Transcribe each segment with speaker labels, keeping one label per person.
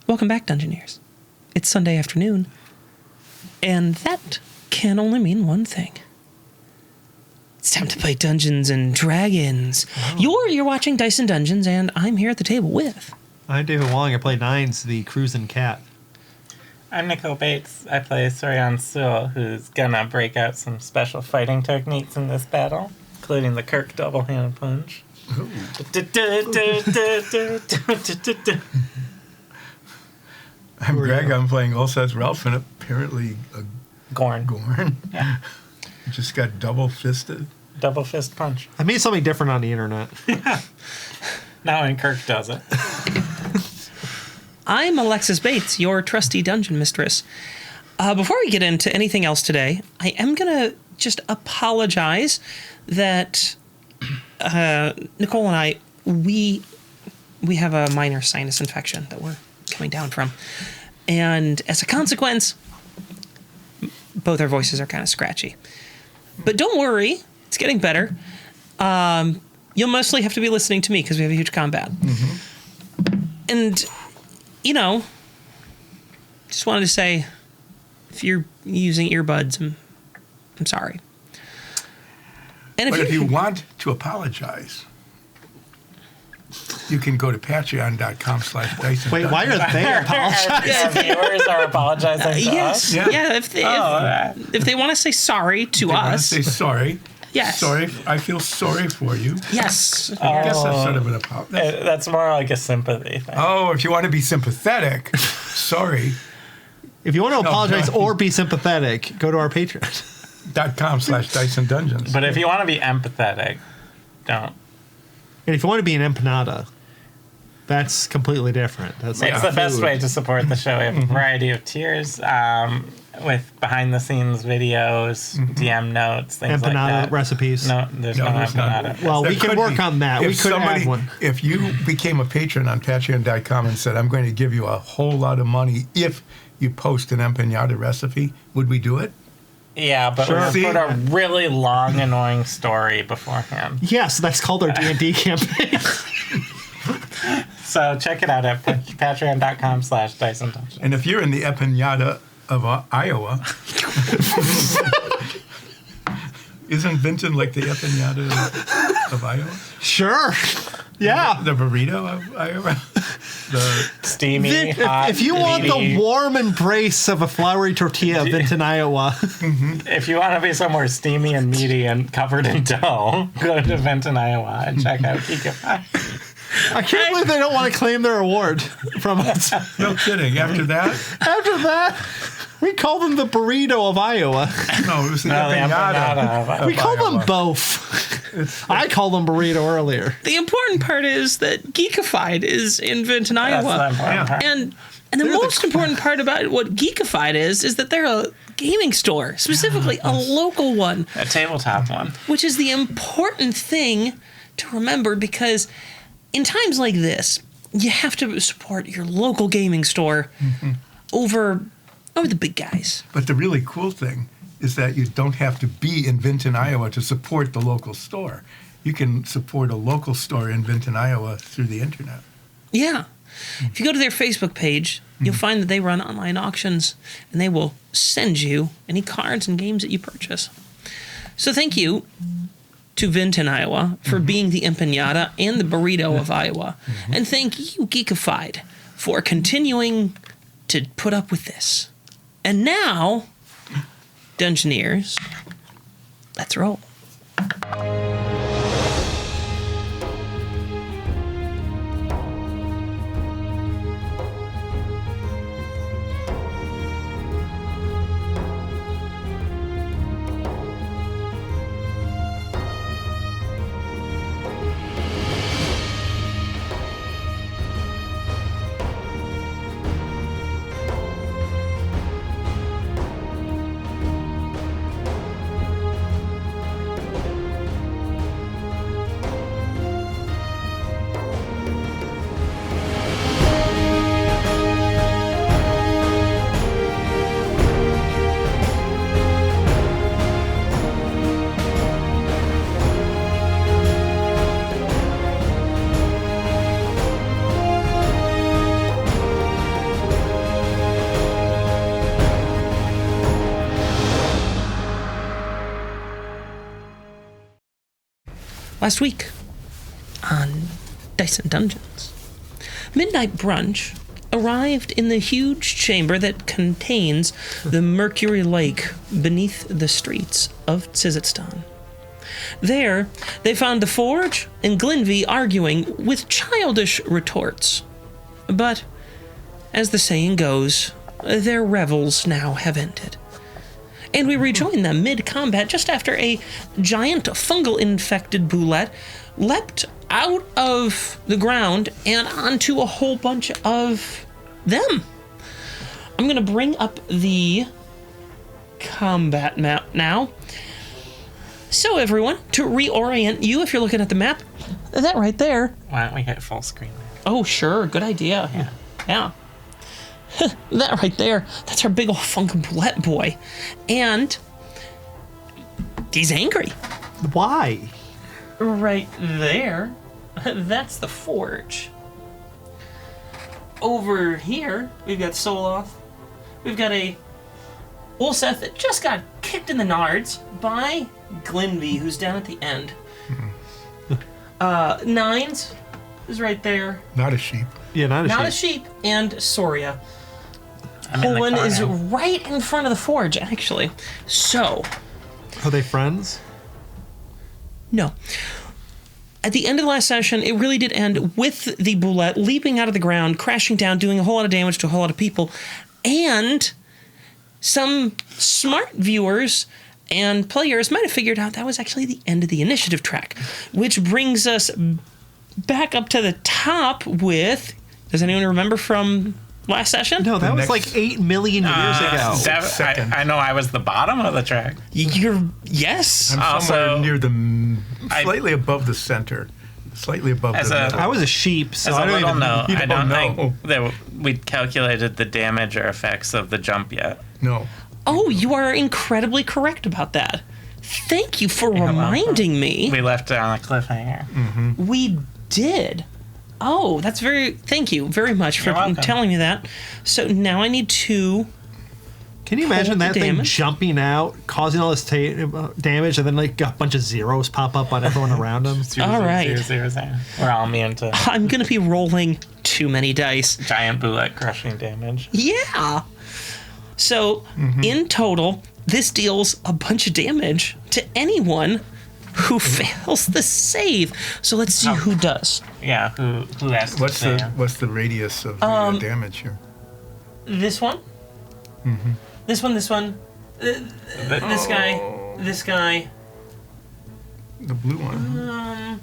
Speaker 1: Welcome back, Dungeoneers. It's Sunday afternoon, and that can only mean one thing. It's time to play Dungeons and Dragons. Oh. You're watching Dice and Dungeons, and I'm here at the table with...
Speaker 2: I'm David Wong. I play Nines, the cruising cat.
Speaker 3: I'm Nicole Bates. I play Sorian Sewell, who's gonna break out some special fighting techniques in this battle, including the Kirk double-handed punch.
Speaker 4: I'm Greg. I'm playing Ulsa's Ralph, and apparently Gorn.
Speaker 3: Yeah.
Speaker 4: Just got double-fisted.
Speaker 3: Double fist punch.
Speaker 2: I made something different on the internet.
Speaker 3: Now when Kirk does it.
Speaker 1: I'm Alexis Bates, your trusty dungeon mistress. Before we get into anything else today, I am going to just apologize that Nicole and I, we have a minor sinus infection that we're coming down from. And as a consequence, both our voices are kind of scratchy. But don't worry, it's getting better. You'll mostly have to be listening to me because we have a huge combat. Mm-hmm. And... you know, just wanted to say, if you're using earbuds, I'm sorry. And
Speaker 4: if you want to apologize, you can go to patreon.com/Dyson.
Speaker 2: Wait, why are they apologizing?
Speaker 3: Our viewers are apologizing to
Speaker 1: yes.
Speaker 3: us?
Speaker 1: Yeah, if they want to say sorry to us.
Speaker 4: Say sorry.
Speaker 1: Yes.
Speaker 4: Sorry, I feel sorry for you.
Speaker 1: Yes.
Speaker 4: I guess that's sort of an apology.
Speaker 3: That's more like a sympathy thing.
Speaker 4: Oh, if you want to be sympathetic, sorry.
Speaker 2: If you want to apologize or be sympathetic, go to our
Speaker 4: patreon.com/Dice and Dungeons.
Speaker 3: But if you want to be empathetic, don't.
Speaker 2: And if you want to be an empanada, that's completely different. That's
Speaker 3: it's the best way to support the show. We have a variety of tiers with behind-the-scenes videos, DM notes, things like that.
Speaker 2: Empanada recipes.
Speaker 3: No, there's no empanada.
Speaker 2: Well, we can work on that. We could add one.
Speaker 4: If you became a patron on patreon.com and said, I'm going to give you a whole lot of money if you post an empanada recipe, would we do it?
Speaker 3: Yeah, but
Speaker 2: Sure.
Speaker 3: we put a really long, annoying story beforehand.
Speaker 2: Yes, that's called our D&D campaign.
Speaker 3: So check it out at patreon.com/Dyson Dungeons.
Speaker 4: And if you're in the empanada of Iowa, isn't Vinton like the empanada of Iowa?
Speaker 2: Sure. Yeah.
Speaker 4: The burrito of Iowa? The
Speaker 3: steamy, hot,
Speaker 2: if you want the warm embrace of a floury tortilla of Vinton, Iowa.
Speaker 3: If you want to be somewhere steamy and meaty and covered in dough, go to Vinton, Iowa and check out Geekified.
Speaker 2: I can't believe they don't want to claim their award from us.
Speaker 4: No kidding. After that,
Speaker 2: we call them the burrito of Iowa.
Speaker 4: No, it was the empanada.
Speaker 2: We call them both. I called them burrito earlier.
Speaker 1: The important part is that Geekified is in Vinton, Iowa.
Speaker 3: That's the important part.
Speaker 1: And the most important part about what Geekified is that they're a gaming store, specifically a local one.
Speaker 3: A tabletop one.
Speaker 1: Which is the important thing to remember, because in times like this, you have to support your local gaming store over the big guys.
Speaker 4: But the really cool thing is that you don't have to be in Vinton, Iowa to support the local store. You can support a local store in Vinton, Iowa through the internet.
Speaker 1: Yeah. If you go to their Facebook page, you'll find that they run online auctions, and they will send you any cards and games that you purchase. So thank you to Vinton, Iowa, for being the empanada and the burrito of Iowa. And thank you, Geekified, for continuing to put up with this. And now, Dungeoneers, let's roll. last week on Dice and Dungeons. Midnight Brunch arrived in the huge chamber that contains the Mercury Lake beneath the streets of Tzizitstan. There, they found the Forge and Glinvy arguing with childish retorts. But, as the saying goes, their revels now have ended. And we rejoin them mid-combat just after a giant fungal-infected boulette leapt out of the ground and onto a whole bunch of them. I'm going to bring up the combat map now. So, everyone, to reorient you, if you're looking at the map, that right there.
Speaker 3: Why don't we hit full screen?
Speaker 1: Oh, sure, good idea. Yeah. That right there, that's our big old funkin' boulette boy. And he's angry.
Speaker 2: Why?
Speaker 1: Right there, that's the Forge. Over here, we've got Soloth. We've got a Ulseth that just got kicked in the nards by Glinvy, who's down at the end. Nines is right there.
Speaker 4: Not a sheep.
Speaker 2: Yeah, not
Speaker 1: Not
Speaker 2: a
Speaker 1: a
Speaker 2: sheep.
Speaker 1: sheep. And Soria.
Speaker 3: I'm in the
Speaker 1: Olin is
Speaker 3: corner.
Speaker 1: right in front of the Forge, actually. So,
Speaker 2: Are they friends?
Speaker 1: no. At the end of the last session, it really did end with the Boulette leaping out of the ground, crashing down, doing a whole lot of damage to a whole lot of people, and some smart viewers and players might have figured out that was actually the end of the initiative track, which brings us back up to the top with... Does anyone remember from last session?
Speaker 2: No, that
Speaker 4: The
Speaker 2: was
Speaker 4: next-
Speaker 2: like 8 million years ago.
Speaker 4: Second.
Speaker 3: I know I was the bottom of the track.
Speaker 1: Yes.
Speaker 4: I'm
Speaker 3: Also,
Speaker 4: somewhere near the slightly above the center, slightly above
Speaker 3: As
Speaker 4: the
Speaker 3: a-
Speaker 4: middle.
Speaker 2: I was a sheep, so
Speaker 3: As
Speaker 2: I
Speaker 3: a
Speaker 2: don't
Speaker 3: little
Speaker 2: even
Speaker 3: note,
Speaker 4: you
Speaker 3: I
Speaker 4: don't
Speaker 3: don't
Speaker 4: know.
Speaker 3: think that we'd calculated the damage or effects of the jump yet.
Speaker 4: No.
Speaker 1: Oh, you are incredibly correct about that. Thank you for reminding me.
Speaker 3: We left it on a cliffhanger.
Speaker 1: We did. Oh, that's very... Thank you very much for
Speaker 3: You're welcome.
Speaker 1: telling me that. So now I need to...
Speaker 2: Can you imagine
Speaker 1: Hold the
Speaker 2: that thing
Speaker 1: damage.
Speaker 2: jumping out, causing all this damage, and then like a bunch of zeros pop up on everyone around him?
Speaker 1: All right.
Speaker 3: 0, 0, 0. We're all immune to
Speaker 1: I'm going to be rolling too many dice.
Speaker 3: giant bullet crushing damage.
Speaker 1: Yeah. So, in total, this deals a bunch of damage to anyone who fails the save. So let's see who does.
Speaker 3: Yeah, who has to
Speaker 4: What's
Speaker 3: say?
Speaker 4: what's the radius of the damage here?
Speaker 1: This one. This one. This one. This guy. This guy.
Speaker 4: The blue one.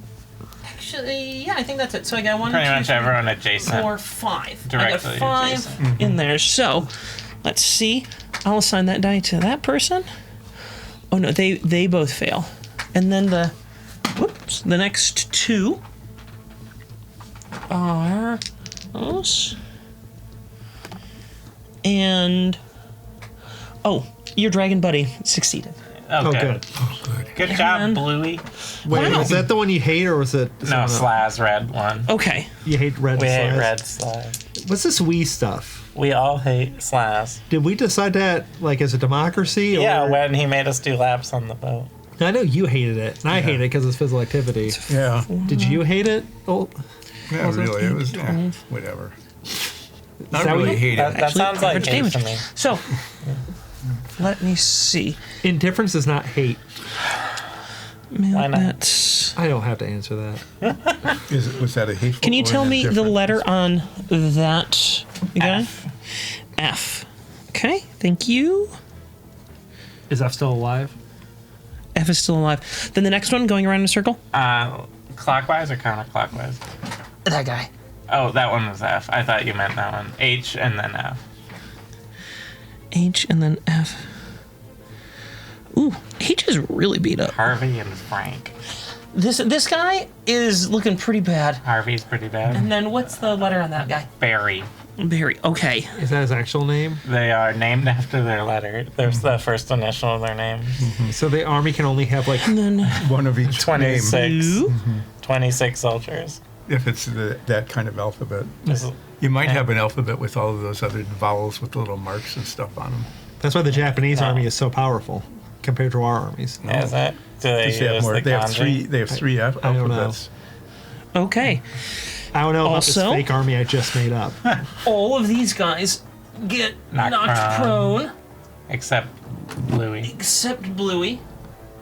Speaker 1: Actually, yeah, I think that's it. So I got one,
Speaker 3: Pretty
Speaker 1: two,
Speaker 3: much
Speaker 1: three,
Speaker 3: everyone adjacent.
Speaker 1: 4, 5.
Speaker 3: Directly
Speaker 1: I got 5
Speaker 3: adjacent.
Speaker 1: in there. So let's see. I'll assign that die to that person. Oh no, they both fail. And then the next two are those. And your dragon buddy succeeded.
Speaker 3: Oh,
Speaker 2: Oh,
Speaker 3: good.
Speaker 2: good.
Speaker 4: Oh, good.
Speaker 3: Good
Speaker 1: And-
Speaker 3: job, Bluey.
Speaker 2: Wait,
Speaker 1: Wow.
Speaker 2: is that the one you hate, or was it?
Speaker 3: No, Slaz red one.
Speaker 1: Okay.
Speaker 2: You hate red.
Speaker 3: We hate
Speaker 2: Slaz?
Speaker 3: red Slaz.
Speaker 2: What's this we stuff?
Speaker 3: We all hate Slaz.
Speaker 2: Did we decide that like as a democracy? Or?
Speaker 3: Yeah, when he made us do laps on the boat.
Speaker 2: I know you hated it, and I hate it because it's physical activity.
Speaker 4: Yeah.
Speaker 2: Did you hate it? Oh,
Speaker 4: Yeah,
Speaker 2: Was it
Speaker 4: really. It was
Speaker 1: 12?
Speaker 4: whatever. Not
Speaker 2: that what
Speaker 4: really
Speaker 2: you-
Speaker 4: hate
Speaker 3: That,
Speaker 4: it.
Speaker 3: that sounds like
Speaker 1: average
Speaker 3: hate
Speaker 1: damage.
Speaker 3: to me.
Speaker 1: So let me see.
Speaker 2: indifference is not hate.
Speaker 3: Why not?
Speaker 1: That's-
Speaker 2: I don't have to answer that.
Speaker 4: Was that a hateful?
Speaker 1: Can you
Speaker 4: or
Speaker 1: tell
Speaker 4: an
Speaker 1: me the
Speaker 4: indifferent?
Speaker 1: letter on that guy?
Speaker 3: F.
Speaker 1: F. Okay, thank you.
Speaker 2: Is F still alive?
Speaker 1: F is still alive. Then the next one, going around in a circle.
Speaker 3: Clockwise or counterclockwise?
Speaker 1: That guy.
Speaker 3: Oh, that one was F. I thought you meant that one. H and then F.
Speaker 1: H and then F. Ooh, H is really beat up.
Speaker 3: Harvey and Frank.
Speaker 1: This guy is looking pretty bad.
Speaker 3: Harvey's pretty bad.
Speaker 1: And then what's the letter on that guy?
Speaker 3: Barry.
Speaker 1: Barry. Okay.
Speaker 2: Is that his actual name?
Speaker 3: They are named after their letter. There's the first initial of their name.
Speaker 2: So the army can only have like.
Speaker 1: And then
Speaker 4: One of each name,
Speaker 3: 26.
Speaker 1: blue.
Speaker 3: 26 soldiers.
Speaker 4: if it's that kind of alphabet.
Speaker 3: This is-
Speaker 4: You might have an alphabet with all of those other vowels with little marks and stuff on them.
Speaker 2: That's why the Japanese army is so powerful. compared to our armies.
Speaker 3: Is it? Do they
Speaker 4: Does they have
Speaker 3: use
Speaker 4: more?
Speaker 3: the
Speaker 4: They have
Speaker 3: kanji?
Speaker 4: three. They have three
Speaker 2: I don't know.
Speaker 4: alphabets.
Speaker 1: Okay.
Speaker 2: I don't know about this
Speaker 1: Also-
Speaker 2: fake army I just made up.
Speaker 1: All of these guys get
Speaker 3: Knocked
Speaker 1: knocked prone,
Speaker 3: Except Bluey.
Speaker 1: except Bluey.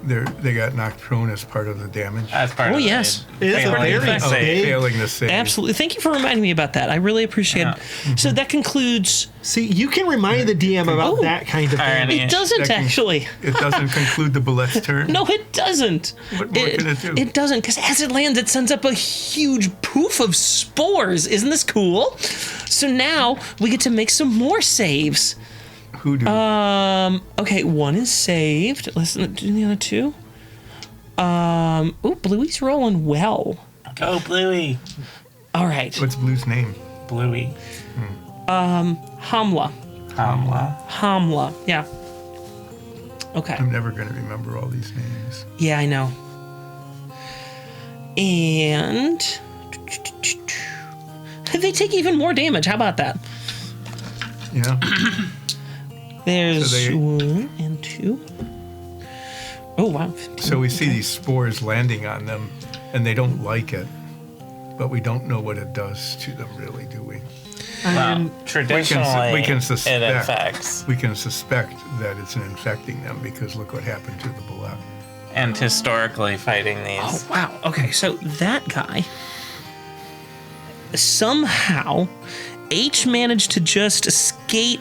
Speaker 4: They got knocked prone as part of the damage.
Speaker 3: As part
Speaker 1: Oh,
Speaker 3: of the
Speaker 1: yes.
Speaker 2: It is a
Speaker 3: failing
Speaker 2: very
Speaker 3: to
Speaker 4: Oh,
Speaker 3: save.
Speaker 2: big-
Speaker 4: failing to save.
Speaker 1: Absolutely. Thank you for reminding me about that. I really appreciate it. So that concludes.
Speaker 2: See, you can remind the DM about
Speaker 1: Oh.
Speaker 2: that kind of thing.
Speaker 3: Irony.
Speaker 1: It doesn't
Speaker 4: That can-
Speaker 1: actually.
Speaker 4: It doesn't conclude the bullet's turn.
Speaker 1: No, it doesn't.
Speaker 4: What more can it do?
Speaker 1: It doesn't, because as it lands, it sends up a huge poof of spores. Isn't this cool? So now we get to make some more saves.
Speaker 4: Who do?
Speaker 1: Okay, one is saved. Let's do the other two. Bluey's rolling well.
Speaker 3: Go Bluey.
Speaker 1: All right.
Speaker 4: What's Blue's name?
Speaker 3: Bluey.
Speaker 1: Hamla.
Speaker 3: Hamla.
Speaker 1: Hamla. Yeah. Okay.
Speaker 4: I'm never going to remember all these names.
Speaker 1: Yeah, I know. And they take even more damage. How about that?
Speaker 4: Yeah.
Speaker 1: There's
Speaker 4: So they-
Speaker 1: 1 and 2. Oh, wow.
Speaker 4: So we see these spores landing on them, and they don't like it, but we don't know what it does to them, really, do we?
Speaker 3: Well, traditionally,
Speaker 4: we can
Speaker 3: it
Speaker 4: suspect.
Speaker 3: infects.
Speaker 4: We can suspect that it's infecting them because look what happened to the bullet.
Speaker 3: And historically, fighting these.
Speaker 1: Oh, wow. Okay, so that guy somehow H managed to just skate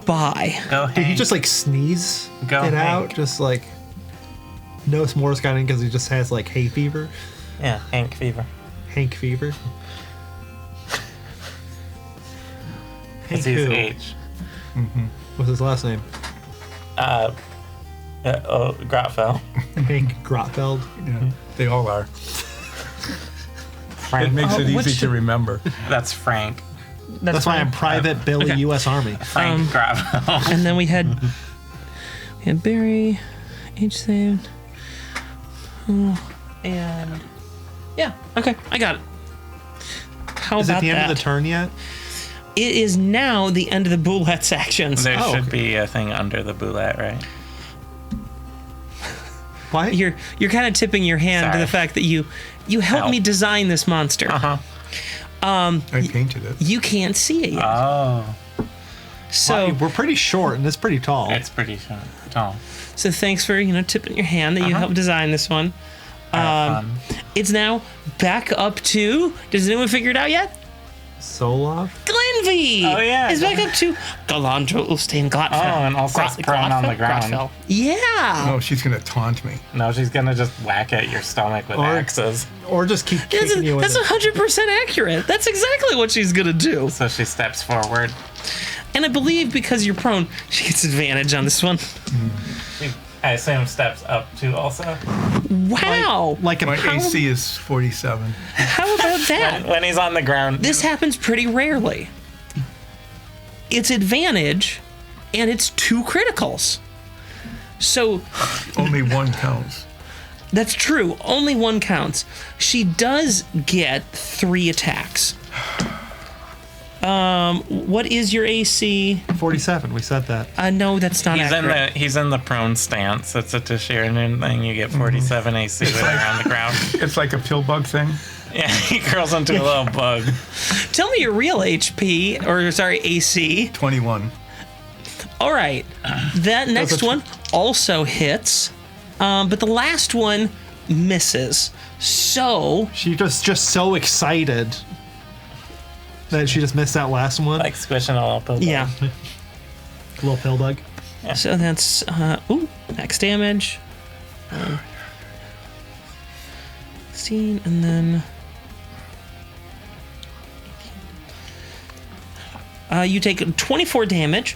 Speaker 1: by.
Speaker 3: Go
Speaker 2: Did he
Speaker 3: Hank.
Speaker 2: just like sneeze
Speaker 3: Go
Speaker 2: it out?
Speaker 3: Hank.
Speaker 2: Just like no s'mores got in because he just has like hay fever,
Speaker 3: Yeah, Hank fever.
Speaker 2: Hank fever. Hank
Speaker 3: Because he's
Speaker 2: who?
Speaker 3: H.
Speaker 2: What's his last name?
Speaker 3: Grotfell.
Speaker 2: Hank Grotfeld.
Speaker 4: Yeah, they all are.
Speaker 3: Frank.
Speaker 4: It makes it
Speaker 1: what
Speaker 4: easy
Speaker 1: should-
Speaker 4: to remember.
Speaker 3: That's Frank.
Speaker 2: That's why I'm Private Billy,
Speaker 1: Okay.
Speaker 2: U.S. Army.
Speaker 3: Frank Grotfell.
Speaker 1: And then we had Barry, H saved. And yeah, okay, I got it. How
Speaker 2: Is it
Speaker 1: about
Speaker 2: the end
Speaker 1: that?
Speaker 2: of the turn yet?
Speaker 1: It is now the end of the Boulette's actions.
Speaker 3: There
Speaker 2: Oh,
Speaker 3: should
Speaker 2: okay.
Speaker 3: be a thing under the boulette, right?
Speaker 2: Why?
Speaker 1: You're kind of tipping your hand to
Speaker 3: Sorry.
Speaker 1: the fact that you helped
Speaker 3: Help.
Speaker 1: me design this monster.
Speaker 3: Uh-huh.
Speaker 4: I painted it.
Speaker 1: You can't see it yet.
Speaker 3: Oh.
Speaker 1: So
Speaker 2: we're pretty short and it's pretty tall.
Speaker 3: It's pretty tall.
Speaker 1: so thanks for tipping your hand that you
Speaker 3: Uh-huh.
Speaker 1: helped design this one.
Speaker 3: Have fun.
Speaker 1: It's now back up to. Does anyone figure it out yet?
Speaker 2: Solov?
Speaker 1: Glenvy!
Speaker 3: Oh, yeah.
Speaker 1: Is back up to Galandro Ulstein Glotfell.
Speaker 3: Oh, and also it's prone on the ground.
Speaker 1: Glotfell. Yeah!
Speaker 4: Oh, she's going to taunt me.
Speaker 3: No, she's gonna just whack at your stomach with
Speaker 2: Or-
Speaker 3: axes.
Speaker 2: Or just keep kicking you in
Speaker 1: That's
Speaker 2: the...
Speaker 1: 100% accurate. That's exactly what she's gonna do.
Speaker 3: So she steps forward.
Speaker 1: And I believe because you're prone, she gets advantage on this one.
Speaker 3: She, I assume steps up too also.
Speaker 1: Wow!
Speaker 2: Like a
Speaker 4: My AC is 47.
Speaker 1: How about that?
Speaker 3: When he's on the ground.
Speaker 1: This happens pretty rarely. It's advantage, and it's 2 criticals. So
Speaker 4: Only one counts.
Speaker 1: that's true. Only 1 counts. She does get 3 attacks. What is your AC?
Speaker 2: 47, we said that.
Speaker 1: No, that's not accurate.
Speaker 3: He's in the prone stance. It's a Tashirian thing. You get 47 AC when you're on the ground.
Speaker 4: It's like a pill bug thing.
Speaker 3: Yeah, he curls into a little bug.
Speaker 1: Tell me your real HP, or sorry, AC.
Speaker 4: 21.
Speaker 1: All right. That next
Speaker 2: a
Speaker 1: one also hits, but the last one misses. So
Speaker 2: She just so excited that she just missed that last one.
Speaker 3: Like squishing a little bug.
Speaker 1: yeah.
Speaker 2: Little pill bug.
Speaker 1: So that's max damage. 16, and then you take 24 damage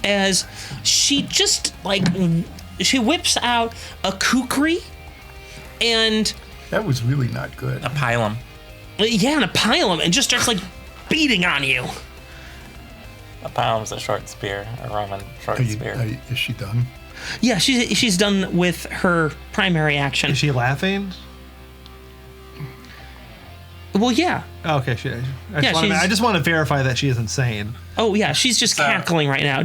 Speaker 1: as she just she whips out a kukri and
Speaker 4: That was really not good.
Speaker 3: A pilum.
Speaker 1: and a pylum and just starts beating on you.
Speaker 3: A pilum's a short spear, a Roman short spear.
Speaker 4: Is she done?
Speaker 1: Yeah, she's done with her primary action.
Speaker 2: Is she laughing?
Speaker 1: Well, yeah.
Speaker 2: Okay, I just want to verify that she is insane.
Speaker 1: Oh, yeah. She's just cackling right now.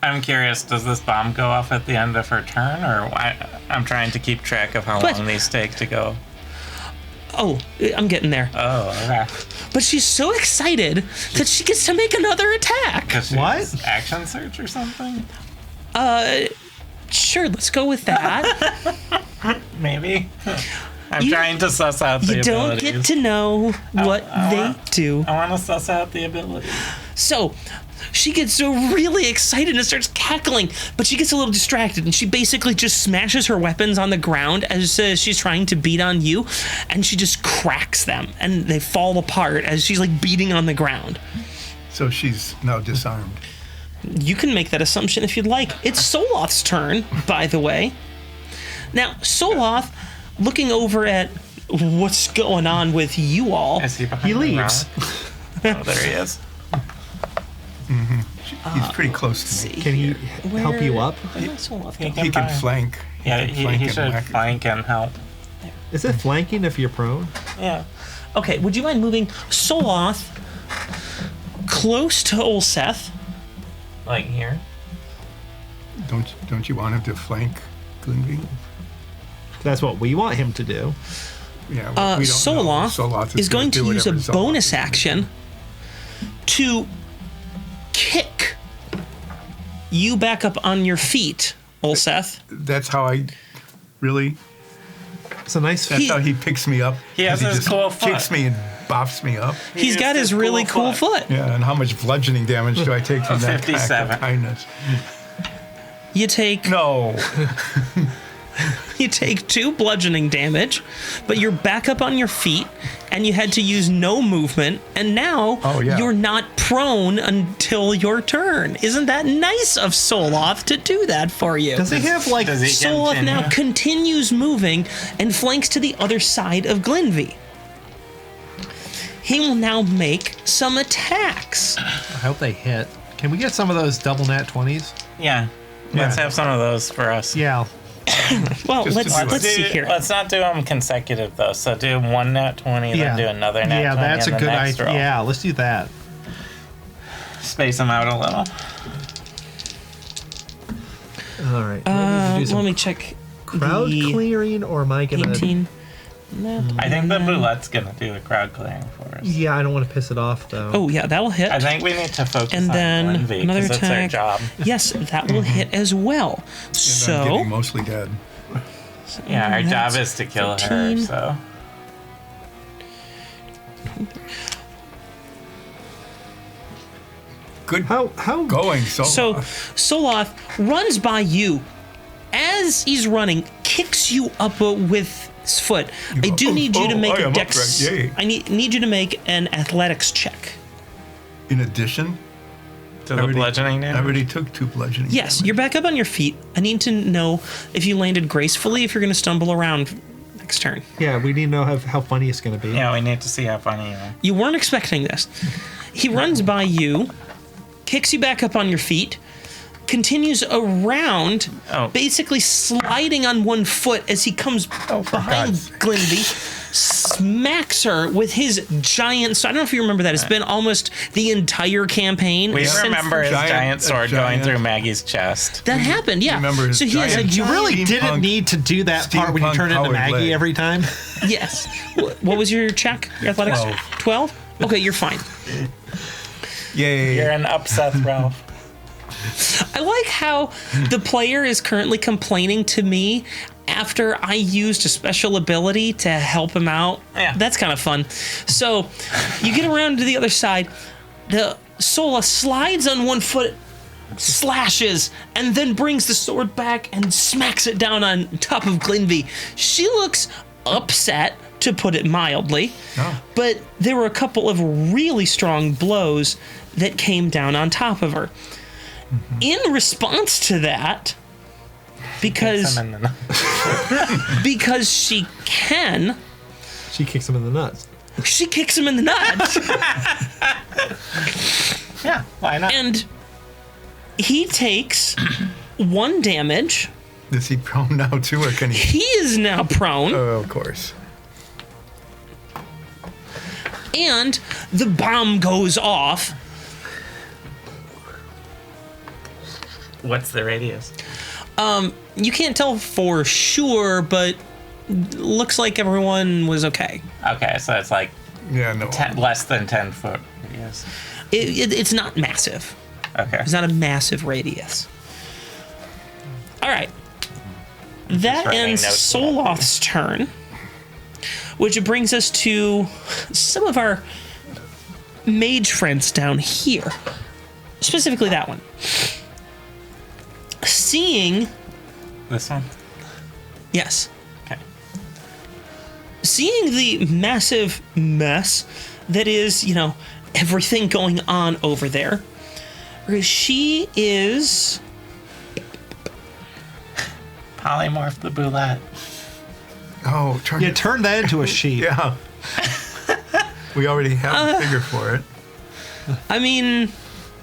Speaker 3: I'm curious, does this bomb go off at the end of her turn, or I'm trying to keep track of how long these take to go?
Speaker 1: Oh, I'm getting there.
Speaker 3: Oh, okay.
Speaker 1: But she's so excited that she gets to make another attack.
Speaker 2: What?
Speaker 3: Action search or something?
Speaker 1: Sure, let's go with that.
Speaker 3: Maybe. I'm trying to suss out the
Speaker 1: You don't
Speaker 3: abilities.
Speaker 1: get to know what they do.
Speaker 3: I want to suss out the abilities.
Speaker 1: So she gets so really excited and starts cackling, but she gets a little distracted and she basically just smashes her weapons on the ground as she's trying to beat on you, and she just cracks them and they fall apart as she's like beating on the ground.
Speaker 4: So she's now disarmed.
Speaker 1: You can make that assumption if you'd like. It's Soloth's turn, by the way. Now, Soloth, looking over at what's going on with you all,
Speaker 3: Is he behind
Speaker 2: He
Speaker 3: the
Speaker 2: leaves.
Speaker 3: rock? Oh, there he is.
Speaker 4: He's pretty close to me.
Speaker 2: Can he help you up?
Speaker 1: Where did Soloth go?
Speaker 4: He can flank.
Speaker 3: Yeah,
Speaker 4: He can
Speaker 3: he
Speaker 4: and
Speaker 3: should
Speaker 4: whack.
Speaker 3: flank and help.
Speaker 2: Is it flanking if you're prone?
Speaker 3: Yeah.
Speaker 1: Okay, would you mind moving Soloth close to Olseth?
Speaker 3: Like here.
Speaker 4: Don't you want him to flank Glinby?
Speaker 2: That's what we want him to do.
Speaker 4: Yeah, we don't know.
Speaker 1: Soloth is going to
Speaker 4: gonna do
Speaker 1: use a
Speaker 4: whatever Soloth
Speaker 1: bonus
Speaker 4: is gonna
Speaker 1: action to kick you back up on your feet, Olseth.
Speaker 4: do. That's how I really.
Speaker 2: It's a nice.
Speaker 4: That's how he picks me up.
Speaker 3: He has his
Speaker 4: just
Speaker 3: cool foot.
Speaker 4: kicks me and bops me up.
Speaker 1: He's got his really cool foot.
Speaker 4: Yeah, and how much bludgeoning damage do I take from that act
Speaker 3: 57.
Speaker 4: of kindness?
Speaker 1: You take
Speaker 4: No.
Speaker 1: you take 2 bludgeoning damage, but you're back up on your feet, and you had to use no movement, and now you're not prone until your turn. Isn't that nice of Soloth to do that for you?
Speaker 2: Does he have like?
Speaker 3: Does he
Speaker 1: Soloth now
Speaker 3: continue?
Speaker 1: continues moving and flanks to the other side of Glinby. He will now make some attacks.
Speaker 2: I hope they hit. Can we get some of those double nat 20s?
Speaker 3: Yeah. Let's have some of those for us.
Speaker 2: Yeah.
Speaker 1: Well,
Speaker 4: Just to
Speaker 1: let's
Speaker 4: do it.
Speaker 1: let's see here.
Speaker 3: Let's not do them consecutive though. So do one nat 20,
Speaker 2: Yeah.
Speaker 3: then do another nat 20.
Speaker 2: Yeah, that's a
Speaker 3: and the
Speaker 2: good
Speaker 3: next
Speaker 2: idea.
Speaker 3: roll.
Speaker 2: Yeah, let's do that.
Speaker 3: Space them out a little.
Speaker 2: All right.
Speaker 1: Let me check.
Speaker 2: crowd
Speaker 1: the
Speaker 2: clearing, or am I gonna?
Speaker 1: 18. No.
Speaker 3: I think the boulette's gonna do the crowd clearing for us.
Speaker 2: Yeah, I don't want to piss it off though.
Speaker 1: Oh yeah, that will hit.
Speaker 3: I think we need to focus
Speaker 1: And
Speaker 3: on
Speaker 1: then
Speaker 3: Glenvy,
Speaker 1: another
Speaker 3: 'cause it's our
Speaker 1: attack.
Speaker 3: job.
Speaker 1: Yes, that will hit as well.
Speaker 4: And I'm
Speaker 1: So
Speaker 4: getting mostly dead.
Speaker 3: Yeah, our job
Speaker 1: that's
Speaker 3: is to kill
Speaker 1: 13.
Speaker 3: her, so.
Speaker 4: Good
Speaker 2: How
Speaker 4: going, so.
Speaker 1: So Soloth runs by you. As he's running, kicks you up with his foot. I do need you to make
Speaker 4: I
Speaker 1: a
Speaker 4: am
Speaker 1: dex.
Speaker 4: upright, yay.
Speaker 1: I need you to make an athletics check.
Speaker 4: In addition,
Speaker 3: To the bludgeoning
Speaker 4: I
Speaker 3: damage?
Speaker 4: already took 2 bludgeoning.
Speaker 1: Yes,
Speaker 4: damage.
Speaker 1: you're back up on your feet. I need to know if you landed gracefully, if you're going to stumble around next turn.
Speaker 2: Yeah, we need to know how funny it's gonna be.
Speaker 3: Yeah, we need to see how funny you are.
Speaker 1: You weren't expecting this. He runs by you, kicks you back up on your feet, continues around,
Speaker 3: Oh.
Speaker 1: basically sliding on one foot as he comes behind
Speaker 4: God's sake.
Speaker 1: Glinby, smacks her with his giant. So I don't know if you remember that. It's been almost the entire campaign.
Speaker 3: We
Speaker 1: since
Speaker 3: remember his
Speaker 4: Giant-
Speaker 3: giant sword
Speaker 4: a
Speaker 3: going
Speaker 4: giant-
Speaker 3: through Maggie's chest.
Speaker 1: that happened. Yeah.
Speaker 4: Remember his
Speaker 1: so he has a
Speaker 4: giant-
Speaker 2: You really
Speaker 4: Steampunk-
Speaker 2: didn't need to do that part when you
Speaker 4: steampunk
Speaker 2: turn into
Speaker 4: powered
Speaker 2: Maggie
Speaker 4: leg.
Speaker 2: every time.
Speaker 1: yes. What was your check? Your athletics? 12? Okay, you're fine.
Speaker 4: Yay.
Speaker 3: You're an upset Ralph.
Speaker 1: I like how the player is currently complaining to me after I used a special ability to help him out.
Speaker 3: Yeah.
Speaker 1: That's kind of fun. So you get around to the other side. The Sola slides on one foot, slashes, and then brings the sword back and smacks it down on top of Glinby. She looks upset, to put it mildly, but there were a couple of really strong blows that came down on top of her. In response to that, because
Speaker 3: Him in the-
Speaker 1: because she can,
Speaker 2: She kicks him in the nuts.
Speaker 1: she kicks him in the nuts,
Speaker 3: Yeah, why not?
Speaker 1: and he takes 1 damage.
Speaker 4: Is he prone now too, or can he?
Speaker 1: He is now prone.
Speaker 4: Oh, of course.
Speaker 1: and the bomb goes off.
Speaker 3: What's the radius?
Speaker 1: You can't tell for sure, but looks like everyone was okay.
Speaker 3: Okay, so it's like
Speaker 4: Yeah, no.
Speaker 3: less than 10 foot radius.
Speaker 1: It's not massive.
Speaker 3: Okay.
Speaker 1: It's not a massive radius. All right. That
Speaker 3: writing
Speaker 1: ends
Speaker 3: notes
Speaker 1: Soloth's turn, which brings us to some of our mage friends down here. Specifically that one. Seeing...
Speaker 3: This one?
Speaker 1: Yes.
Speaker 3: Okay.
Speaker 1: Seeing the massive mess that is, everything going on over there, she is...
Speaker 3: Polymorph the boulette.
Speaker 4: Oh,
Speaker 2: You turn that into a sheep.
Speaker 4: Yeah. We already have a figure for it.
Speaker 1: I mean...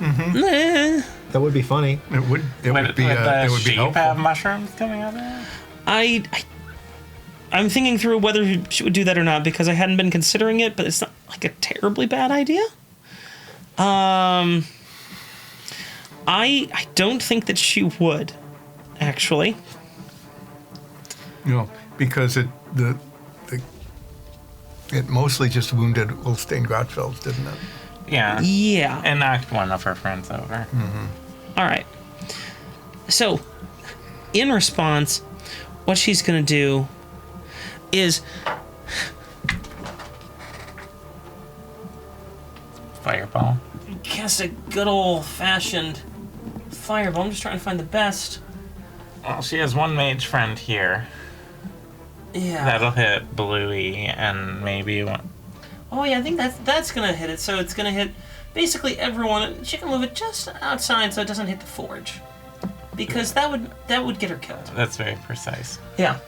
Speaker 1: eh.
Speaker 2: That would be funny.
Speaker 4: It would
Speaker 3: Would
Speaker 4: be
Speaker 3: the
Speaker 4: it would be
Speaker 3: sheep
Speaker 4: helpful.
Speaker 3: have mushrooms coming out of it?
Speaker 1: I'm thinking through whether she would do that or not because I hadn't been considering it, but it's not like a terribly bad idea. I don't think that she would, actually.
Speaker 4: No, because it mostly just wounded Ulstein Grotfeld, didn't it?
Speaker 3: Yeah.
Speaker 1: Yeah.
Speaker 3: And knocked one of her friends over.
Speaker 1: All right. So, in response, what she's going to do is
Speaker 3: Fireball.
Speaker 1: cast a good old-fashioned fireball. I'm just trying to find the best.
Speaker 3: Well, she has one mage friend here.
Speaker 1: Yeah.
Speaker 3: That'll hit Bluey and maybe one.
Speaker 1: Oh yeah, I think that's gonna hit it. So it's gonna hit basically everyone. She can move it just outside so it doesn't hit the forge, because that would get her killed.
Speaker 3: That's very precise.
Speaker 1: Yeah,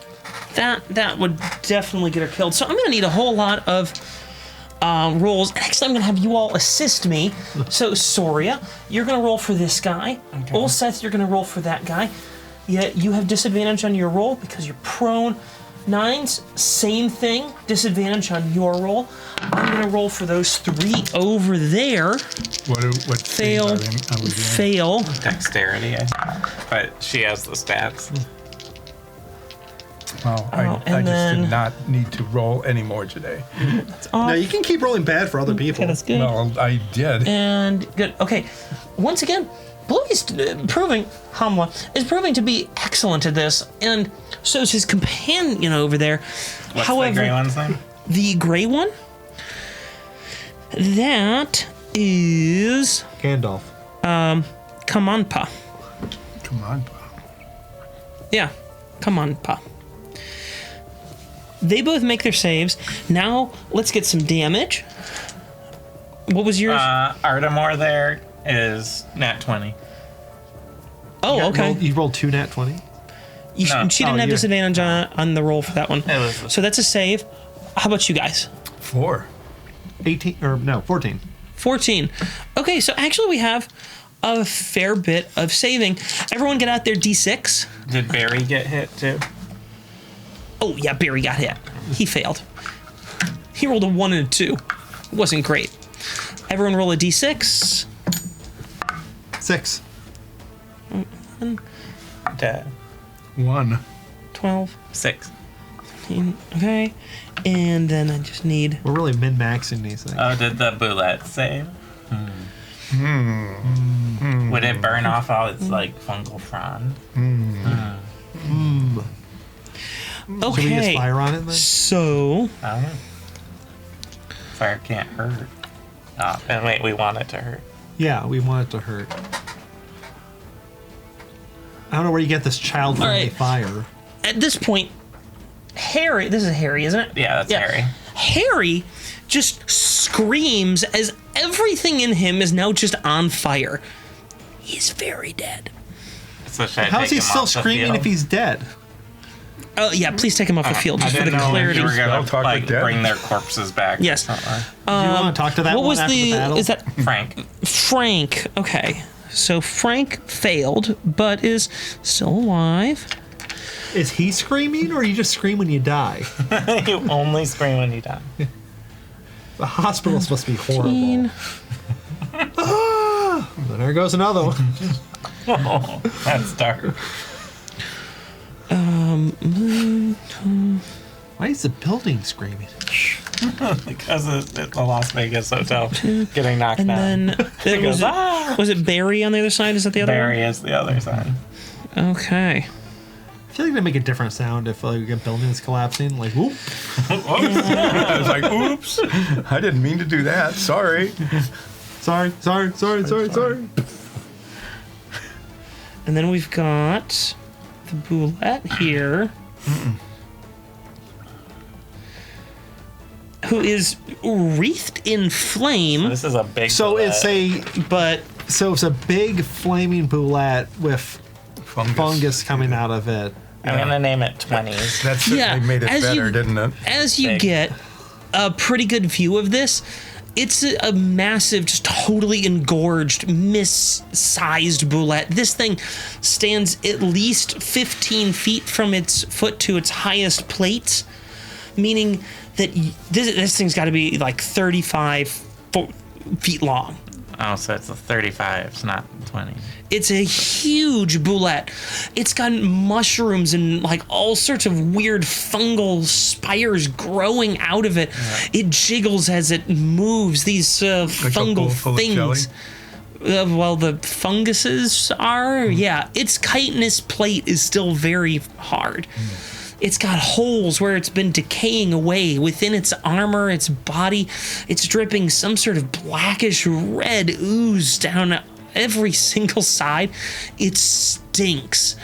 Speaker 1: that would definitely get her killed. So I'm gonna need a whole lot of rolls. Actually, I'm gonna have you all assist me. So Soria, you're gonna roll for this guy.
Speaker 3: Okay.
Speaker 1: Ulseth, you're gonna roll for that guy. Yeah, you have disadvantage on your roll because you're prone. Nines, same thing, disadvantage on your roll. I'm gonna roll for those three over there.
Speaker 4: What
Speaker 1: Fail,
Speaker 4: phase are we doing?
Speaker 1: fail.
Speaker 3: Dexterity, I think. But she has the stats.
Speaker 4: Oh, I
Speaker 1: and
Speaker 4: just
Speaker 1: then-
Speaker 4: did not need to roll any more today.
Speaker 2: No, you can keep rolling bad for other people.
Speaker 1: Okay, that's good.
Speaker 4: Well, I did.
Speaker 1: And good. Okay, once again, Bluey's proving to be excellent at this, and so is his companion over there.
Speaker 3: What's
Speaker 1: However,
Speaker 3: the gray one's name?
Speaker 1: the gray one, that is
Speaker 2: Gandalf.
Speaker 1: Kamanpa.
Speaker 4: Come on, Bob.
Speaker 1: Yeah, Kamanpa. They both make their saves. Now let's get some damage. What was yours?
Speaker 3: Artemore there is nat 20.
Speaker 1: oh, okay.
Speaker 2: You rolled 2 nat 20.
Speaker 3: No.
Speaker 1: She didn't have
Speaker 2: yeah.
Speaker 1: disadvantage on the roll for that one.
Speaker 3: It was
Speaker 1: So that's a save. How about you guys?
Speaker 4: 4.
Speaker 2: 18 or no, 14.
Speaker 1: 14. Okay, so actually we have a fair bit of saving. Everyone get out their D6.
Speaker 3: Did Barry get hit too?
Speaker 1: Oh, yeah, Barry got hit. He failed. He rolled a 1 and a 2. Wasn't great. Everyone roll a D6.
Speaker 2: 6.
Speaker 3: Dead.
Speaker 4: 1.
Speaker 1: 12,
Speaker 3: 6.
Speaker 1: 15. Okay. And then I just need...
Speaker 2: We're really min-maxing these things.
Speaker 3: Oh, did the boulette save? Would it burn off all its like fungal frond?
Speaker 1: Okay.
Speaker 2: Should we just fire on it then?
Speaker 1: So...
Speaker 3: I don't know. Fire can't hurt. Oh, and wait, we want it to hurt.
Speaker 2: Yeah, we want it to hurt. I don't know where you get this child-friendly
Speaker 1: right.
Speaker 2: fire.
Speaker 1: At this point, Harry... This is Harry, isn't it?
Speaker 3: Yeah, that's Harry.
Speaker 1: Harry just screams as everything in him is now just on fire. He's very dead.
Speaker 3: So should I
Speaker 2: How
Speaker 3: take
Speaker 2: is he
Speaker 3: him
Speaker 2: still
Speaker 3: off the
Speaker 2: screaming
Speaker 3: field?
Speaker 2: if he's dead?
Speaker 1: Oh, yeah, please take him off the field
Speaker 3: I
Speaker 1: just for the
Speaker 3: didn't know if
Speaker 1: clarity.
Speaker 3: you were gonna
Speaker 4: Don't talk
Speaker 3: like
Speaker 4: with dead.
Speaker 3: bring their corpses back. or
Speaker 1: Yes.
Speaker 3: something.
Speaker 2: Do you want to talk to that
Speaker 1: What
Speaker 2: one
Speaker 1: was
Speaker 2: after the battle?
Speaker 1: Is that
Speaker 3: Frank.
Speaker 1: Frank? Okay. So Frank failed, but is still alive.
Speaker 2: Is he screaming, or you just scream when you die?
Speaker 3: You only scream when you die.
Speaker 2: The hospital's supposed to be horrible. Ah, there goes another one.
Speaker 3: Oh, that's dark.
Speaker 2: Why is the building screaming?
Speaker 3: Because of the Las Vegas hotel getting knocked
Speaker 1: And
Speaker 3: down.
Speaker 1: then there was,
Speaker 3: goes, "Ah!"
Speaker 1: was it Barry on the other side? Is that the other
Speaker 3: Barry is the other side.
Speaker 1: one? Okay.
Speaker 2: I feel like they make a different sound if like a building is collapsing. Like, whoop.
Speaker 4: I was like, oops, I didn't mean to do that. Sorry.
Speaker 2: Sorry.
Speaker 1: And then we've got the boulette here. Who is wreathed in flame,
Speaker 3: This is a big.
Speaker 2: So it's
Speaker 1: but
Speaker 2: it's a big flaming boulette with fungus coming out of it.
Speaker 3: I'm gonna name it 20s.
Speaker 4: That certainly
Speaker 1: Yeah,
Speaker 4: made it
Speaker 1: as
Speaker 4: better,
Speaker 1: you-
Speaker 4: didn't it?
Speaker 1: as you
Speaker 3: Big.
Speaker 1: get a pretty good view of this, it's a massive, just totally engorged, miss-sized boulette. This thing stands at least 15 feet from its foot to its highest plate, meaning that this thing's got to be like 35 feet long.
Speaker 3: Oh, so it's a 35. It's not 20.
Speaker 1: It's a huge boulette. It's got mushrooms and like all sorts of weird fungal spires growing out of it. It jiggles as it moves. These
Speaker 4: Like a
Speaker 1: fungal
Speaker 4: bowl full of jelly?
Speaker 1: things. Well, the funguses are. Yeah, its chitinous plate is still very hard. It's got holes where it's been decaying away within its armor, its body. It's dripping some sort of blackish red ooze down every single side. It stinks.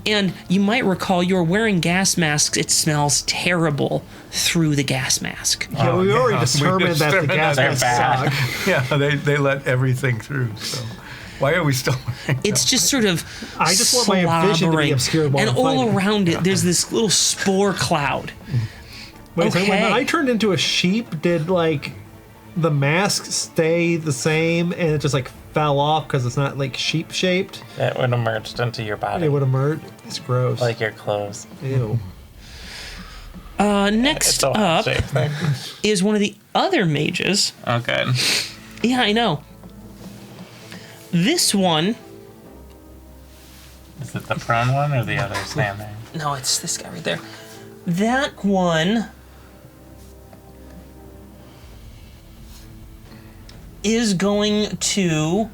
Speaker 1: And you might recall you're wearing gas masks. It smells terrible through the gas mask.
Speaker 2: Yeah, we already determined that the gas
Speaker 3: they're
Speaker 2: masks
Speaker 3: bad.
Speaker 2: suck.
Speaker 4: Yeah, they let everything through. So why are we still wearing
Speaker 1: It's just sort of
Speaker 2: I just want my vision to be
Speaker 1: slobbering.
Speaker 2: obscured while
Speaker 1: And
Speaker 2: I'm
Speaker 1: all
Speaker 2: fighting.
Speaker 1: around it, there's this little spore cloud.
Speaker 2: Wait, so when
Speaker 1: Okay.
Speaker 2: I turned into a sheep, did like the mask stay the same and it just like fell off because it's not like sheep shaped?
Speaker 3: It would have merged into your body.
Speaker 2: It would have merged. It's gross.
Speaker 3: Like your clothes.
Speaker 2: Ew.
Speaker 1: Next
Speaker 3: It's a
Speaker 1: up
Speaker 3: shape thing.
Speaker 1: is one of the other mages.
Speaker 3: Oh, good.
Speaker 1: Yeah, I know. This one.
Speaker 3: Is it the prone one or the other standing?
Speaker 1: No, it's this guy right there. That one is going to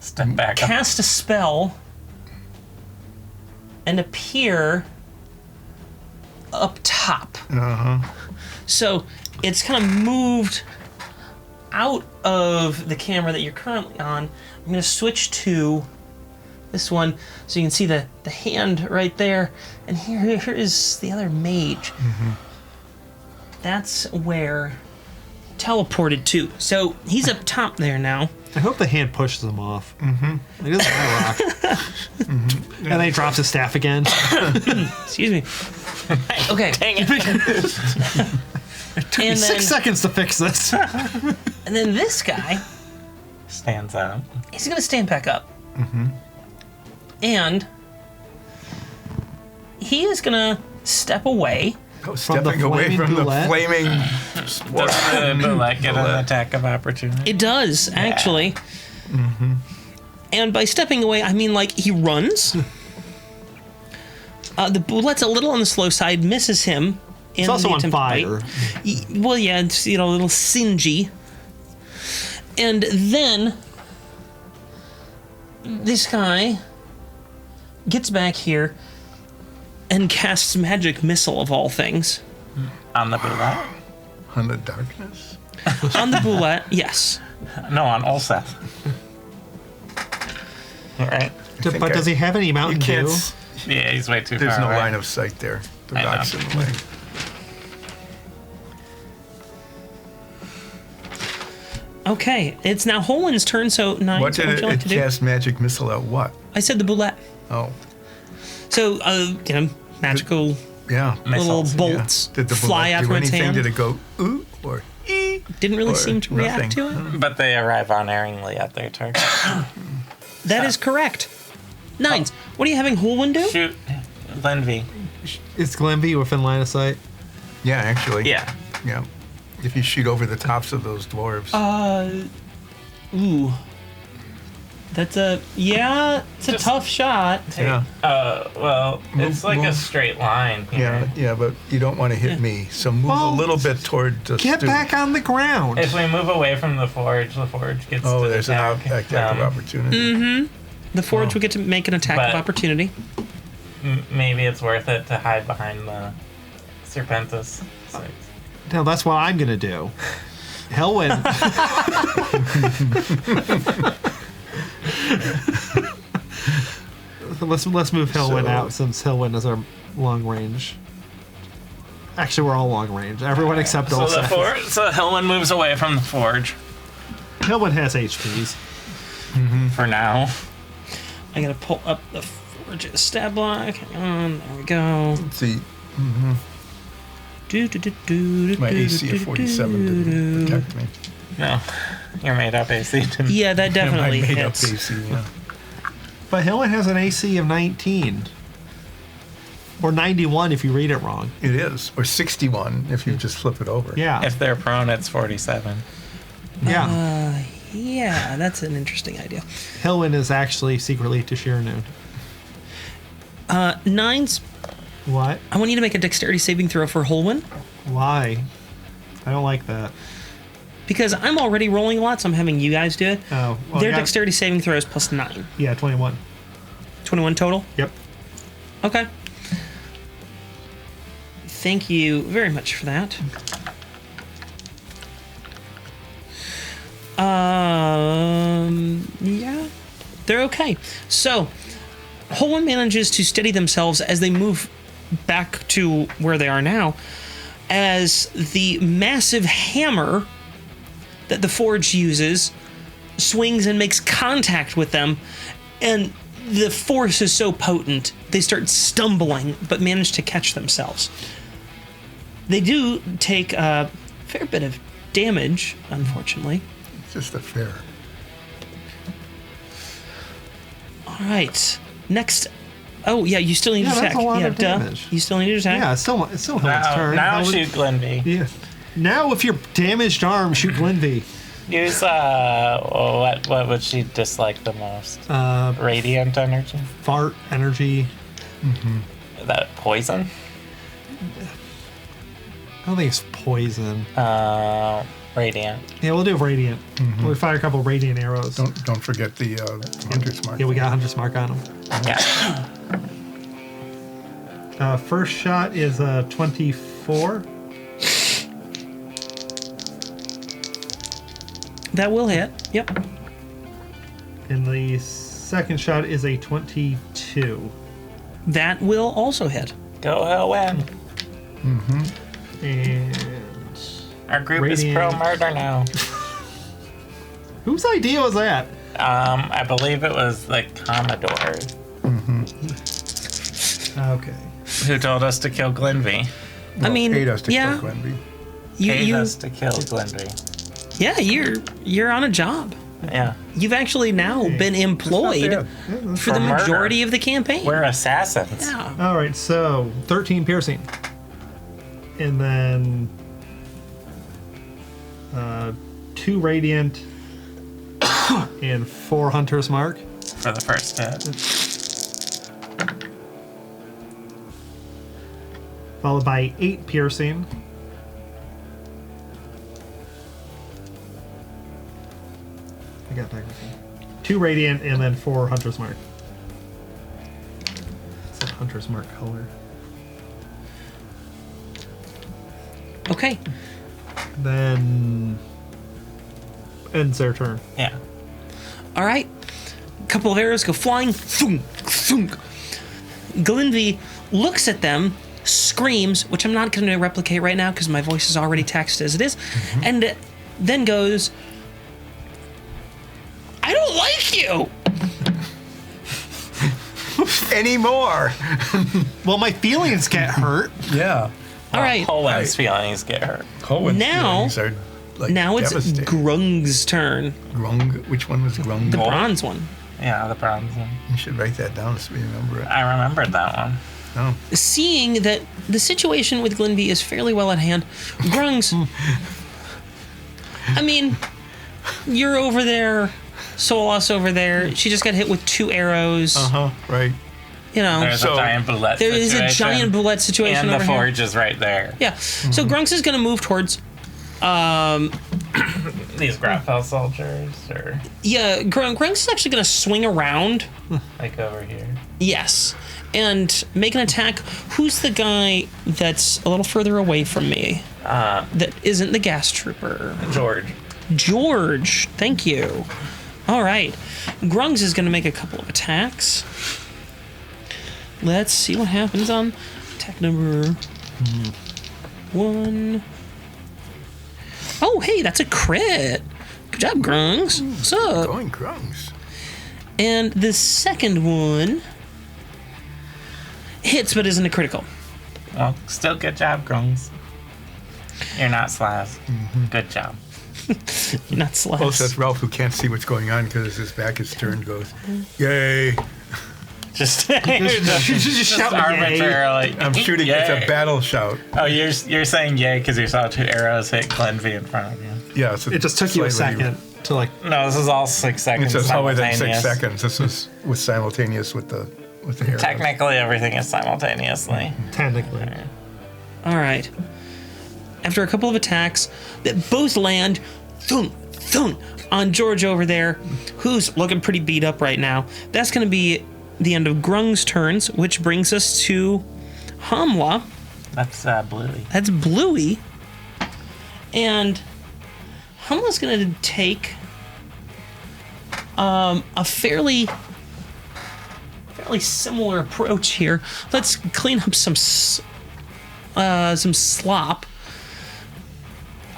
Speaker 3: Step back up.
Speaker 1: cast a spell and appear up top. So it's kind of moved out of the camera that you're currently on. I'm going to switch to this one so you can see the hand right there. And here is the other mage. That's where teleported to. So he's up top there now.
Speaker 2: I hope the hand pushes him off. Mm-hmm. It is my rock. And then he drops his staff again.
Speaker 1: Excuse me. Okay.
Speaker 3: Dang it.
Speaker 1: And
Speaker 2: 6 seconds to fix this.
Speaker 1: and then this guy,
Speaker 3: Stands up.
Speaker 1: he's going to stand back up. And he is going to step away.
Speaker 4: Oh,
Speaker 2: the
Speaker 4: stepping away
Speaker 2: flaming
Speaker 4: from
Speaker 2: boulette?
Speaker 4: the flaming
Speaker 3: Does the bullet get an attack of opportunity?
Speaker 1: It does, actually. And by stepping away, I mean like he runs. The bullet's a little on the slow side, misses him.
Speaker 2: It's also on fire.
Speaker 1: Well, yeah, it's a little singy. And then this guy gets back here and casts magic missile of all things
Speaker 3: On the bullet?
Speaker 4: on the darkness.
Speaker 1: on the bullet. Yes.
Speaker 3: No, on Olseth. Alright.
Speaker 2: But does he have any
Speaker 4: You
Speaker 2: Mountain
Speaker 4: can't.
Speaker 2: Dew?
Speaker 3: Yeah, he's way too
Speaker 4: There's
Speaker 3: far
Speaker 4: no
Speaker 3: away.
Speaker 4: line of sight there. The
Speaker 3: I know.
Speaker 4: rock's in the way.
Speaker 1: Okay, it's now Holin's turn. So nine.
Speaker 4: What did
Speaker 1: would you like to
Speaker 4: it
Speaker 1: do?
Speaker 4: cast magic missile at? What?
Speaker 1: I said the bullet.
Speaker 4: Oh,
Speaker 1: So magical
Speaker 4: yeah.
Speaker 1: little
Speaker 3: Missiles,
Speaker 1: bolts
Speaker 4: Did the
Speaker 1: fly
Speaker 4: bullet
Speaker 1: out
Speaker 4: do
Speaker 1: from its
Speaker 4: anything?
Speaker 1: hand.
Speaker 4: Did it go ooh or ee?
Speaker 1: Didn't really
Speaker 4: or
Speaker 1: seem to react to it.
Speaker 3: But they arrive unerringly at their target.
Speaker 1: That is correct. Nines. What are you having Holwyn do?
Speaker 3: Shoot Lenvy.
Speaker 2: Is Glenvy within line of sight?
Speaker 4: Yeah, actually.
Speaker 3: Yeah.
Speaker 4: Yeah. if you shoot over the tops of those dwarves.
Speaker 1: Ooh. It's a
Speaker 3: Just-
Speaker 1: tough shot.
Speaker 2: Yeah.
Speaker 3: Well, it's like a
Speaker 4: move.
Speaker 3: straight line here.
Speaker 4: Yeah, but you don't want to hit me, so move
Speaker 2: Well,
Speaker 4: a little bit toward the
Speaker 2: Get
Speaker 4: Stu.
Speaker 2: back on the ground.
Speaker 3: If we move away from the forge gets
Speaker 4: Oh,
Speaker 3: to
Speaker 4: there's an
Speaker 3: attack.
Speaker 4: attack of opportunity.
Speaker 1: Mm-hmm. The forge will get to make an attack
Speaker 3: But-
Speaker 1: of opportunity.
Speaker 3: Maybe it's worth it to hide behind the Serpentis.
Speaker 2: No, that's what I'm gonna do. Helwyn. let's move Helwyn
Speaker 4: So-
Speaker 2: out since Helwyn is our long range. Actually, we're all long range. Everyone except
Speaker 3: So
Speaker 2: Olsef.
Speaker 3: so Helen moves away from the forge
Speaker 2: Helwyn has HPs.
Speaker 3: for now.
Speaker 1: I gotta pull up the forge's stat block. Hang on, there we go.
Speaker 4: Let's see,
Speaker 1: Do,
Speaker 4: my AC of 47 didn't protect me.
Speaker 3: No, your made up AC didn't.
Speaker 1: Yeah, that definitely
Speaker 4: my made
Speaker 1: hits.
Speaker 4: up AC, yeah.
Speaker 2: But Helwyn has an AC of 19. Or 91 if you read it wrong.
Speaker 4: It is, or 61 if you just flip it over.
Speaker 2: Yeah.
Speaker 3: If they're prone, it's 47.
Speaker 2: Yeah.
Speaker 1: Yeah, that's an interesting idea.
Speaker 2: Helwyn is actually secretly to Shiranoon.
Speaker 1: Nines,
Speaker 2: What?
Speaker 1: I want you to make a dexterity saving throw for Holwyn.
Speaker 2: Why? I don't like that.
Speaker 1: Because I'm already rolling a lot, so I'm having you guys do it.
Speaker 2: Oh. Well,
Speaker 1: Their
Speaker 2: yeah,
Speaker 1: dexterity saving throw is plus 9.
Speaker 2: Yeah, 21.
Speaker 1: 21 total?
Speaker 2: Yep.
Speaker 1: Okay. Thank you very much for that. Yeah, they're okay. So, Holwyn manages to steady themselves as they move back to where they are now, as the massive hammer that the forge uses swings and makes contact with them, and the force is so potent they start stumbling but manage to catch themselves. They do take a fair bit of damage, unfortunately.
Speaker 4: It's just a fair.
Speaker 1: All right, next. Oh yeah, you still need
Speaker 2: Yeah,
Speaker 1: to
Speaker 2: that's
Speaker 1: attack.
Speaker 2: a lot
Speaker 1: Yeah,
Speaker 2: of
Speaker 1: duh.
Speaker 2: damage.
Speaker 1: You still need to attack.
Speaker 2: Yeah, it's still Helwyn's turn.
Speaker 3: Now
Speaker 2: Helwyn-
Speaker 3: shoot Glenby.
Speaker 2: Yeah. Now, if you're damaged arm, shoot Glenvy.
Speaker 3: Use what would she dislike the most? Radiant energy.
Speaker 2: Fart energy.
Speaker 3: That poison.
Speaker 2: I don't think it's poison.
Speaker 3: Radiant.
Speaker 2: Yeah, we'll do radiant. We'll fire a couple radiant arrows.
Speaker 4: Don't forget the hunter's mark.
Speaker 2: Yeah, we got Hunter's Mark on them.
Speaker 3: Yeah.
Speaker 2: First shot is 24.
Speaker 1: That will hit. Yep.
Speaker 2: And the second shot is a 22.
Speaker 1: That will also hit.
Speaker 3: Go Helen.
Speaker 2: And
Speaker 3: Our group is
Speaker 2: Radiant.
Speaker 3: pro murder now.
Speaker 2: whose idea was that?
Speaker 3: I believe it was the Commodore
Speaker 2: Okay.
Speaker 3: who told us to kill Glenvy.
Speaker 1: I mean,
Speaker 4: paid us to
Speaker 1: yeah,
Speaker 4: kill Glenby.
Speaker 3: Paid
Speaker 1: you
Speaker 3: us to kill Glenvy.
Speaker 1: yeah, you're on a job.
Speaker 3: Yeah.
Speaker 1: You've actually now been employed
Speaker 4: bad.
Speaker 1: for the
Speaker 3: murder.
Speaker 1: majority of the campaign.
Speaker 3: We're assassins.
Speaker 1: Yeah.
Speaker 2: All right, so 13 piercing. And then 2 radiant and 4 Hunter's Mark.
Speaker 3: For the first hit.
Speaker 2: Followed by 8 piercing. I got that. 2 radiant and then 4 Hunter's Mark. It's a Hunter's Mark color.
Speaker 1: Okay.
Speaker 2: Then ends their turn.
Speaker 3: Yeah.
Speaker 1: All right. A couple of arrows go flying. Thunk, thunk. Glenvy looks at them, screams, which I'm not going to replicate right now because my voice is already taxed as it is, and then goes, "I don't like you."
Speaker 4: Anymore.
Speaker 2: Well, my feelings get hurt.
Speaker 4: Yeah.
Speaker 1: All right.
Speaker 3: Holwen's feelings get hurt.
Speaker 4: Cohen's
Speaker 1: Now-
Speaker 4: feelings are like
Speaker 1: Now it's
Speaker 4: devastating.
Speaker 1: Grung's turn,
Speaker 4: Grung. Which one was Grung?
Speaker 1: the bronze one.
Speaker 3: Yeah, the bronze one.
Speaker 4: You should write that down so we remember it.
Speaker 3: I remembered that one.
Speaker 4: Oh.
Speaker 1: Seeing that the situation with Glenvy is fairly well at hand, Grungs I mean, you're over there. Solas over there. She just got hit with 2 arrows.
Speaker 4: Right.
Speaker 1: You know,
Speaker 3: There's a giant bullet
Speaker 1: there is
Speaker 3: situation.
Speaker 1: a giant bullet situation
Speaker 3: And the
Speaker 1: over here.
Speaker 3: forge is right there.
Speaker 1: Yeah. So Grunks is going to move towards.
Speaker 3: These grapple soldiers, or
Speaker 1: Yeah, Grunks is actually going to swing around.
Speaker 3: like over here.
Speaker 1: Yes. And make an attack. Who's the guy that's a little further away from me? That isn't the gas trooper. George. Thank you. All right. Grungs is going to make a couple of attacks. Let's see what happens on attack number 1. Oh, hey, that's a crit. Good job, Grungs. What's up?
Speaker 4: Going Grungs.
Speaker 1: And the second one hits but isn't a critical.
Speaker 3: Well, still good job, Grungs. You're not Slaz. Good job.
Speaker 1: Not slash.
Speaker 4: Oh, so that's Ralph, who can't see what's going on because his back is turned, goes, yay.
Speaker 3: Just
Speaker 2: Just shout yay.
Speaker 3: arbitrarily.
Speaker 4: I'm shooting. It's a
Speaker 3: Yay.
Speaker 4: battle shout.
Speaker 3: Oh, you're saying yay because you saw 2 arrows hit Glenvy in front of you.
Speaker 4: Yeah. So
Speaker 2: It just took you a
Speaker 4: slightly-
Speaker 2: second to like.
Speaker 3: No, this is all 6 seconds.
Speaker 4: It's slower than 6
Speaker 3: simultaneous.
Speaker 4: seconds. This was simultaneous with the arrows.
Speaker 3: Technically, everything is simultaneously.
Speaker 2: Technically.
Speaker 1: All right. After a couple of attacks that both land, thunk, thunk, on George over there, who's looking pretty beat up right now. That's going to be the end of Grung's turns, which brings us to Hamla.
Speaker 3: That's Bluey.
Speaker 1: That's Bluey. And Hamla's going to take a fairly similar approach here. Let's clean up some slop.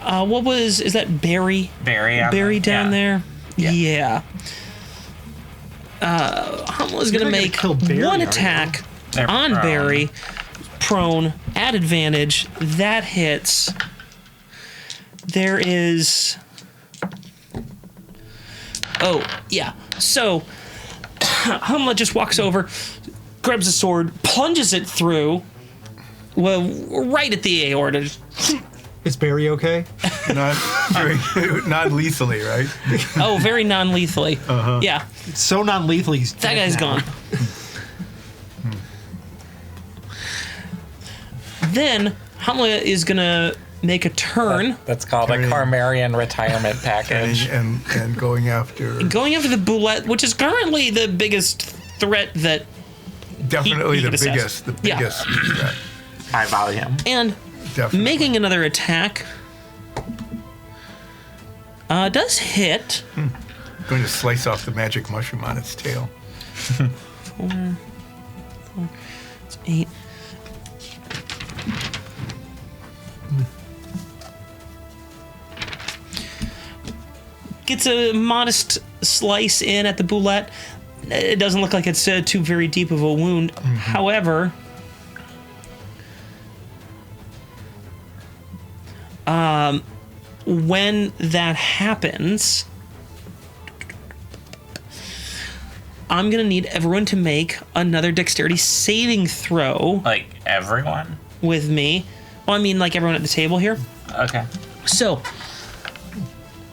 Speaker 1: Is that Barry?
Speaker 3: Barry
Speaker 1: Down there?
Speaker 3: Yeah.
Speaker 1: Hamla's going to
Speaker 2: not gonna
Speaker 1: make
Speaker 2: kill Barry,
Speaker 1: one
Speaker 2: are you?
Speaker 1: attack
Speaker 3: They're
Speaker 1: on
Speaker 3: prone.
Speaker 1: Barry. Prone, at advantage. That hits. There is... Oh, yeah. So, Hamla just walks over, grabs a sword, plunges it through, well, right at the aorta.
Speaker 2: Is Barry okay?
Speaker 4: Non-lethally, right?
Speaker 1: Oh, very non-lethally. Yeah,
Speaker 2: It's so non-lethal. He's
Speaker 1: that
Speaker 2: dead
Speaker 1: guy's
Speaker 2: now.
Speaker 1: gone. Then Hamla is gonna make a turn,
Speaker 3: That's called a
Speaker 4: Turning.
Speaker 3: Carmarian retirement package.
Speaker 4: and going after
Speaker 1: going after the boulette, which is currently the biggest threat that,
Speaker 4: definitely
Speaker 1: he
Speaker 4: the
Speaker 1: could assess.
Speaker 4: biggest,
Speaker 1: Yeah.
Speaker 4: threat.
Speaker 3: High volume.
Speaker 1: and
Speaker 4: Definitely.
Speaker 1: making another attack. Does hit.
Speaker 4: Going to slice off the magic mushroom on its tail.
Speaker 1: 8. Gets a modest slice in at the boulette. It doesn't look like it's too very deep of a wound. However, when that happens, I'm gonna need everyone to make another dexterity saving throw
Speaker 3: Like everyone?
Speaker 1: with me. Well, I mean, like everyone at the table here.
Speaker 3: Okay.
Speaker 1: So,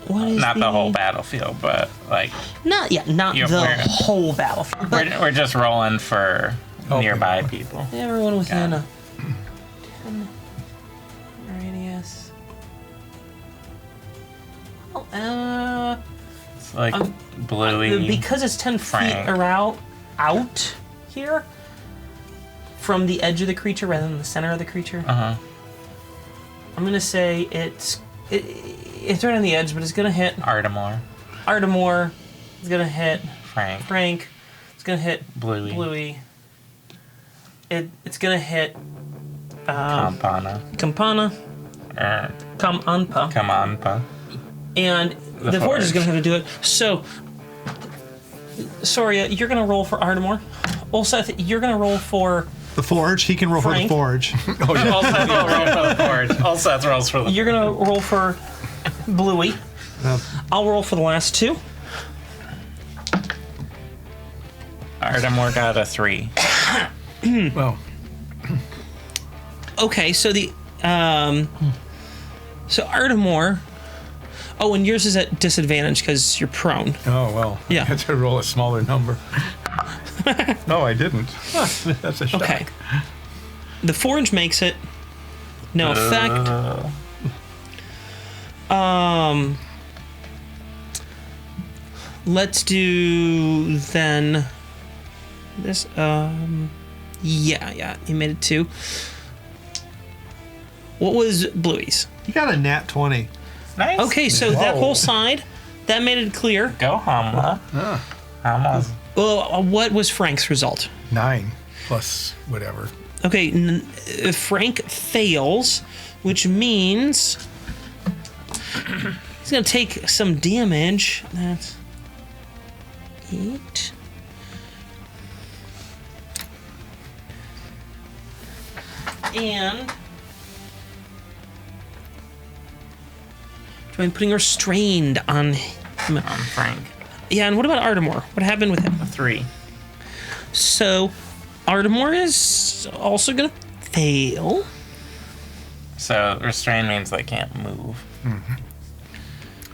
Speaker 1: what is
Speaker 3: Not the whole battlefield, but like
Speaker 1: Not
Speaker 3: Yeah,
Speaker 1: the
Speaker 3: we're-
Speaker 1: whole battlefield, but
Speaker 3: we're just rolling for
Speaker 4: Okay.
Speaker 3: nearby people.
Speaker 1: everyone within
Speaker 3: Yeah.
Speaker 1: a 10 radius. Well,
Speaker 3: It's like Bluey.
Speaker 1: because it's 10
Speaker 3: Frank.
Speaker 1: feet around out here from the edge of the creature rather than the center of the creature.
Speaker 3: Uh-huh.
Speaker 1: I'm gonna say it's right on the edge, but it's gonna hit
Speaker 3: Artemore.
Speaker 1: Artemore. It's gonna hit
Speaker 3: Frank.
Speaker 1: Frank. It's gonna hit
Speaker 3: Bluey.
Speaker 1: Bluey. It's gonna hit
Speaker 3: Campana.
Speaker 1: Campana,
Speaker 3: Er,
Speaker 1: Kamanpa,
Speaker 3: Kamanpa.
Speaker 1: and the Forge is
Speaker 3: Forge.
Speaker 1: gonna have to do it. So, Soria, you're gonna roll for Artemore. Ulseth, you're gonna roll for.
Speaker 2: The Forge. He can roll for the
Speaker 1: Frank.
Speaker 2: Forge.
Speaker 3: Also, roll for the Forge. Also, that's rolls for the
Speaker 1: You're gonna roll for Bluey.
Speaker 2: Uh,
Speaker 1: I'll roll for the last two.
Speaker 3: Artemore got a 3.
Speaker 4: Well,
Speaker 1: Okay, so the so Artemore. Oh, and yours is at disadvantage because you're prone.
Speaker 4: Oh, well.
Speaker 1: Yeah.
Speaker 4: I had to roll a smaller number. No, I didn't. That's a shock.
Speaker 1: Okay. The forge makes it. No effect. Let's do then this. Yeah, you made it 2. What was Bluey's?
Speaker 2: You got a nat 20.
Speaker 3: Nice.
Speaker 1: Okay, so that
Speaker 4: Whoa.
Speaker 1: whole side, that made it clear.
Speaker 3: Go, Hamla. Hamla's
Speaker 1: Well, what was Frank's result?
Speaker 4: 9 plus whatever.
Speaker 1: Okay, Frank fails, which means he's gonna take some damage. That's 8. And I'm putting restrained on him.
Speaker 3: Frank.
Speaker 1: Yeah, and what about Ardamore? What happened with him?
Speaker 3: 3.
Speaker 1: So, Ardamore is also gonna fail.
Speaker 3: So restrain means they can't move.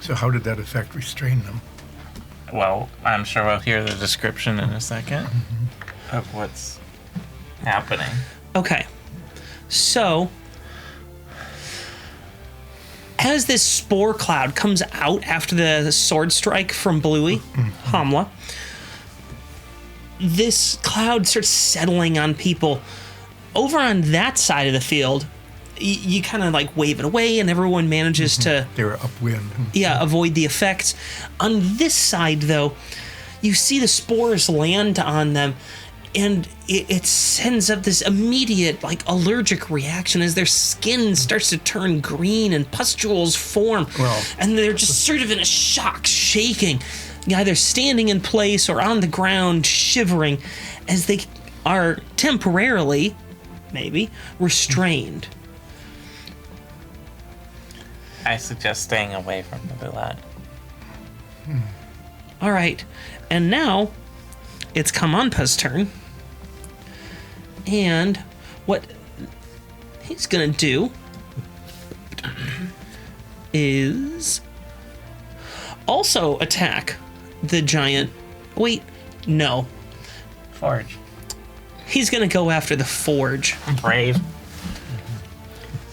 Speaker 4: So how did that affect restrain them?
Speaker 3: Well, I'm sure we'll hear the description in a second of what's happening.
Speaker 1: Okay. So, as this spore cloud comes out after the sword strike from Bluey, Hamla, this cloud starts settling on people. Over on that side of the field, you kind of like wave it away, and everyone manages to
Speaker 4: They were upwind.
Speaker 1: avoid the effects. On this side, though, you see the spores land on them, and it sends up this immediate, like, allergic reaction as their skin starts to turn green and pustules form.
Speaker 4: Well-
Speaker 1: And they're just sort of in a shock, shaking, either standing in place or on the ground, shivering, as they are temporarily, maybe, restrained.
Speaker 3: I suggest staying away from the bullet.
Speaker 1: All right, and now it's Kamanpa's turn. And what he's gonna do is also attack the giant. Wait, no.
Speaker 3: Forge.
Speaker 1: He's gonna go after the forge.
Speaker 3: Brave.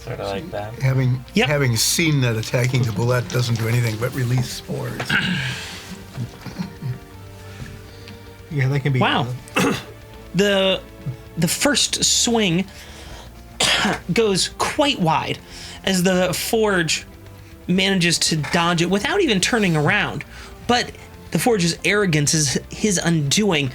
Speaker 3: Sort of like that.
Speaker 1: Yep.
Speaker 4: Having seen that attacking the bullet doesn't do anything but release spores.
Speaker 2: Yeah, that can be.
Speaker 1: Wow. The first swing goes quite wide as the forge manages to dodge it without even turning around. But the forge's arrogance is his undoing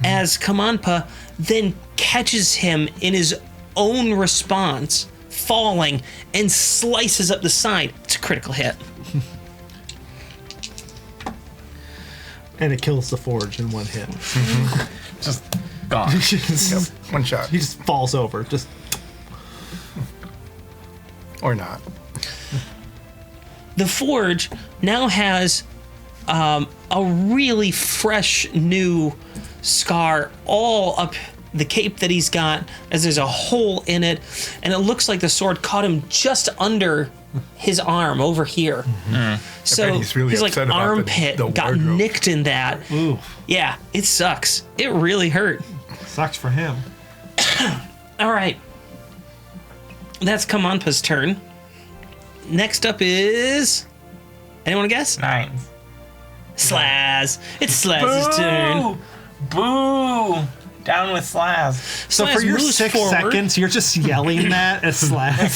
Speaker 1: as Kamanpa then catches him in his own response, falling, and slices up the side. It's a critical hit.
Speaker 2: And it kills the forge in one hit.
Speaker 3: Just gone.
Speaker 4: Yep, one shot.
Speaker 2: He just falls over. Just
Speaker 4: Or not.
Speaker 1: The forge now has a really fresh new scar all up the cape that he's got, as there's a hole in it, and it looks like the sword caught him just under his arm over here. So
Speaker 4: bet he's really
Speaker 1: his like
Speaker 4: upset about
Speaker 1: armpit
Speaker 4: the
Speaker 1: got
Speaker 4: wardrobe.
Speaker 1: nicked in that.
Speaker 2: ooh,
Speaker 1: Yeah, it sucks. It really hurt.
Speaker 2: sucks for him.
Speaker 1: All right, that's Kamanpa's turn. Next up is anyone guess?
Speaker 3: 9.
Speaker 1: Slaz. It's Slaz's turn.
Speaker 3: Boo! Down with Slaz.
Speaker 2: So
Speaker 1: Slaz
Speaker 2: for your
Speaker 1: moves
Speaker 2: 6
Speaker 1: forward.
Speaker 2: seconds, you're just yelling that at Slaz.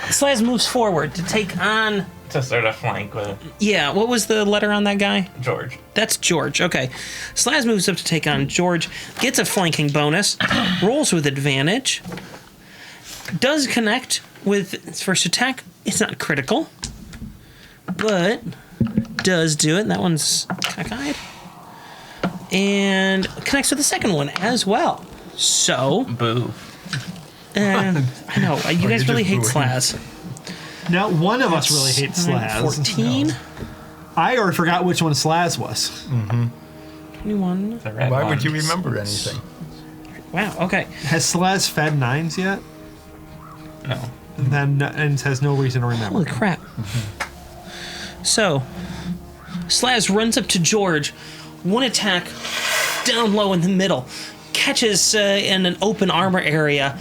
Speaker 1: Slaz moves forward to take on.
Speaker 3: To sort of flank with
Speaker 1: Yeah, what was the letter on that guy?
Speaker 3: George.
Speaker 1: That's George. Okay. Slaz moves up to take on George, gets a flanking bonus, rolls with advantage, does connect with its first attack. It's not critical, but does do it. That one's cockeyed. And connects with the second one as well. So,
Speaker 3: Boo.
Speaker 1: I know, you guys
Speaker 4: you're
Speaker 1: really hate
Speaker 4: just booing.
Speaker 1: Slaz.
Speaker 2: Now, one of us really hates Slaz.
Speaker 1: 14,
Speaker 2: I already forgot which one Slaz was.
Speaker 1: 21.
Speaker 3: The red
Speaker 4: Why
Speaker 3: one.
Speaker 4: would you remember anything?
Speaker 1: Wow, okay.
Speaker 2: Has Slaz fed 9s yet?
Speaker 3: No.
Speaker 2: Then and has no reason to remember.
Speaker 1: Holy crap. So, Slaz runs up to George. One attack down low in the middle. Catches in an open armor area.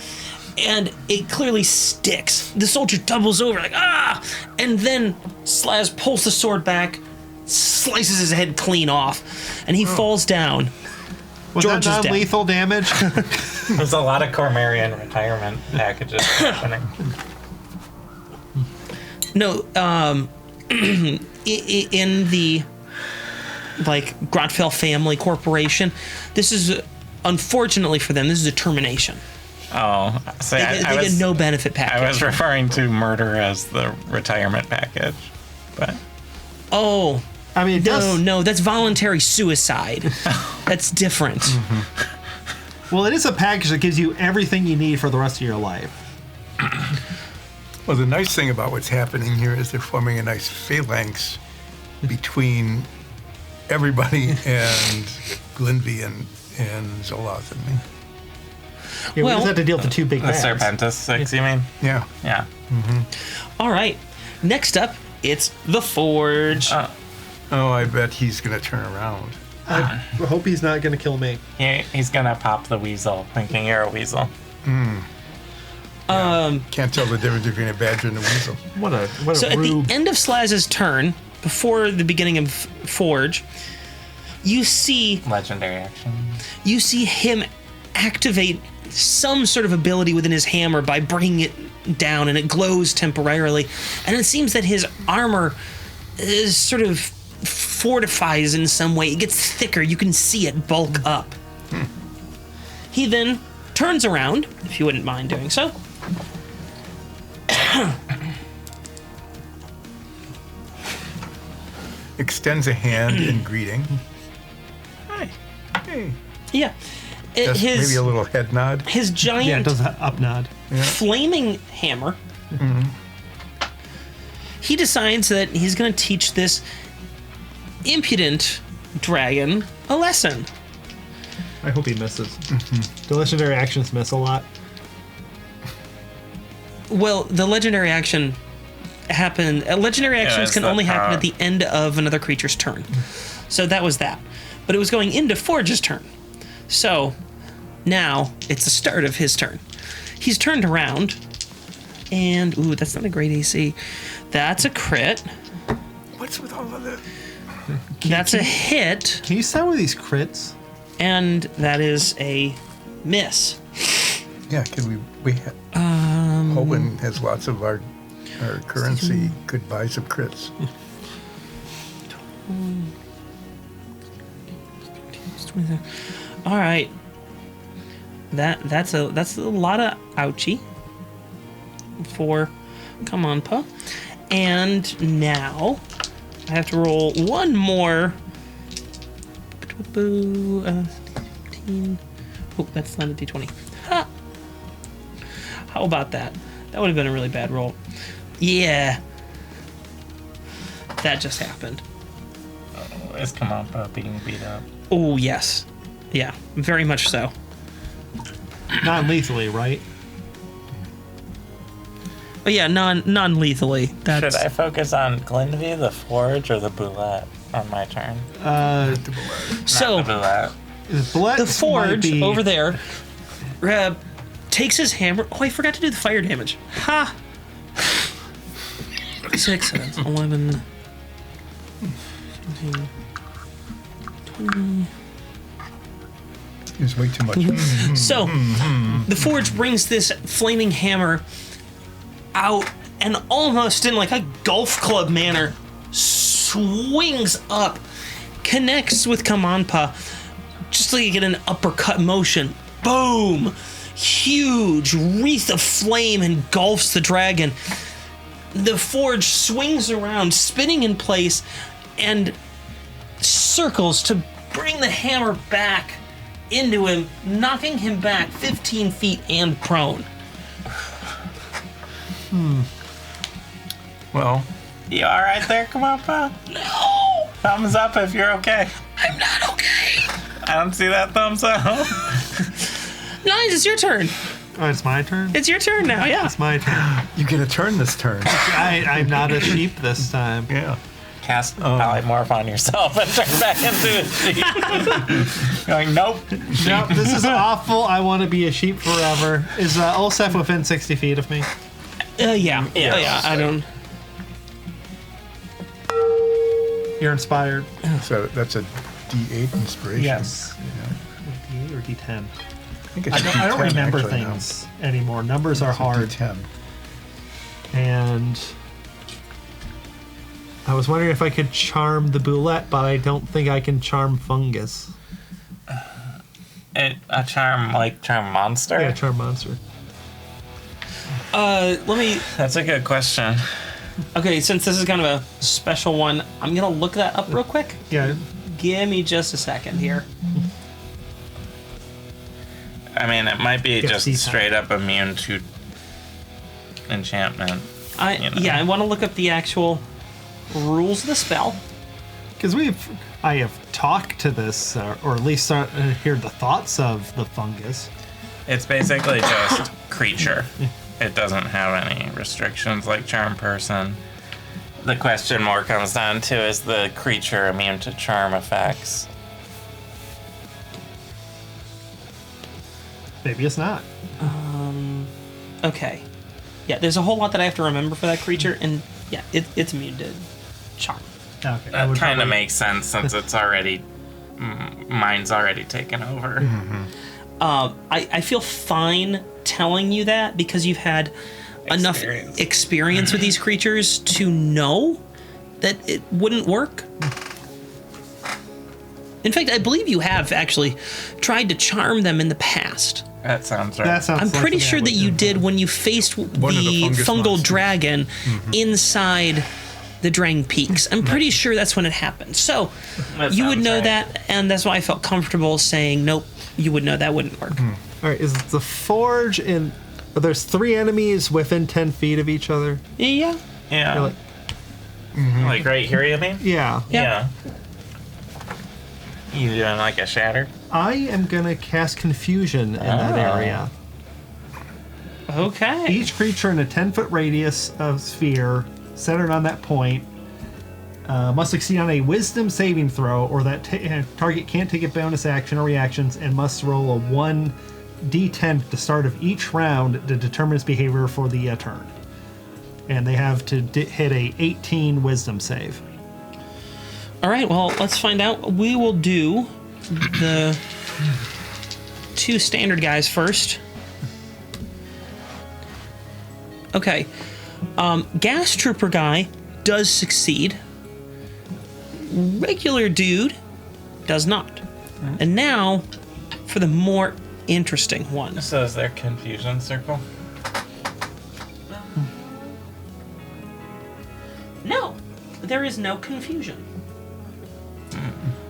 Speaker 1: And it clearly sticks. The soldier doubles over like, ah! And then Slaz pulls the sword back, slices his head clean off, and he falls down.
Speaker 2: Was
Speaker 1: George
Speaker 2: that
Speaker 1: is dead.
Speaker 2: non-lethal damage?
Speaker 3: There's a lot of Cormarian retirement packages happening.
Speaker 1: No, in the Grotfell Family Corporation, this is, unfortunately for them, this is a termination.
Speaker 3: Oh, so
Speaker 1: They get no benefit package.
Speaker 3: I was referring to murder as the retirement package, but
Speaker 1: Oh,
Speaker 2: I mean, it does.
Speaker 1: no, that's voluntary suicide. That's different.
Speaker 2: Well, it is a package that gives you everything you need for the rest of your life.
Speaker 4: Well, the nice thing about what's happening here is they're forming a nice phalanx between everybody and Glenvy and Zoloth and me.
Speaker 2: Yeah,
Speaker 1: Well,
Speaker 2: we just have to deal with the two big
Speaker 3: the
Speaker 2: bags.
Speaker 3: Serpentis 6, you mean?
Speaker 4: Yeah.
Speaker 3: Yeah.
Speaker 1: All right. Next up, it's the Forge.
Speaker 4: Oh, I bet he's going to turn around.
Speaker 2: I hope he's not going to kill me.
Speaker 3: He's gonna pop the weasel, thinking you're a weasel.
Speaker 4: Can't tell the difference between a badger and a weasel.
Speaker 2: What a
Speaker 1: So at
Speaker 2: rube.
Speaker 1: the end of Slaz's turn, before the beginning of Forge, you see
Speaker 3: Legendary action.
Speaker 1: him activate some sort of ability within his hammer by bringing it down, and it glows temporarily. And it seems that his armor is sort of fortifies in some way. It gets thicker. You can see it bulk up. He then turns around, if you wouldn't mind doing so.
Speaker 4: Extends a hand in greeting. Hi. Hey.
Speaker 1: Yeah.
Speaker 4: Just maybe
Speaker 1: His,
Speaker 4: a little head nod.
Speaker 1: his giant
Speaker 2: Yeah, it does that up nod.
Speaker 1: flaming hammer. He decides that he's going to teach this impudent dragon a lesson.
Speaker 2: I hope he misses. The legendary actions miss a lot.
Speaker 1: Well, the legendary action happen. Legendary actions
Speaker 3: it's
Speaker 1: can
Speaker 3: the
Speaker 1: only happen
Speaker 3: power.
Speaker 1: at the end of another creature's turn. So that was that. But it was going into Forge's turn. So now it's the start of his turn. He's turned around, and ooh, that's not a great AC. That's a crit.
Speaker 4: What's with all of the...
Speaker 1: That's a hit,
Speaker 2: Can you start with these crits?
Speaker 1: and that is a miss.
Speaker 4: Yeah, can we Owen has lots of our currency, could buy some crits.
Speaker 1: All right. That's a lot of ouchie for come on, Pa. And now I have to roll one more. Boo, 15. Oh, that's not a d20. Ha! How about that? That would have been a really bad roll. Yeah. That just happened.
Speaker 3: Is Kamampa being beat up?
Speaker 1: Oh, yes. Yeah, very much so.
Speaker 2: Non-lethally, right?
Speaker 1: Oh, yeah, non-lethally. That's
Speaker 3: Should I focus on Glenvy, the Forge, or the Boulette on my turn?
Speaker 1: so.
Speaker 3: Not the Boulette.
Speaker 1: The Forge over there takes his hammer. Oh, I forgot to do the fire damage. Ha! 6, 11, 15, 20.
Speaker 4: There's way too much.
Speaker 1: So, the Forge brings this flaming hammer out and almost in like a golf club manner swings up, connects with Kamanpa, just like you get an uppercut motion. Boom! Huge wreath of flame engulfs the dragon. The Forge swings around, spinning in place, and circles to bring the hammer back into him, knocking him back 15 feet and prone.
Speaker 4: Well,
Speaker 3: You alright there, Kamampa?
Speaker 1: No!
Speaker 3: Thumbs up if you're okay.
Speaker 1: I'm not okay!
Speaker 3: I don't see that thumbs up.
Speaker 1: Nines, it's your turn.
Speaker 2: Oh, it's my turn?
Speaker 1: It's your turn now, yeah.
Speaker 2: It's my turn.
Speaker 4: you get a turn this turn.
Speaker 2: I'm not a sheep this time.
Speaker 4: Yeah.
Speaker 3: cast polymorph on yourself and turn back into a sheep. Going, nope.
Speaker 2: No, this is awful. I want to be a sheep forever. Is Olsef within 60 feet of me?
Speaker 1: Yeah.
Speaker 3: Yeah.
Speaker 1: Yeah, I don't.
Speaker 2: You're inspired.
Speaker 4: So that's a D8 inspiration.
Speaker 2: Yes.
Speaker 4: Yeah.
Speaker 2: D8 or D10?
Speaker 4: I think it's
Speaker 2: I don't
Speaker 4: D10
Speaker 2: remember
Speaker 4: actually now.
Speaker 2: things anymore. Numbers are
Speaker 4: It's a
Speaker 2: hard.
Speaker 4: D10.
Speaker 2: And I was wondering if I could charm the boulette, but I don't think I can charm fungus.
Speaker 3: A charm monster?
Speaker 2: Yeah, charm monster.
Speaker 1: Let me.
Speaker 3: That's a good question.
Speaker 1: Okay, since this is kind of a special one, I'm gonna look that up real quick.
Speaker 2: Yeah.
Speaker 1: Give me just a second here.
Speaker 3: I mean, it might be
Speaker 2: Get
Speaker 3: just
Speaker 2: C-type.
Speaker 3: straight up immune to enchantment. You know.
Speaker 1: Yeah, I want to look up the actual rules of the spell.
Speaker 2: Because I have talked to this, or at least heard the thoughts of the fungus.
Speaker 3: It's basically just creature. It doesn't have any restrictions like charm person. The question more comes down to is the creature immune to charm effects?
Speaker 2: Maybe it's not.
Speaker 1: Okay. Yeah, there's a whole lot that I have to remember for that creature, and yeah, it's immune to charm.
Speaker 2: Okay. I
Speaker 3: That
Speaker 2: would
Speaker 3: kind of
Speaker 2: probably-
Speaker 3: makes sense since it's already mine's already taken over.
Speaker 1: I feel fine telling you that because you've had enough experience with these creatures to know that it wouldn't work. In fact, I believe you have actually tried to charm them in the past.
Speaker 3: That sounds right.
Speaker 2: That sounds
Speaker 1: I'm
Speaker 2: like
Speaker 1: pretty
Speaker 2: something I
Speaker 1: sure
Speaker 2: would
Speaker 1: that you
Speaker 2: do.
Speaker 1: did when you faced
Speaker 4: of the
Speaker 1: the
Speaker 4: fungus
Speaker 1: fungal
Speaker 4: monsters.
Speaker 1: dragon inside the Drang Peaks. I'm pretty sure that's when it happened. So
Speaker 3: That
Speaker 1: you would
Speaker 3: sounds
Speaker 1: know
Speaker 3: right.
Speaker 1: that, and that's why I felt comfortable saying, nope, you would know that wouldn't work.
Speaker 2: All right, is the forge in... There's 3 enemies within 10 feet of each other?
Speaker 1: Yeah.
Speaker 3: Yeah.
Speaker 2: You're like,
Speaker 3: Like right here, you mean?
Speaker 2: yeah.
Speaker 1: Yeah.
Speaker 3: You doing like a shatter?
Speaker 2: I am going to cast Confusion in that area.
Speaker 1: Okay.
Speaker 2: Each creature in a 10-foot radius of sphere centered on that point must succeed on a Wisdom saving throw, or that target can't take a bonus action or reactions, and must roll a 1d10 at the start of each round to determine its behavior for the turn. And they have to hit a 18 Wisdom save.
Speaker 1: All right, well, let's find out. We will do the 2 standard guys first. Okay. Gas Trooper guy does succeed. Regular dude does not. And now for the more interesting one.
Speaker 3: So is there confusion circle?
Speaker 1: No, there is no confusion.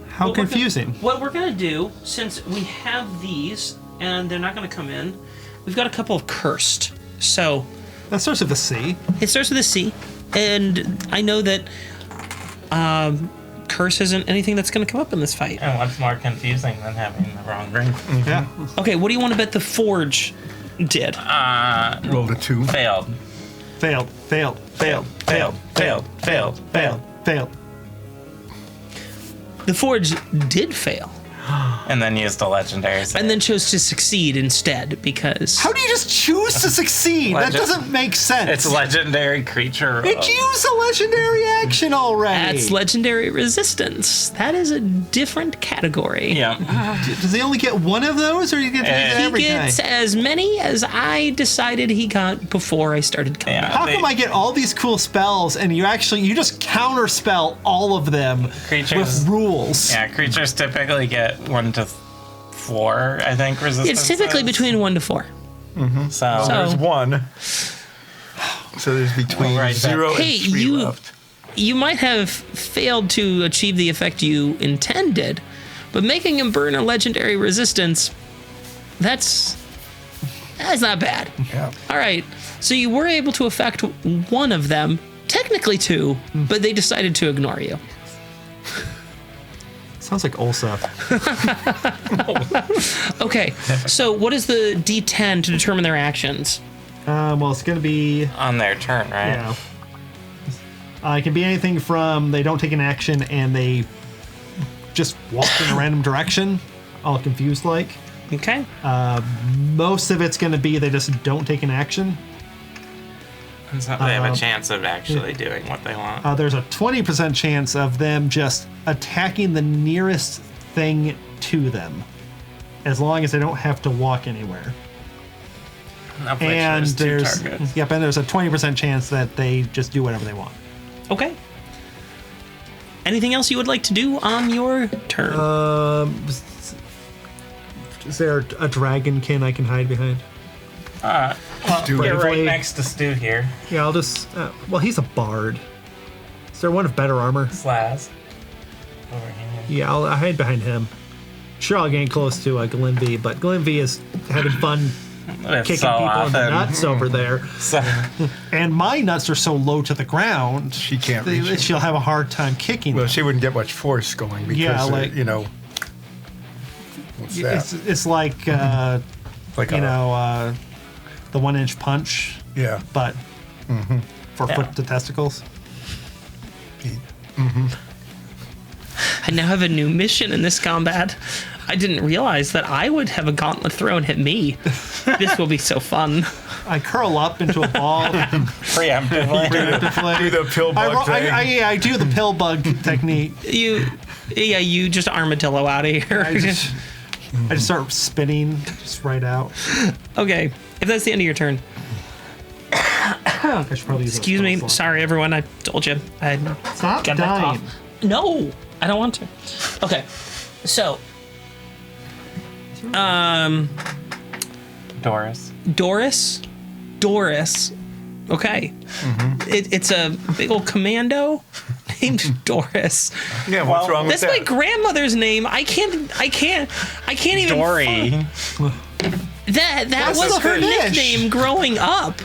Speaker 2: How
Speaker 1: What we're
Speaker 2: confusing.
Speaker 1: What we're going to do, since we have these and they're not going to come in, we've got a couple of cursed. So
Speaker 2: That starts with a C.
Speaker 1: it starts with a C, and I know that curse isn't anything that's going to come up in this fight.
Speaker 3: And what's more confusing than having the wrong ring?
Speaker 2: Yeah.
Speaker 1: Okay, what do you want to bet the Forge did?
Speaker 4: Rolled a 2.
Speaker 3: Failed.
Speaker 2: Failed. Failed. Failed. Failed. Failed. Failed. Failed. Failed.
Speaker 1: The Forge did fail,
Speaker 3: And then used a legendary save.
Speaker 1: and then chose to succeed instead because
Speaker 2: How do you just choose to succeed? That doesn't make sense.
Speaker 3: It's legendary creature.
Speaker 2: It used a legendary action already.
Speaker 1: that's legendary resistance. That is a different category.
Speaker 3: Yeah.
Speaker 2: Does he only get one of those, or do you get to use it
Speaker 1: He
Speaker 2: every
Speaker 1: gets
Speaker 2: day?
Speaker 1: as many as I decided he got before I started coming.
Speaker 3: Yeah.
Speaker 2: How come I get all these cool spells and you just counterspell all of them
Speaker 3: Creatures-
Speaker 2: with rules?
Speaker 3: Yeah, creatures typically get 1 to 4, I think, resistance.
Speaker 1: It's typically between 1 to 4.
Speaker 3: So,
Speaker 1: So-
Speaker 4: There's 1. So there's between
Speaker 3: Right back.
Speaker 4: 0
Speaker 1: Hey,
Speaker 4: and 3
Speaker 1: you-
Speaker 4: left.
Speaker 1: You might have failed to achieve the effect you intended, but making him burn a legendary resistance, that's not bad.
Speaker 4: Yeah.
Speaker 1: All right, so you were able to affect one of them, technically 2, but they decided to ignore you.
Speaker 2: Sounds like Olsef.
Speaker 1: Okay, so what is the D10 to determine their actions?
Speaker 2: Well, it's going to be...
Speaker 3: on their turn, right?
Speaker 2: Yeah. It can be anything from they don't take an action and they just walk in a random direction, all confused like.
Speaker 1: Okay.
Speaker 2: Most of it's going to be they just don't take an action.
Speaker 3: So they have a chance of actually doing what they want.
Speaker 2: There's a 20% chance of them just attacking the nearest thing to them, as long as they don't have to walk anywhere. And there's a 20% chance that they just do whatever they want.
Speaker 1: Okay. Anything else you would like to do on your turn?
Speaker 2: Is there a dragonkin I can hide behind?
Speaker 3: Well, you're right next to Stu here.
Speaker 2: Yeah, I'll just. Well, he's a bard. Is there one of better armor?
Speaker 3: Slaz. Over here.
Speaker 2: Yeah, I'll hide behind him. Sure, I'll get close to Glenvy, but Glenvy is having fun kicking people in the nuts over there. And my nuts are so low to the ground,
Speaker 4: She can't reach it.
Speaker 2: she'll have a hard time kicking
Speaker 4: Well,
Speaker 2: them.
Speaker 4: she wouldn't get much force going because, what's that?
Speaker 2: It's like,
Speaker 4: Like
Speaker 2: the 1-inch punch,
Speaker 4: yeah.
Speaker 2: but for foot to testicles.
Speaker 1: I now have a new mission in this combat. I didn't realize that I would have a gauntlet thrown at me. This will be so fun.
Speaker 2: I curl up into a ball.
Speaker 3: Preemptively.
Speaker 4: Do the pill bug thing.
Speaker 2: I do the pill bug technique.
Speaker 1: You just armadillo out of here.
Speaker 2: I just start spinning just right out.
Speaker 1: Okay, if that's the end of your turn.
Speaker 2: I should probably use
Speaker 1: Excuse me. Sorry, everyone. I told you.
Speaker 2: Stop
Speaker 1: got that
Speaker 2: dying.
Speaker 1: cough. No, I don't want to. Okay, so Doris. Okay, it's a big old commando named Doris.
Speaker 4: Yeah, what's wrong with
Speaker 1: That's
Speaker 4: that?
Speaker 1: my grandmother's name. I can't even.
Speaker 3: Dory.
Speaker 1: That
Speaker 4: What's
Speaker 1: was
Speaker 4: the
Speaker 1: her
Speaker 2: fish?
Speaker 1: nickname growing up.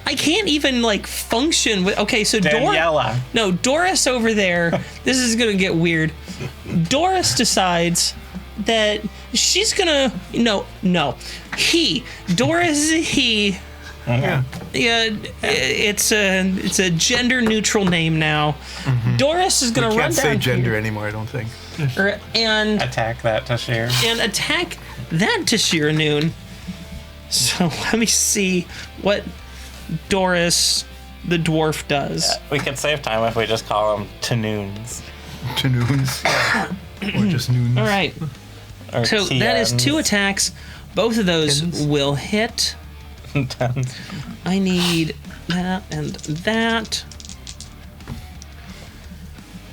Speaker 1: I can't even function with. Okay, so
Speaker 3: Daniela.
Speaker 1: Doris over there. This is gonna get weird. Doris decides that she's gonna he.
Speaker 2: Yeah.
Speaker 1: Yeah, it's a gender neutral name now. Doris is gonna
Speaker 4: You
Speaker 1: run
Speaker 4: can't
Speaker 1: down
Speaker 4: say gender
Speaker 1: here,
Speaker 4: anymore, I don't think.
Speaker 1: and
Speaker 3: Attack that to share.
Speaker 1: attack that Tashira Noon. So let me see what Doris the dwarf does.
Speaker 3: We could save time if we just call them Tanoons.
Speaker 4: To noons. Or just noons.
Speaker 1: All right.
Speaker 3: Or
Speaker 1: So that is 2
Speaker 3: TNs.
Speaker 1: attacks. Both of those
Speaker 2: Tens.
Speaker 1: will hit.
Speaker 3: Tons.
Speaker 1: I need that and that.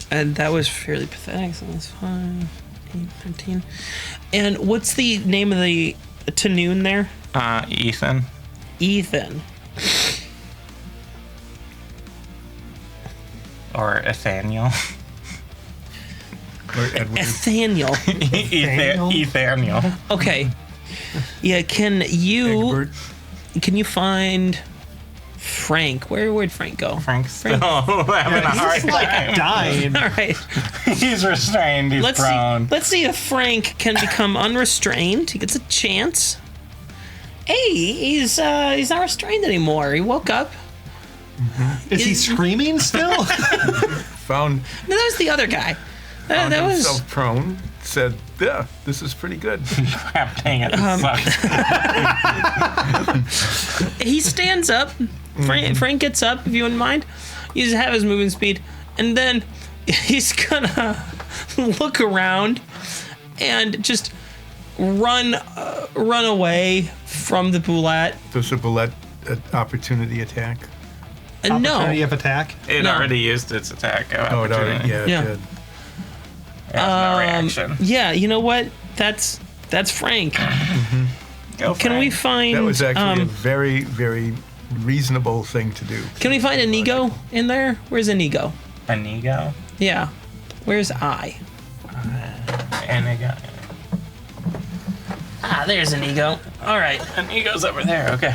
Speaker 1: And that was fairly pathetic, so that's 5, 8, 13. And what's the name of the Tanoon there?
Speaker 3: Ethan.
Speaker 1: Ethan.
Speaker 3: Or Ethaniel.
Speaker 4: Or Edward.
Speaker 1: Nathaniel.
Speaker 3: Ethaniel.
Speaker 1: Okay. Yeah, can you
Speaker 4: Egbert.
Speaker 1: find Frank? Where'd Frank go?
Speaker 3: Frank's still having a hard time.
Speaker 2: Dying.
Speaker 1: All right.
Speaker 3: He's restrained. He's prone.
Speaker 1: Let's see if Frank can become unrestrained. He gets a chance. Hey, he's not restrained anymore. He woke up.
Speaker 2: Is he screaming still?
Speaker 4: Found
Speaker 1: No, that was the other guy. That was
Speaker 4: himself prone. Said, yeah, this is pretty good.
Speaker 3: Dang it. This sucks.
Speaker 1: he stands up. Frank gets up, if you wouldn't mind. You just have his movement speed, and then he's gonna look around and just run away from the Bulette.
Speaker 4: Does the bullet opportunity attack?
Speaker 2: Opportunity
Speaker 1: No,
Speaker 2: of attack.
Speaker 3: It
Speaker 1: No.
Speaker 3: already used its attack.
Speaker 4: Oh, it already, yeah,
Speaker 1: Yeah.
Speaker 4: it did.
Speaker 3: It has no reaction.
Speaker 1: yeah, you know what? That's Frank.
Speaker 3: Go
Speaker 1: Can we
Speaker 3: Frank.
Speaker 1: find?
Speaker 4: That was actually a very, very reasonable thing to do.
Speaker 1: Can we find Inigo in there? Where's Inigo?
Speaker 3: Inigo?
Speaker 1: Yeah, where's I?
Speaker 3: Inigo.
Speaker 1: Ah, there's Inigo. All right,
Speaker 3: Inigo's over there. Okay.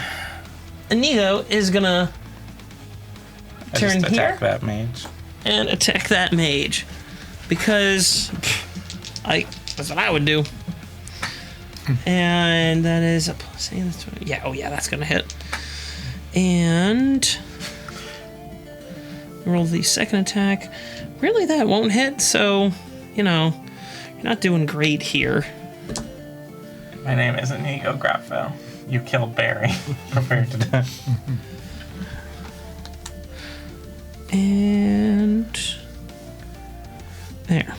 Speaker 1: Inigo is gonna
Speaker 3: I
Speaker 1: turn
Speaker 3: just attack
Speaker 1: here
Speaker 3: that mage.
Speaker 1: and attack that mage because that's what I would do. And that is a plus 8. That's 20. Yeah. Oh yeah, that's gonna hit. And Roll the second attack. Really, that won't hit, so, you're not doing great here.
Speaker 3: My name is Inigo Graffo. You killed Barry. Prepare to die.
Speaker 1: And there.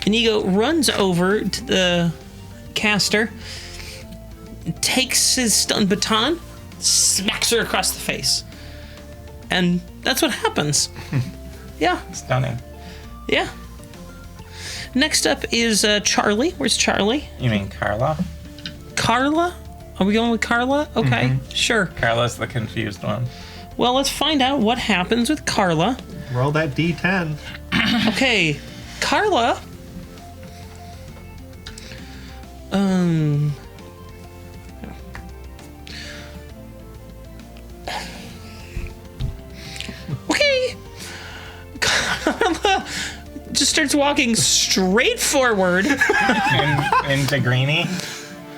Speaker 1: Inigo runs over to the caster, takes his stun baton, smacks her across the face. And that's what happens. Yeah.
Speaker 3: Stunning.
Speaker 1: Yeah. Next up is Charlie. Where's Charlie?
Speaker 3: You mean Carla?
Speaker 1: Carla? Are we going with Carla? Okay, sure.
Speaker 3: Carla's the confused one.
Speaker 1: Well, let's find out what happens with Carla.
Speaker 2: Roll that D10.
Speaker 1: Okay, Carla. Okay. Carla just starts walking straight forward.
Speaker 3: Into Greenie?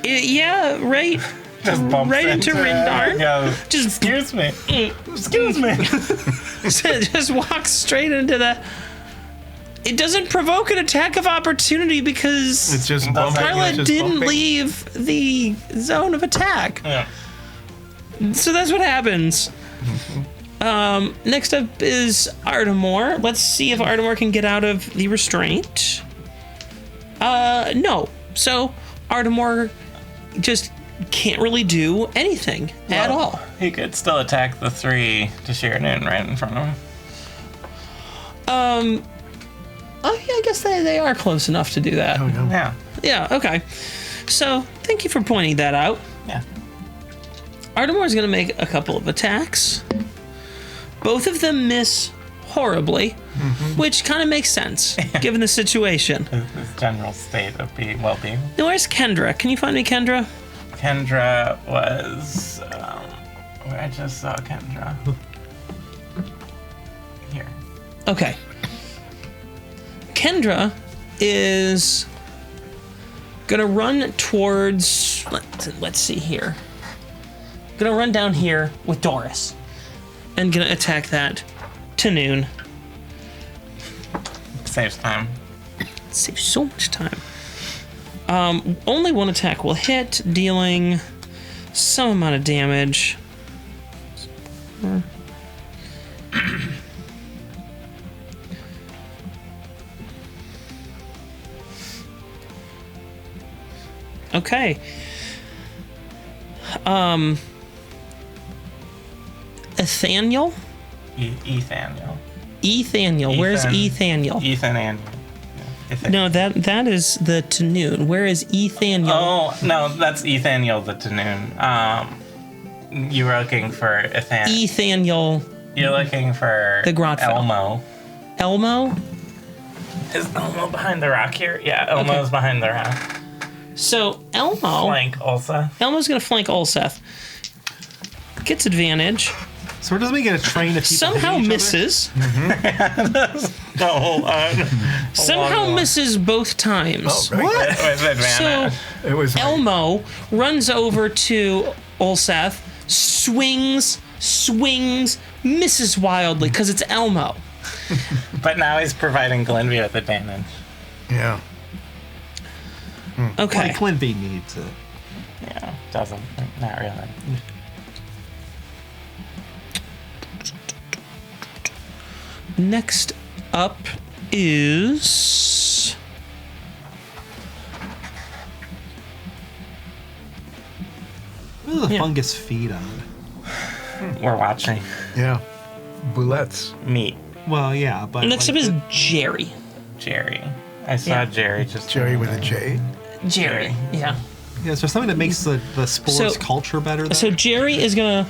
Speaker 1: Yeah, right.
Speaker 3: Just bumps
Speaker 1: Right into Rindarn.
Speaker 3: Goes,
Speaker 1: Just
Speaker 3: excuse me. Excuse me.
Speaker 1: just walks straight into the. It doesn't provoke an attack of opportunity because
Speaker 4: It's just bumping.
Speaker 1: Carla
Speaker 4: it's just
Speaker 1: didn't
Speaker 4: bumping.
Speaker 1: leave the zone of attack.
Speaker 3: Yeah.
Speaker 1: So that's what happens. Next up is Ardamore. Let's see if Ardamore can get out of the restraint. No. So Ardamore just can't really do anything at all.
Speaker 3: He could still attack the 3 to Sheernun right in front of him.
Speaker 1: Oh, yeah, I guess they are close enough to do that.
Speaker 4: Oh, no.
Speaker 3: Yeah.
Speaker 1: Yeah, okay. So, thank you for pointing that out.
Speaker 3: Yeah.
Speaker 1: Artemore's going to make a couple of attacks. Both of them miss horribly, which kind of makes sense, given the situation.
Speaker 3: His general state of well-being.
Speaker 1: Now, where's Kendra? Can you find me Kendra?
Speaker 3: Kendra was... where I just saw Kendra. Here.
Speaker 1: Okay. Kendra is gonna run towards. Let's see here. Gonna run down here with Doris, and gonna attack that to noon.
Speaker 3: Saves time.
Speaker 1: Saves so much time. Only one attack will hit, dealing some amount of damage. Okay. Ethaniel?
Speaker 3: Ethaniel.
Speaker 1: Ethaniel. Where's Ethaniel?
Speaker 3: Ethan and... Ethan.
Speaker 1: No, that is the Tanoon. Where is Ethaniel?
Speaker 3: Oh, no, that's Ethaniel the Tanoon. You were looking for
Speaker 1: Ethaniel.
Speaker 3: You're looking for
Speaker 1: The Grotfell.
Speaker 3: Elmo.
Speaker 1: Elmo?
Speaker 3: Is Elmo behind the rock here? Yeah, Elmo's
Speaker 1: Okay.
Speaker 3: behind the rock.
Speaker 1: So, Elmo...
Speaker 3: Flank Ulsa.
Speaker 1: Elmo's going to flank Ulseth. Gets advantage.
Speaker 2: So it doesn't make it a train of people
Speaker 1: Somehow
Speaker 2: hitting each
Speaker 1: misses. Somehow misses both times.
Speaker 4: Oh, right.
Speaker 2: What?
Speaker 3: With advantage.
Speaker 1: So,
Speaker 4: It was like,
Speaker 1: Elmo runs over to Ulseth, swings, misses wildly because it's Elmo.
Speaker 3: But now he's providing Glenview with advantage.
Speaker 4: yeah.
Speaker 1: Okay.
Speaker 2: Like Clint needs it.
Speaker 3: Yeah, doesn't. Not really.
Speaker 1: Next up is...
Speaker 2: What do the
Speaker 1: Yeah.
Speaker 2: fungus feed on?
Speaker 3: We're watching.
Speaker 4: Yeah. Boulettes.
Speaker 3: Meet
Speaker 2: Well, yeah, but
Speaker 1: Next up is Jerry.
Speaker 3: Jerry. I saw
Speaker 1: Yeah.
Speaker 3: Jerry just...
Speaker 4: Jerry with a J.
Speaker 1: Jerry, yeah.
Speaker 2: yeah, is there something that makes the sports
Speaker 1: So-
Speaker 2: culture better? Though?
Speaker 1: So Jerry is gonna...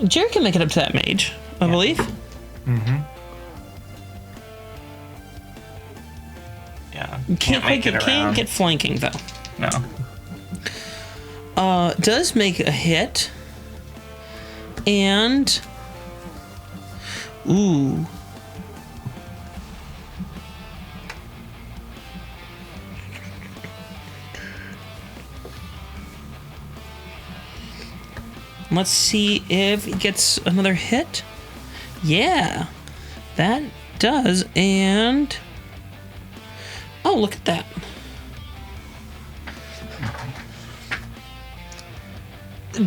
Speaker 1: Jerry can make it up to that mage, I believe.
Speaker 3: Yeah.
Speaker 1: Can't get flanking, though.
Speaker 3: No.
Speaker 1: Does make a hit. And... Ooh. Let's see if it gets another hit. Yeah, that does. And oh, look at that.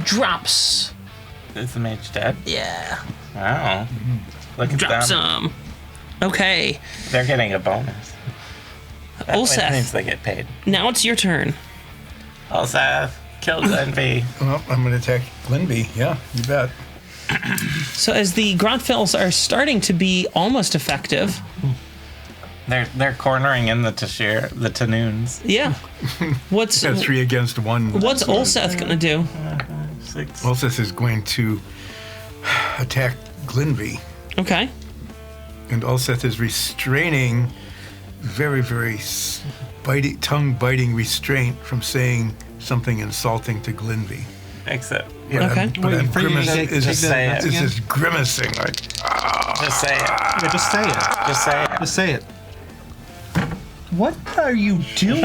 Speaker 1: Drops.
Speaker 3: Is the mage dead?
Speaker 1: Yeah.
Speaker 3: Wow. Look at
Speaker 1: Drop
Speaker 3: them.
Speaker 1: some. Okay.
Speaker 3: They're getting a bonus. That
Speaker 1: Olseth.
Speaker 3: means they get paid.
Speaker 1: Now it's your turn.
Speaker 3: Olseth, kill Glenby.
Speaker 4: Well, I'm going to attack Glenby. Yeah, you bet.
Speaker 1: So as the Grotfells are starting to be almost effective.
Speaker 3: They're cornering in the Tashir, the Tanoons.
Speaker 1: Yeah. What's
Speaker 4: Got 3 against 1.
Speaker 1: what's Olseth gonna do?
Speaker 3: 6.
Speaker 4: Olseth is going to attack Glenby.
Speaker 1: Okay.
Speaker 4: And Olseth is restraining very, very tongue-biting restraint from saying something insulting to Glenby.
Speaker 3: Except,
Speaker 1: Okay.
Speaker 4: But I'm
Speaker 2: for you to
Speaker 4: grimacing.
Speaker 2: take
Speaker 4: Is
Speaker 2: the
Speaker 4: just
Speaker 2: nuts again?
Speaker 4: just grimacing like.
Speaker 3: just say it.
Speaker 2: Yeah, just say it.
Speaker 3: Just say it.
Speaker 2: Just say it. What are you doing?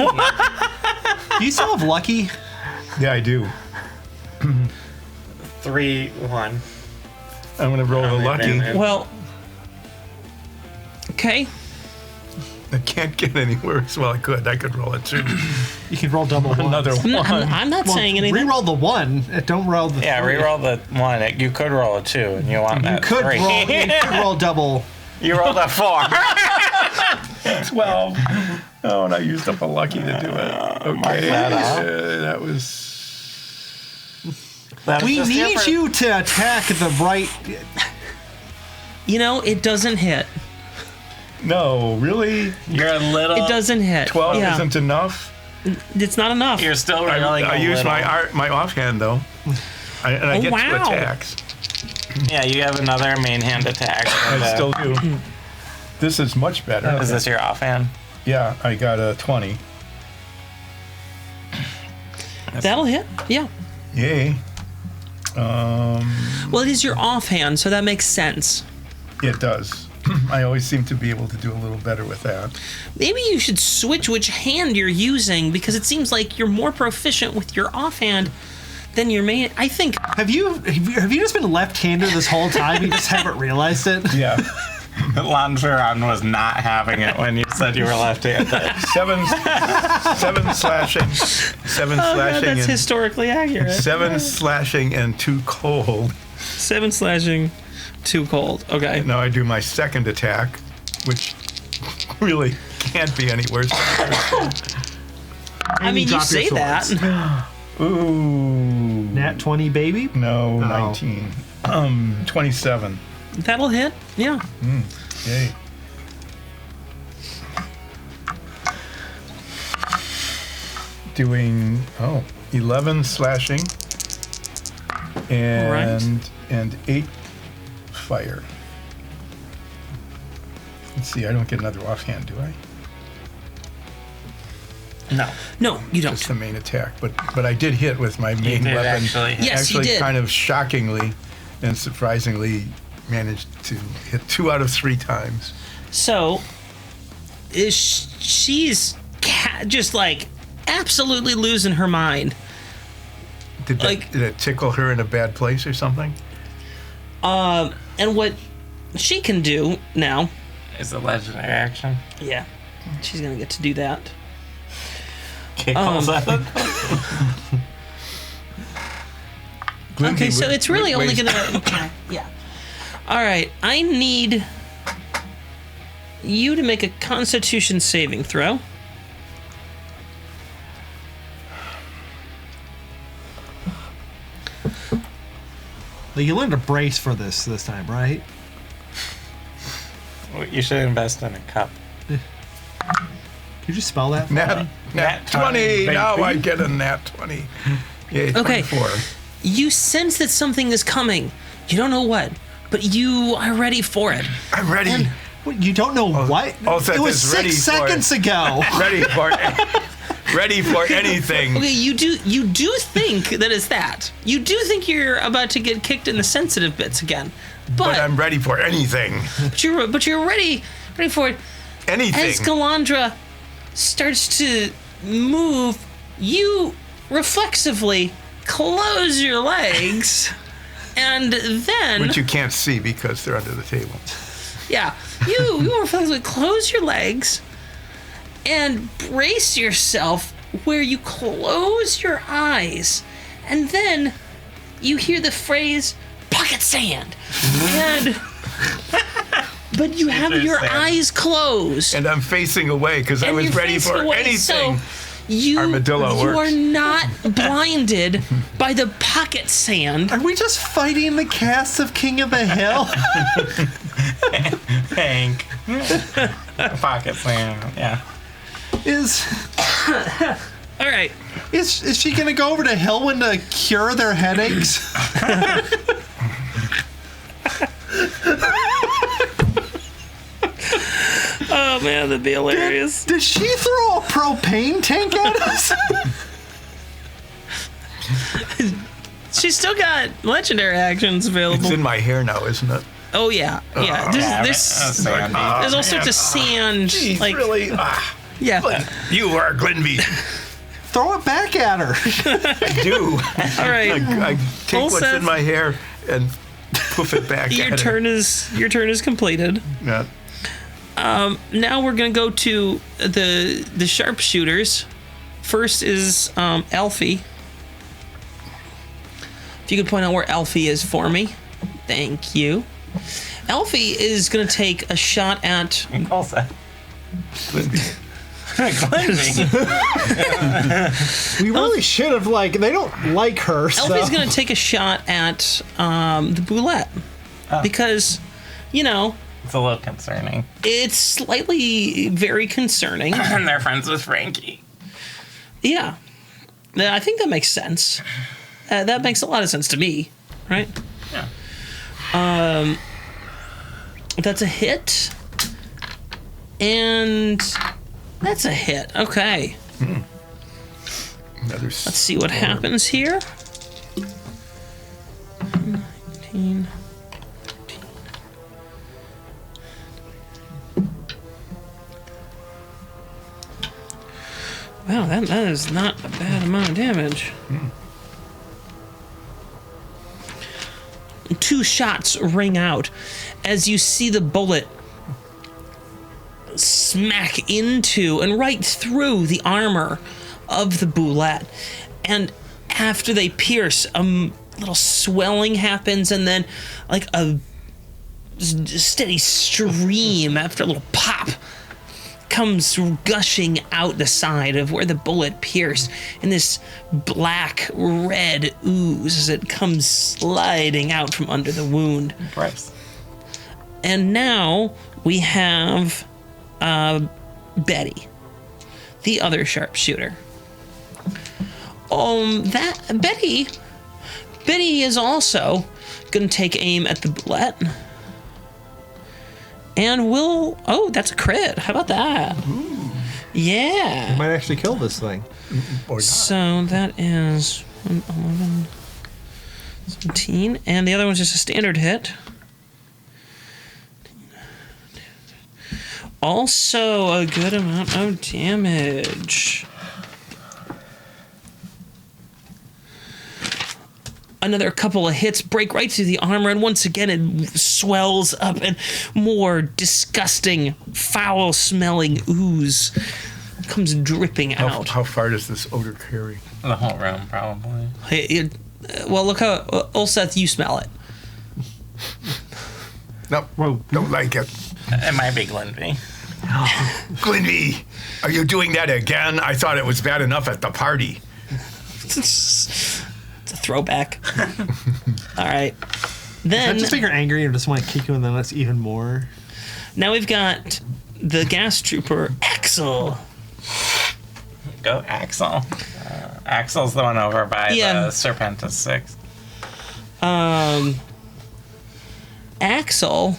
Speaker 2: Do you still have Lucky?
Speaker 4: Yeah, I do.
Speaker 3: 3, 1.
Speaker 4: I'm gonna roll a
Speaker 3: Only
Speaker 4: lucky.
Speaker 3: advantage.
Speaker 1: Well. Okay.
Speaker 4: I can't get any worse. Well, I could. I could roll it too.
Speaker 2: You can roll double ones.
Speaker 4: Another
Speaker 1: I'm not,
Speaker 4: one.
Speaker 1: I'm not saying anything.
Speaker 2: Reroll the 1. Don't roll the
Speaker 3: Yeah,
Speaker 2: 3.
Speaker 3: reroll the 1. You could roll a 2, and you want
Speaker 2: You
Speaker 3: that
Speaker 2: could
Speaker 3: 3.
Speaker 2: roll. You could roll double.
Speaker 3: You rolled a 4.
Speaker 4: 12. Oh, and I used up a lucky to do it. Okay.
Speaker 3: that off.
Speaker 4: That was.
Speaker 2: We need you to attack the right.
Speaker 1: You know, it doesn't hit.
Speaker 4: No, really?
Speaker 3: You're a little.
Speaker 1: It doesn't hit.
Speaker 4: 12
Speaker 1: yeah.
Speaker 4: isn't enough?
Speaker 1: It's not enough.
Speaker 3: You're still rolling.
Speaker 4: I
Speaker 3: a
Speaker 4: used
Speaker 3: little.
Speaker 4: my offhand, though. And I
Speaker 1: Oh,
Speaker 4: get 2
Speaker 1: wow.
Speaker 4: attacks.
Speaker 3: Yeah, you have another main hand attack.
Speaker 4: I still do. This is much better.
Speaker 3: Is this your offhand?
Speaker 4: Yeah, I got a 20.
Speaker 1: That'll hit. Yeah.
Speaker 4: Yay.
Speaker 1: Well, it is your offhand, so that makes sense.
Speaker 4: It does. I always seem to be able to do a little better with that.
Speaker 1: Maybe you should switch which hand you're using because it seems like you're more proficient with your offhand than your main. I think.
Speaker 2: Have you just been left-handed this whole time? You just haven't realized it.
Speaker 4: Yeah.
Speaker 3: Langeron was not having it when you said you were left-handed.
Speaker 4: 7 slashing. 7
Speaker 1: Oh, God,
Speaker 4: slashing
Speaker 1: that's
Speaker 4: and
Speaker 1: historically accurate.
Speaker 4: 7 slashing and 2 cold.
Speaker 1: 7 slashing, 2 cold. Okay.
Speaker 4: Now I do my second attack, which really can't be any worse.
Speaker 1: I mean, you
Speaker 2: drop your
Speaker 1: say that.
Speaker 2: swords.
Speaker 4: Ooh.
Speaker 2: Nat 20, baby.
Speaker 4: No,
Speaker 2: Oh.
Speaker 4: 19. 27.
Speaker 1: That'll hit. Yeah.
Speaker 4: Yay. Doing 11 slashing and 8 fire. Let's see, I don't get another offhand, do I?
Speaker 3: No.
Speaker 1: No, you don't.
Speaker 4: Just the main attack, but I did hit with my main
Speaker 3: did
Speaker 4: weapon.
Speaker 3: actually hit.
Speaker 1: Yes, you
Speaker 4: Actually,
Speaker 1: did.
Speaker 4: kind of shockingly and surprisingly managed to hit 2 out of 3 times.
Speaker 1: So, she's just like absolutely losing her mind.
Speaker 4: Did it tickle her in a bad place or something?
Speaker 1: And what she can do now,
Speaker 3: Is a legendary action.
Speaker 1: yeah, she's gonna get to do that.
Speaker 3: Giggles at it.
Speaker 1: Okay, so it's really only
Speaker 4: weighs-
Speaker 1: gonna. Yeah. All right, I need you to make a Constitution saving throw.
Speaker 2: Like, you learned to brace for this time, right?
Speaker 3: You should invest in a cup.
Speaker 2: Could you just spell that? for
Speaker 4: Nat,
Speaker 2: me?
Speaker 4: nat 20.
Speaker 3: baby.
Speaker 4: Now I get a nat 20. Yeah,
Speaker 1: Okay.
Speaker 4: 24.
Speaker 1: You sense that something is coming. You don't know what, but you are ready for it.
Speaker 4: I'm ready.
Speaker 2: What, you don't know what?
Speaker 4: Olseth
Speaker 2: It was
Speaker 4: is ready
Speaker 2: 6
Speaker 4: for it.
Speaker 2: seconds ago.
Speaker 4: ready for anything.
Speaker 1: Okay, you do think that it's that. You do think you're about to get kicked in the sensitive bits again,
Speaker 4: But I'm ready for anything.
Speaker 1: but you're ready for it.
Speaker 4: Anything.
Speaker 1: As Galandra starts to move, you reflexively close your legs And then...
Speaker 4: Which you can't see because they're under the table.
Speaker 1: Yeah. You more flexible. Close your legs and brace yourself where you close your eyes. And then you hear the phrase, pocket sand. But you have your eyes closed.
Speaker 4: And I'm facing away because I was ready for anything.
Speaker 1: So you
Speaker 4: Armadillo
Speaker 1: are
Speaker 4: works.
Speaker 1: not blinded by the pocket sand.
Speaker 2: Are we just fighting the cast of King of the Hill?
Speaker 3: Hank. Pocket sand. Yeah.
Speaker 1: All right.
Speaker 2: Is she gonna go over to Hillwyn to cure their headaches?
Speaker 1: Oh man, that'd be hilarious.
Speaker 2: Did she throw a propane tank at us?
Speaker 1: She's still got legendary actions available.
Speaker 4: It's in my hair now, isn't it?
Speaker 1: Oh yeah, yeah. There's
Speaker 3: Sandy.
Speaker 1: all sorts of sand.
Speaker 4: Geez,
Speaker 1: like
Speaker 4: really?
Speaker 1: yeah.
Speaker 4: You are Glenby.
Speaker 2: Throw it back at her.
Speaker 4: I do.
Speaker 1: All right.
Speaker 4: I take what's
Speaker 1: Seth,
Speaker 4: in my hair and poof it back
Speaker 1: Your
Speaker 4: at
Speaker 1: turn is completed.
Speaker 4: her. Yeah.
Speaker 1: Now we're gonna go to the sharpshooters. First is Alfie. If you could point out where Alfie is for me, thank you. Alfie is gonna take a shot at.
Speaker 3: Also.
Speaker 4: Glenby.
Speaker 2: We really should have, they don't like her, so...
Speaker 1: Alfie's gonna take a shot at the boulette because,
Speaker 3: It's a little concerning.
Speaker 1: it's slightly very concerning.
Speaker 3: And they're friends with Frankie.
Speaker 1: Yeah, I think that makes sense. That makes a lot of sense to me, right?
Speaker 3: Yeah.
Speaker 1: That's a hit, and that's a hit. Okay,
Speaker 4: Another
Speaker 1: let's see what happens here. 19. Wow, that is not a bad amount of damage. 2 shots ring out as you see the bullet smack into and right through the armor of the boulette. And after they pierce, a little swelling happens, and then like a steady stream after a little pop comes gushing out the side of where the bullet pierced, in this black red ooze as it comes sliding out from under the wound.
Speaker 3: Bryce.
Speaker 1: And now we have Betty, the other sharpshooter. Betty is also gonna take aim at the bullet. And that's a crit. How about that?
Speaker 2: Ooh.
Speaker 1: Yeah.
Speaker 2: Might actually kill this thing.
Speaker 4: Or not.
Speaker 1: So that is 11, 17, and the other one's just a standard hit. Also a good amount of damage. Another couple of hits break right through the armor, and once again it swells up, and more disgusting, foul-smelling ooze comes dripping out.
Speaker 4: How far does this odor carry?
Speaker 3: The whole room, probably.
Speaker 1: Well, look how... Ulseth, you smell it.
Speaker 4: No, don't like it.
Speaker 3: It might be Glenby.
Speaker 4: Glenby, are you doing that again? I thought it was bad enough at the party.
Speaker 1: It's a throwback. All right. Then...
Speaker 2: I just make her angry and just want to kick you in the nuts even more.
Speaker 1: Now we've got the gas trooper, Axel.
Speaker 3: Go Axel. Axel's the one over by
Speaker 1: Yeah.
Speaker 3: the Serpentis 6.
Speaker 1: Axel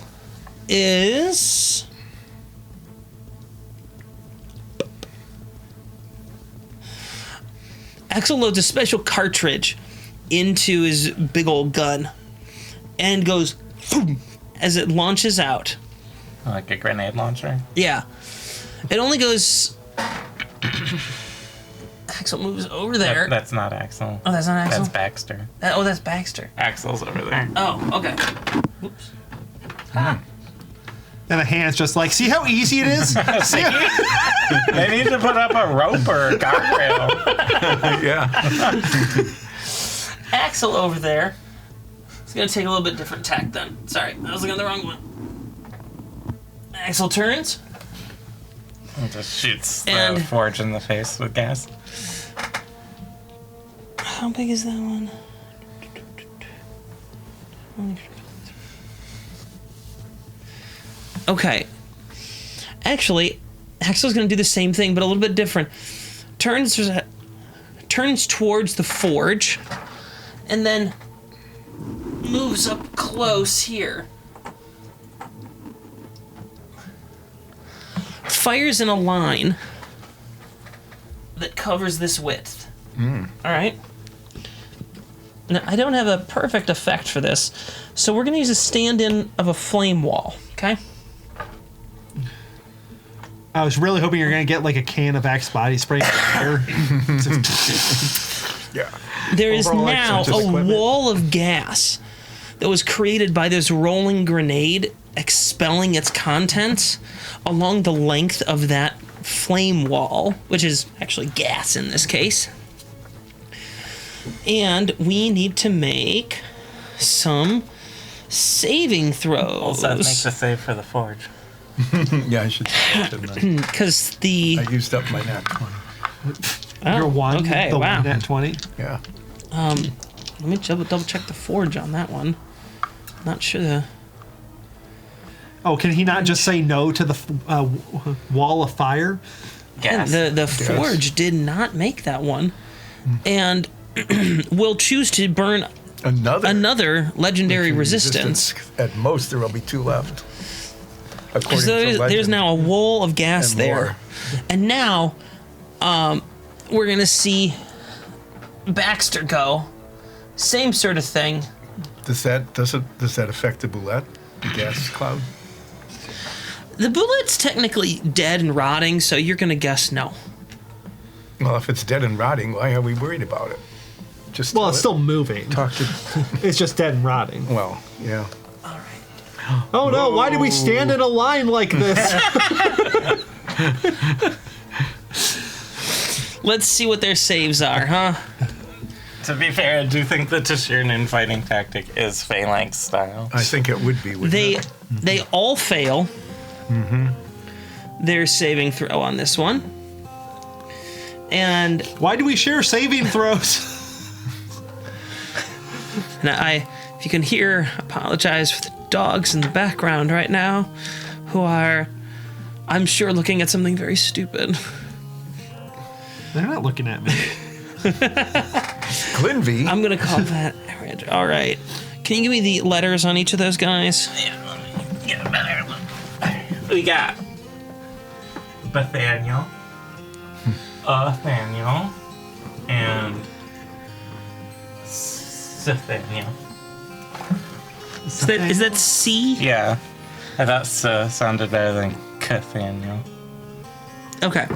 Speaker 1: is... Axel loads a special cartridge into his big old gun and goes boom, as it launches out.
Speaker 3: Like a grenade launcher.
Speaker 1: Yeah. It only goes... Axel moves over there.
Speaker 3: That's not Axel.
Speaker 1: Oh, that's not Axel?
Speaker 3: That's Baxter.
Speaker 1: That's Baxter.
Speaker 3: Axel's over there.
Speaker 1: Oh, okay. Oops.
Speaker 2: And the hand's just like, see how easy it is? See how-
Speaker 3: They need to put up a rope or a guardrail.
Speaker 4: Yeah.
Speaker 1: Axel over there. It's going to take a little bit different tack then. Sorry, I was looking at the wrong one. Axel turns.
Speaker 3: And just shoots
Speaker 1: And-
Speaker 3: the forge in the face with gas.
Speaker 1: How big is that one? Okay. Actually, Axel's going to do the same thing, but a little bit different. Turns towards the forge, and then moves up close here. Fires in a line that covers this width. All right. Now, I don't have a perfect effect for this, so we're going to use a stand-in of a flame wall, okay?
Speaker 2: I was really hoping you were going to get like a can of Axe body spray.
Speaker 4: Yeah.
Speaker 1: There is
Speaker 2: Overall
Speaker 1: now
Speaker 2: exercise
Speaker 1: a
Speaker 2: equipment.
Speaker 1: wall of gas that was created by this rolling grenade expelling its contents along the length of that flame wall, which is actually gas in this case. And we need to make some saving throws.
Speaker 3: That makes a save for the forge.
Speaker 4: Yeah, I should say that, shouldn't I?
Speaker 1: Because the...
Speaker 4: I used up my nat 20.
Speaker 1: Oh,
Speaker 2: You're one.
Speaker 1: okay,
Speaker 2: the
Speaker 1: wow.
Speaker 2: one at 20.
Speaker 4: Yeah.
Speaker 1: Let me double check the forge on that one. Not sure the...
Speaker 2: Oh, can he not just say no to the wall of fire?
Speaker 3: Gas.
Speaker 1: The forge did not make that one. And will choose to burn another legendary resistance.
Speaker 4: At most, there will be 2 left. According
Speaker 1: So
Speaker 4: to
Speaker 1: there's
Speaker 4: legend.
Speaker 1: now a wall of gas
Speaker 4: And
Speaker 1: there.
Speaker 4: more.
Speaker 1: And now we're going to see Baxter go. Same sort of thing.
Speaker 4: Does that affect the boulette? The gas cloud?
Speaker 1: The bullet's technically dead and rotting, so you're going to guess no.
Speaker 4: Well, if it's dead and rotting, why are we worried about it? Just
Speaker 2: Well,
Speaker 4: tell
Speaker 2: it's
Speaker 4: it.
Speaker 2: still moving.
Speaker 4: Talk to.
Speaker 2: It's just dead and rotting.
Speaker 4: Well, yeah.
Speaker 1: All right.
Speaker 2: Oh no, why do we stand in a line like this?
Speaker 1: Let's see what their saves are, huh?
Speaker 3: To be fair, I do think the Tashirin infighting tactic is phalanx style.
Speaker 4: I think it would be. wouldn't
Speaker 1: They
Speaker 4: it?
Speaker 1: they all fail their saving throw on this one. And
Speaker 2: Why do we share saving throws?
Speaker 1: if you can hear, apologize for the dogs in the background right now, who are, I'm sure, looking at something very stupid.
Speaker 2: They're not looking at me.
Speaker 4: Glenvey.
Speaker 1: I'm gonna call that average. All right. Can you give me the letters on each of those guys?
Speaker 3: Yeah, let me get a better one. We got Nathaniel, Nathaniel, and Nathaniel.
Speaker 1: Is that C?
Speaker 3: Yeah, I thought sounded better than Nathaniel.
Speaker 1: Okay.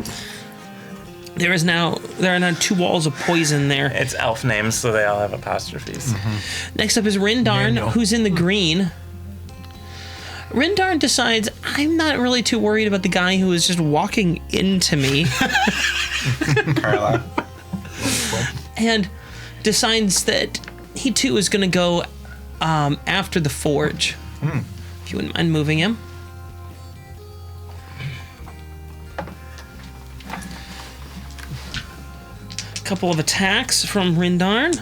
Speaker 1: There are now 2 walls of poison there.
Speaker 3: It's elf names, so they all have apostrophes.
Speaker 1: Next up is Rindarn,
Speaker 4: Daniel.
Speaker 1: who's in the green. Rindarn decides, I'm not really too worried about the guy who is just walking into me,
Speaker 3: Carla.
Speaker 1: and decides that he too is going to go after the forge. If you wouldn't mind moving him. Couple of attacks from Rindarn.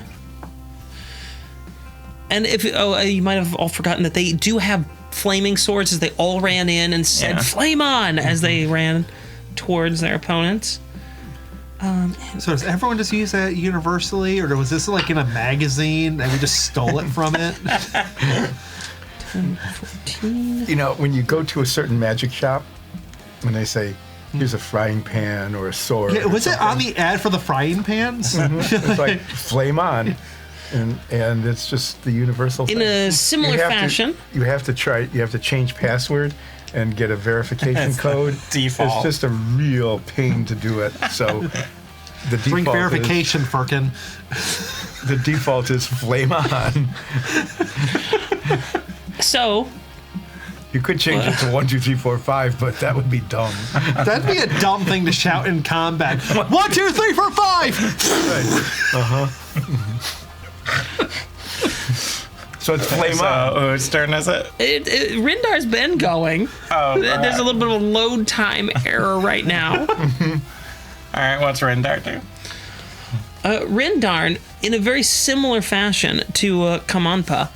Speaker 1: And you might have all forgotten that they do have flaming swords, as they all ran in and said
Speaker 3: Yeah.
Speaker 1: "Flame on" as they ran towards their opponents.
Speaker 2: So does everyone just use that universally, or was this like in a magazine and we just stole it from it?
Speaker 4: You know, when you go to a certain magic shop, when they say, here's a frying pan or a sword.
Speaker 2: Yeah,
Speaker 4: or
Speaker 2: was it
Speaker 4: something,
Speaker 2: on the ad for the frying pans?
Speaker 4: It's like flame on. And it's just the universal
Speaker 1: In
Speaker 4: thing.
Speaker 1: a similar
Speaker 4: You have to-
Speaker 1: fashion,
Speaker 4: you have to change password and get a verification
Speaker 3: That's the
Speaker 4: code.
Speaker 3: default.
Speaker 4: It's just a real pain to do it. So The
Speaker 2: Bring
Speaker 4: default
Speaker 2: verification, Firkin.
Speaker 4: The default is flame on.
Speaker 1: So,
Speaker 4: You could change it to 1, 2, 3, 4, 5, but that would be dumb.
Speaker 2: That'd be a dumb thing to shout in combat. 1, 2, 3, 4, 5.
Speaker 4: Right. So it's flame on.
Speaker 3: So whose turn is it?
Speaker 1: Rindar's been going.
Speaker 3: Oh,
Speaker 1: There's a little bit of a load time error right now.
Speaker 3: all right. What's Rindar do?
Speaker 1: Rindar, in a very similar fashion to Kamanpa,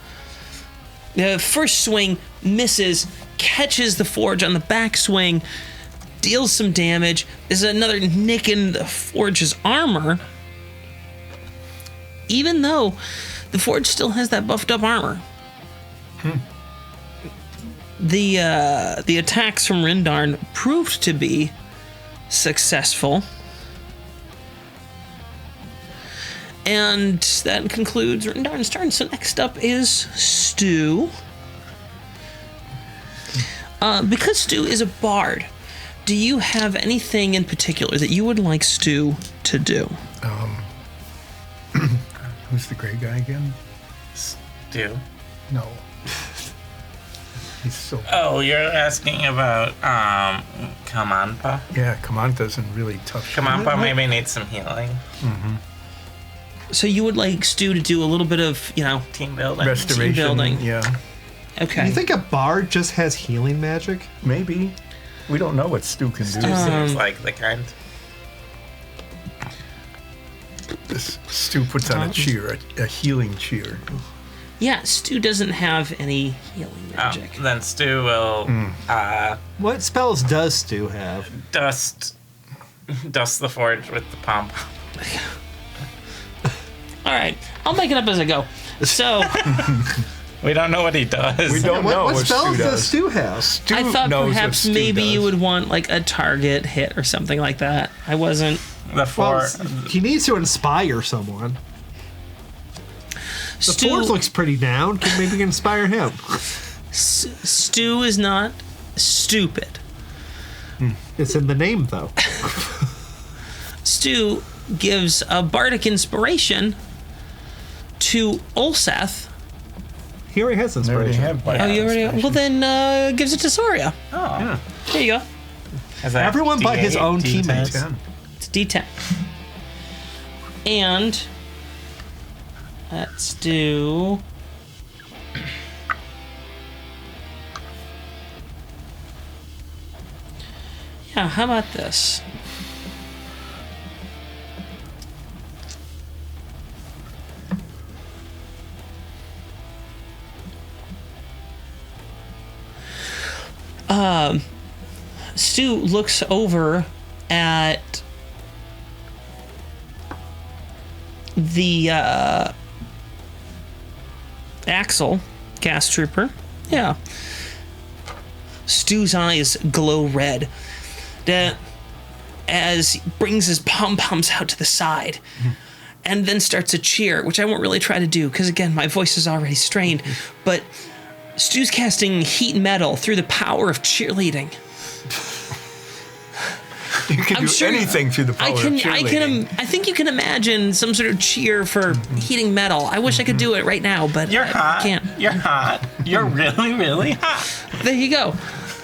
Speaker 1: the first swing misses, catches the forge on the backswing, deals some damage. There's another nick in the forge's armor, even though the forge still has that buffed up armor. The attacks from Rindarn proved to be successful. And that concludes Rindarn's turn. So next up is Stu. Because Stu is a bard, do you have anything in particular that you would like Stu to do?
Speaker 4: Who's the gray guy again?
Speaker 3: Do.
Speaker 4: No. He's so...
Speaker 3: Oh, you're asking about Kamanpa?
Speaker 4: Yeah, Kamanta's in really tough shape.
Speaker 3: Kamanpa maybe needs some healing.
Speaker 1: So you would like Stu to do a little bit of,
Speaker 3: Team building.
Speaker 4: Restoration.
Speaker 1: Team building.
Speaker 4: Yeah.
Speaker 1: Okay.
Speaker 2: You think a bard just has healing magic?
Speaker 4: Maybe. We don't know what Stu can do.
Speaker 3: Seems like the kind.
Speaker 4: Stu puts on a cheer, a healing cheer.
Speaker 1: Yeah, Stu doesn't have any healing magic.
Speaker 3: Then Stu will
Speaker 2: What spells does Stu have?
Speaker 3: dust the forge with the pom pom.
Speaker 1: All right, I'll make it up as I go. So
Speaker 3: We don't know what he does.
Speaker 4: We don't know
Speaker 2: What
Speaker 4: what
Speaker 2: spells
Speaker 4: Stu
Speaker 2: does
Speaker 4: does.
Speaker 2: Stu have?
Speaker 4: Stu
Speaker 1: I thought
Speaker 4: knows what
Speaker 1: perhaps
Speaker 4: Stu
Speaker 1: maybe
Speaker 4: does.
Speaker 1: you would want like a target hit or something like that. I wasn't.
Speaker 3: The four.
Speaker 2: Well, he needs to inspire someone. The
Speaker 1: Stu,
Speaker 2: forge looks pretty down. Maybe we can inspire him.
Speaker 1: Stu is not stupid.
Speaker 2: It's in the name, though.
Speaker 1: Stu gives a bardic inspiration to Ulseth.
Speaker 2: He already has
Speaker 4: They already
Speaker 2: inspiration.
Speaker 4: have
Speaker 1: Oh, you already? Well, then gives it to Soria.
Speaker 3: Oh.
Speaker 2: Yeah.
Speaker 1: There you go.
Speaker 3: Is that
Speaker 2: Everyone but his
Speaker 3: D8,
Speaker 2: own
Speaker 3: D10?
Speaker 2: teammates.
Speaker 4: 10.
Speaker 1: It's D10. And let's do. Yeah, how about this? Stu looks over at the Axel, gas trooper. Yeah. Stu's eyes glow red as he brings his pom-poms out to the side and then starts a cheer, which I won't really try to do because, again, my voice is already strained. But Stu's casting heat metal through the power of cheerleading.
Speaker 4: You can
Speaker 1: I'm
Speaker 4: do
Speaker 1: sure-
Speaker 4: anything through the power of cheerleading.
Speaker 1: I think you can imagine some sort of cheer for heating metal. I wish I could do it right now, but
Speaker 3: You're
Speaker 1: I
Speaker 3: hot.
Speaker 1: can't.
Speaker 3: You're hot. You're really, really hot.
Speaker 1: There you go.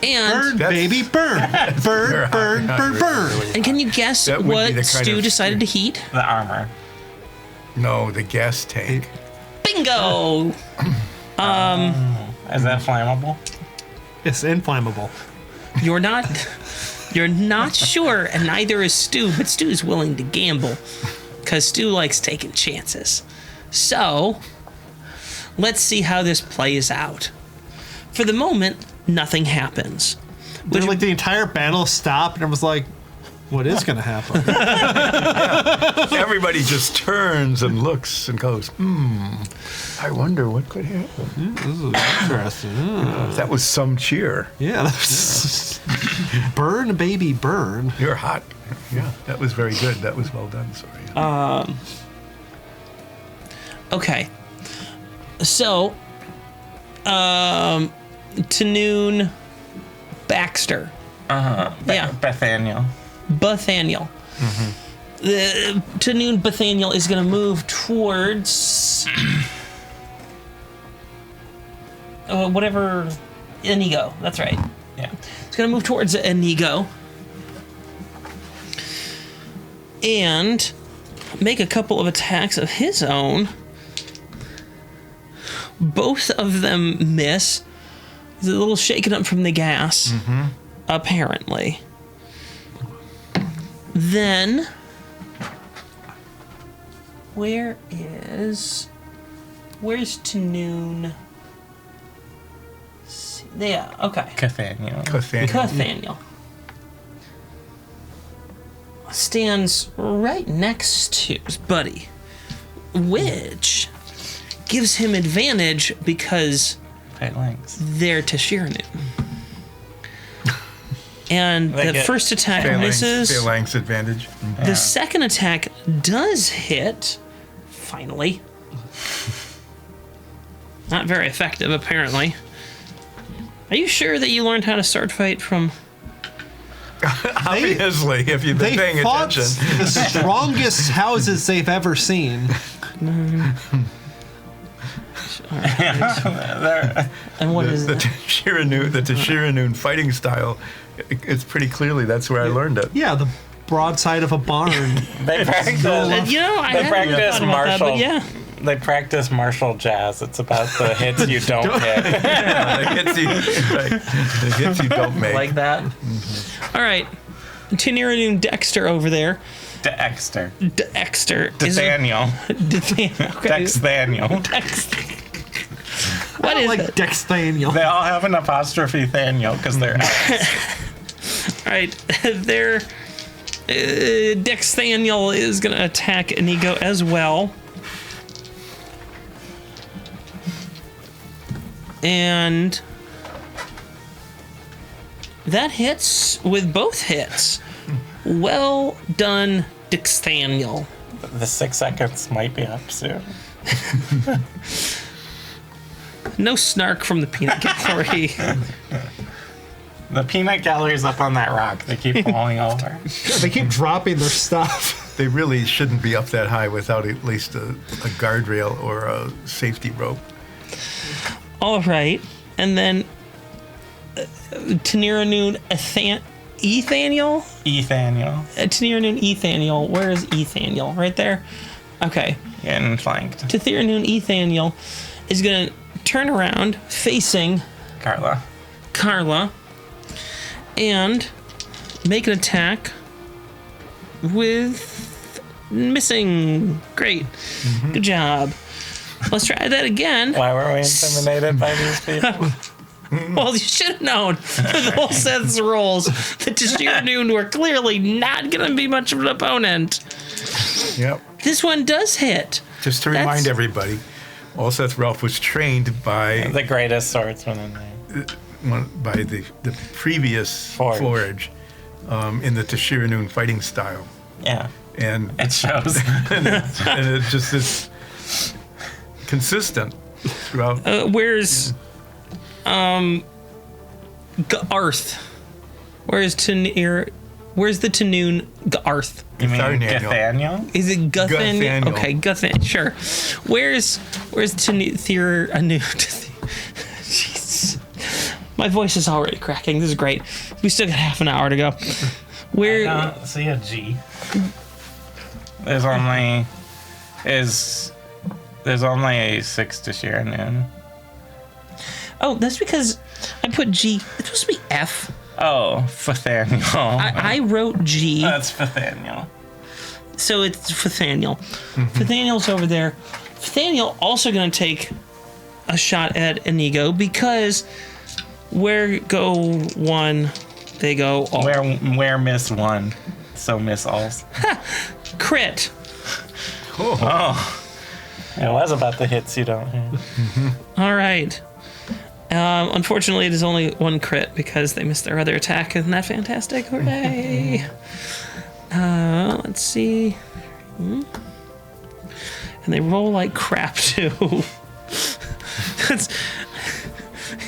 Speaker 1: And
Speaker 2: Burn,
Speaker 4: That's-
Speaker 2: baby, burn. Burn, burn, burn, burn.
Speaker 1: and can you guess
Speaker 4: That would be the
Speaker 1: what
Speaker 4: kind
Speaker 1: Stu
Speaker 4: of
Speaker 1: decided to heat?
Speaker 3: The armor.
Speaker 4: No, the gas tank.
Speaker 1: Bingo!
Speaker 3: Is that flammable?
Speaker 2: It's inflammable.
Speaker 1: You're not sure, and neither is Stu, but Stu's willing to gamble because Stu likes taking chances. So, let's see how this plays out. For the moment, nothing happens.
Speaker 2: Then, like, the entire battle stopped, and it was like, what is going to happen?
Speaker 4: Everybody just turns and looks and goes, I wonder what could happen.
Speaker 2: This is interesting.
Speaker 4: That was some cheer.
Speaker 2: Yeah. That's burn, baby, burn.
Speaker 4: You're hot. Yeah, that was very good. That was well done. Sorry.
Speaker 1: Okay. So, to noon, Baxter. Yeah.
Speaker 3: Bethaniel.
Speaker 1: Bethaniel. to noon, Nathaniel is going to move towards whatever Inigo. That's right.
Speaker 3: Yeah.
Speaker 1: He's going to move towards Inigo and make a couple of attacks of his own. Both of them miss. He's a little shaken up from the gas, apparently. Then, where's Tanoon? Yeah, okay. Nathaniel stands right next to his buddy, which gives him advantage because they're Tashiranu. And the first attack misses.
Speaker 4: Phalanx advantage.
Speaker 1: The second attack does hit, finally. Not very effective, apparently. Are you sure that you learned how to sword fight from...
Speaker 4: Obviously, if you've been paying
Speaker 2: fought
Speaker 4: attention.
Speaker 2: the strongest houses they've ever seen.
Speaker 1: And what is
Speaker 4: The
Speaker 1: that?
Speaker 4: Tashiranu fighting style, it's pretty clearly that's where I learned it.
Speaker 2: Yeah, the broadside of a barn.
Speaker 3: They practice.
Speaker 1: You know, I hadn't really thought about that, but yeah.
Speaker 3: They practice martial jazz. It's about the hits you don't hit.
Speaker 4: The hits you don't make.
Speaker 3: Like that.
Speaker 1: All right. Tynirinu and Dexter over there.
Speaker 3: Dexter.
Speaker 1: Dexter.
Speaker 3: Nathaniel.
Speaker 1: Okay.
Speaker 3: Dexthaniel.
Speaker 1: What
Speaker 2: I
Speaker 1: is
Speaker 2: like
Speaker 1: it?
Speaker 2: Dexthaniel.
Speaker 3: They all have an apostrophe Thaniel because they're
Speaker 1: All right. Their Dexthaniel is going to attack Inigo as well. And that hits with both hits. Well done, Dexthaniel.
Speaker 3: The 6 seconds might be up soon.
Speaker 1: No snark from the peanut gallery.
Speaker 3: The peanut gallery's up on that rock. They keep falling over.
Speaker 2: They keep dropping their stuff.
Speaker 4: They really shouldn't be up that high without at least a guardrail or a safety rope.
Speaker 1: All right. And then Tynirinu Ethaniel?
Speaker 3: Ethaniel.
Speaker 1: Tynirinu Ethaniel. Where is Ethaniel? Right there? Okay.
Speaker 3: Getting flanked.
Speaker 1: Tynirinu Ethaniel is going to turn around facing Carla and make an attack with missing. Great. Good job. Let's try that again.
Speaker 3: Why were we intimidated by these people?
Speaker 1: Well, you should have known for the whole Seth's rolls that Tashiranu were clearly not going to be much of an opponent.
Speaker 4: Yep.
Speaker 1: This one does hit.
Speaker 4: Just to remind everybody, Seth Ralph was trained by
Speaker 3: The greatest swordsman in there.
Speaker 4: by the previous forge in the Tashiranu fighting style.
Speaker 3: Yeah.
Speaker 4: And
Speaker 3: It shows.
Speaker 4: and it just is consistent throughout.
Speaker 1: Where's Garth? Where's the Tanoon Garth?
Speaker 3: You mean
Speaker 4: Nathaniel.
Speaker 3: Nathaniel?
Speaker 1: Is it Guthaniel?
Speaker 4: Guthaniel.
Speaker 1: Okay, Guthaniel. Sure. Where's Jeez. My voice is already cracking. This is great. We still got half an hour to go. Where?
Speaker 3: I don't see a G. There's only a 6 to share noon.
Speaker 1: Oh, that's because I put G. It's supposed to be F.
Speaker 3: Oh, Nathaniel.
Speaker 1: I wrote G.
Speaker 3: That's Nathaniel.
Speaker 1: So it's Nathaniel. Nathaniel's over there. Nathaniel also going to take a shot at Inigo because where go one, they go all.
Speaker 3: Where miss one, so miss alls.
Speaker 1: Crit.
Speaker 3: Oh. It was about the hits you don't hear.
Speaker 1: All right. Unfortunately, it is only one crit because they missed their other attack. Isn't that fantastic? Hooray! Let's see. And they roll like crap too.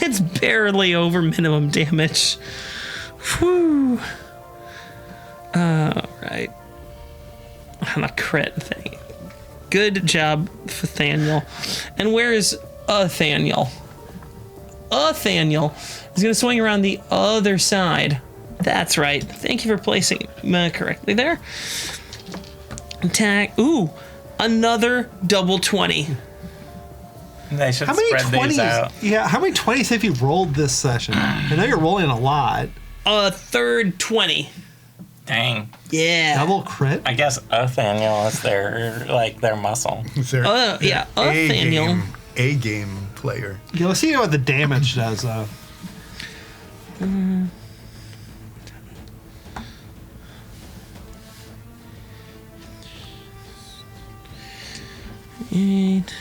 Speaker 1: It's barely over minimum damage. Whew. Right. on a crit thing. Good job, Nathaniel. And where is Nathaniel? Nathaniel is going to swing around the other side. That's right. Thank you for placing correctly there. Attack. Ooh, another double 20.
Speaker 3: They should
Speaker 2: How many
Speaker 3: spread these
Speaker 2: 20s?
Speaker 3: out.
Speaker 2: Yeah, how many 20s have you rolled this session? I know you're rolling a lot.
Speaker 1: A third 20.
Speaker 3: Dang.
Speaker 1: Yeah.
Speaker 2: Double crit?
Speaker 3: I guess Nathaniel is their muscle.
Speaker 4: Is there
Speaker 1: Yeah, Nathaniel.
Speaker 4: A game player?
Speaker 2: Yeah, let's see what the damage does, though.
Speaker 1: Eight.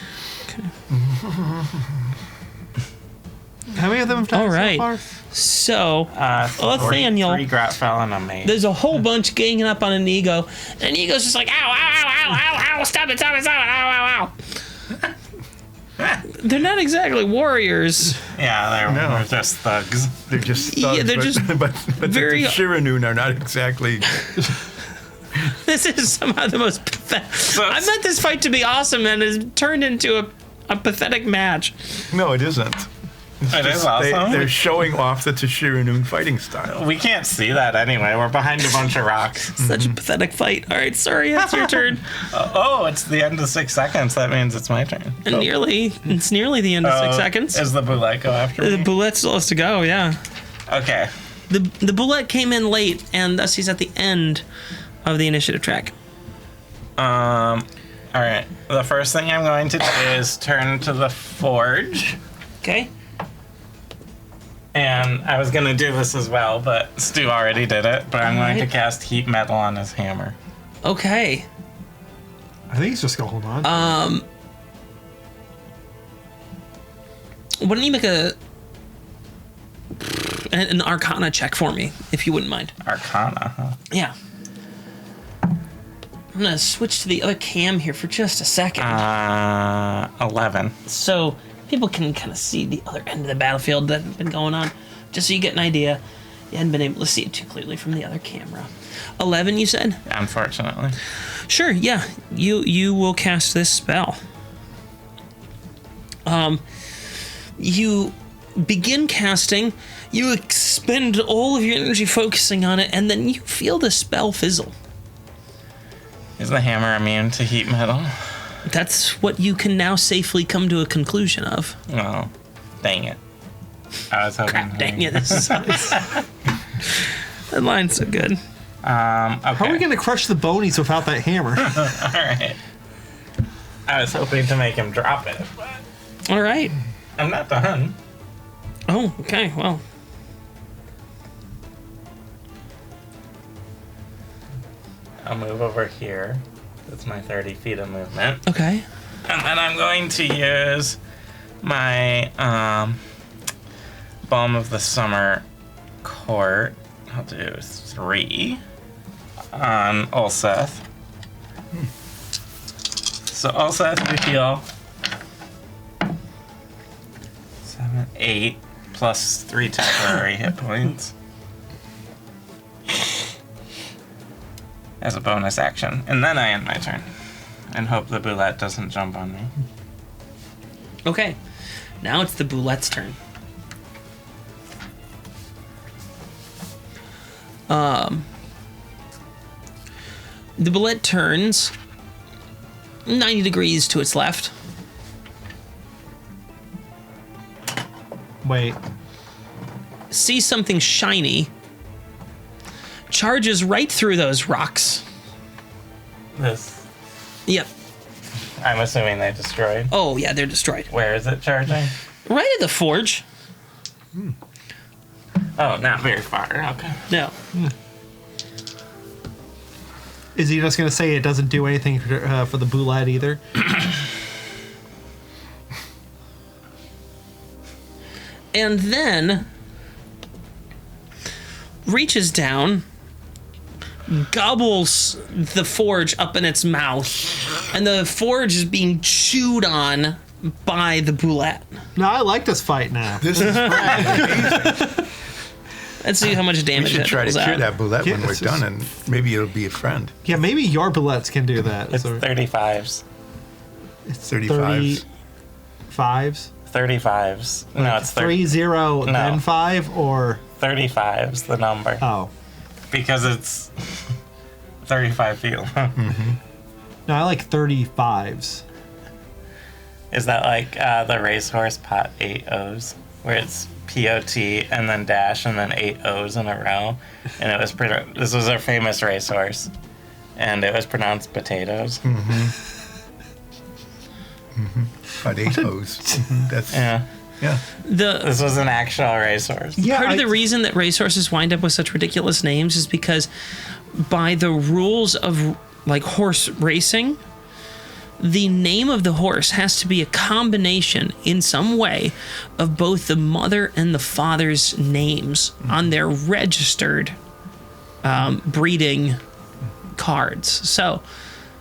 Speaker 2: How many of them have done
Speaker 1: All right.
Speaker 2: so far?
Speaker 1: So,
Speaker 3: Nathaniel.
Speaker 1: Nathaniel,
Speaker 3: 3 grot fell and a mate.
Speaker 1: there's a whole bunch ganging up on Inigo, and Inigo's just like, ow, ow, ow, ow, ow, ow, stop it, ow, ow, ow. They're not exactly warriors.
Speaker 3: Yeah, they're just thugs.
Speaker 4: They're just thugs,
Speaker 1: Yeah, they're
Speaker 4: but,
Speaker 1: just
Speaker 4: but
Speaker 1: very-
Speaker 4: the Shiranun are not exactly.
Speaker 1: This is somehow the most pathetic. I meant this fight to be awesome, and it's turned into a pathetic match.
Speaker 4: No, it isn't.
Speaker 3: It is awesome.
Speaker 4: They're showing off the Shiranun fighting style.
Speaker 3: We can't see that anyway. We're behind a bunch of rocks.
Speaker 1: Such a pathetic fight. All right, sorry, it's your turn.
Speaker 3: Oh, it's the end of 6 seconds. That means it's my turn.
Speaker 1: And it's nearly the end of 6 seconds.
Speaker 3: Is the boulette go after
Speaker 1: The
Speaker 3: me?
Speaker 1: Boulette still has to go, yeah.
Speaker 3: Okay.
Speaker 1: The Boulette came in late, and thus he's at the end of the initiative track.
Speaker 3: All right. The first thing I'm going to do is turn to the forge.
Speaker 1: Okay.
Speaker 3: And I was going to do this as well, but Stu already did it. But I'm going to cast heat metal on his hammer.
Speaker 1: Okay.
Speaker 2: I think he's just going to hold on.
Speaker 1: Why don't you make an Arcana check for me, if you wouldn't mind?
Speaker 3: Arcana, huh?
Speaker 1: Yeah. I'm gonna switch to the other cam here for just a second.
Speaker 3: 11.
Speaker 1: So people can kind of see the other end of the battlefield that's been going on, just so you get an idea. You hadn't been able to see it too clearly from the other camera. 11, you said?
Speaker 3: Unfortunately.
Speaker 1: Sure, yeah. You will cast this spell. You begin casting, you expend all of your energy focusing on it, and then you feel the spell fizzle.
Speaker 3: Is the hammer immune to heat metal?
Speaker 1: That's what you can now safely come to a conclusion of.
Speaker 3: Oh, dang it. I was hoping.
Speaker 1: Crap, dang it, this sucks. That line's so good.
Speaker 3: Okay.
Speaker 2: How are we going to crush the bonies without that hammer?
Speaker 3: All right. I was hoping to make him drop it, but
Speaker 1: All right.
Speaker 3: I'm not done.
Speaker 1: Oh, okay, well.
Speaker 3: I'll move over here. That's my 30 feet of movement.
Speaker 1: Okay.
Speaker 3: And then I'm going to use my Balm of the Summer Court. I'll do 3 on Ulseth. So Ulseth, you heal 7, 8, plus 3 temporary hit points. As a bonus action. And then I end my turn. And hope the Boulette doesn't jump on me.
Speaker 1: Okay. Now it's the Boulette's turn. The Boulette turns 90 degrees to its left.
Speaker 2: Wait.
Speaker 1: Sees something shiny. Charges right through those rocks.
Speaker 3: This,
Speaker 1: Yep.
Speaker 3: I'm assuming they destroyed.
Speaker 1: Oh, yeah, they're destroyed.
Speaker 3: Where is it charging?
Speaker 1: Right at the forge.
Speaker 3: Oh, not very far. Okay.
Speaker 1: No.
Speaker 2: Is he just going to say it doesn't do anything for the Boulette either?
Speaker 1: And then reaches down, gobbles the forge up in its mouth, and the forge is being chewed on by the Boulette.
Speaker 2: No, I like this fight now.
Speaker 4: This is amazing.
Speaker 1: Let's see how much
Speaker 4: We
Speaker 1: damage
Speaker 4: should
Speaker 1: that
Speaker 4: try to
Speaker 1: pulls
Speaker 4: cure
Speaker 1: out.
Speaker 4: that bullet
Speaker 2: Yeah,
Speaker 4: when we're
Speaker 2: it's just-
Speaker 4: done, and maybe it'll be a friend.
Speaker 2: Yeah, maybe your bullets can do that.
Speaker 3: It's
Speaker 2: So
Speaker 3: 35s.
Speaker 2: it's
Speaker 4: 35s.
Speaker 2: 35s.
Speaker 3: 35s. No, it's
Speaker 2: 3-0
Speaker 3: No.
Speaker 2: then 5 or
Speaker 3: 35's the number.
Speaker 2: oh.
Speaker 3: Because it's 35 feet long.
Speaker 2: No, I like 35s.
Speaker 3: Is that like the racehorse pot 8 O's? Where it's POT and then dash and then 8 O's in a row? And it was this was our famous racehorse. And it was pronounced potatoes.
Speaker 4: Potatoes. That's
Speaker 3: Yeah.
Speaker 4: yeah.
Speaker 3: This was an actual racehorse.
Speaker 2: Yeah,
Speaker 1: Part of the reason that racehorses wind up with such ridiculous names is because by the rules of like horse racing, the name of the horse has to be a combination in some way of both the mother and the father's names on their registered breeding cards. So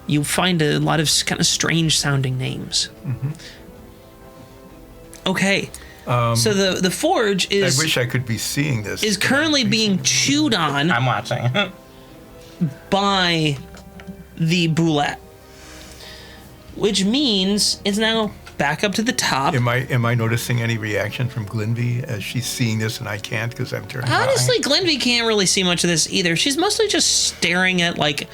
Speaker 1: you find a lot of kind of strange sounding names. Okay. So the forge
Speaker 4: I
Speaker 1: is
Speaker 4: wish I could be seeing this.
Speaker 1: is currently being chewed on
Speaker 3: I'm watching.
Speaker 1: by the boulette, which means it's now back up to the top.
Speaker 4: Am I noticing any reaction from Glinby as she's seeing this and I can't because I'm turning around?
Speaker 1: Honestly, Glenvy can't really see much of this either. She's mostly just staring at like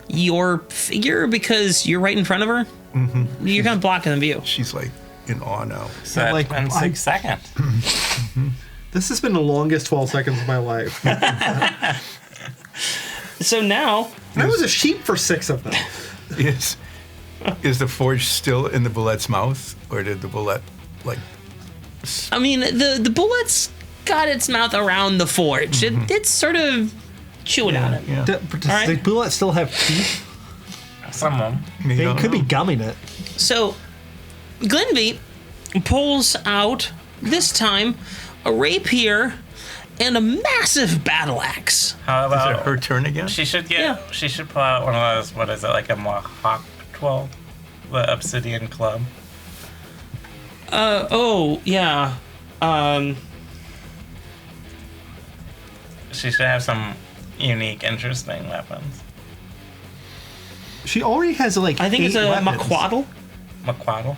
Speaker 1: your figure because you're right in front of her. Mm-hmm. You're kind of blocking the view.
Speaker 4: She's like in awe now.
Speaker 3: So
Speaker 2: Yeah,
Speaker 3: that's
Speaker 2: like,
Speaker 3: been 6 seconds.
Speaker 2: This has been the longest 12 seconds of my life.
Speaker 1: So now,
Speaker 2: I was a sheep for 6 of them.
Speaker 4: Is the forge still in the bullet's mouth, or did the bullet like?
Speaker 1: I mean, the bullet's got its mouth around the forge. It's sort of chewing on it.
Speaker 4: Yeah,
Speaker 2: Does
Speaker 1: All
Speaker 2: the
Speaker 1: right.
Speaker 2: bullet still have teeth?
Speaker 3: Some of them.
Speaker 4: You
Speaker 2: They
Speaker 4: don't
Speaker 2: could be
Speaker 4: know.
Speaker 2: gumming it.
Speaker 1: So, Glenvy pulls out, this time, a rapier and a massive battle axe.
Speaker 3: How
Speaker 4: Is it
Speaker 3: about
Speaker 4: her turn again?
Speaker 3: she should get?
Speaker 1: Yeah.
Speaker 3: She should pull out one of those. What is it? Like a Mohawk 12, the Obsidian Club.
Speaker 1: Oh, yeah.
Speaker 3: She should have some unique, interesting weapons.
Speaker 2: She already has like
Speaker 1: I think it's
Speaker 2: 8
Speaker 1: a
Speaker 2: weapons.
Speaker 1: maquaddle.
Speaker 3: McQuaddle.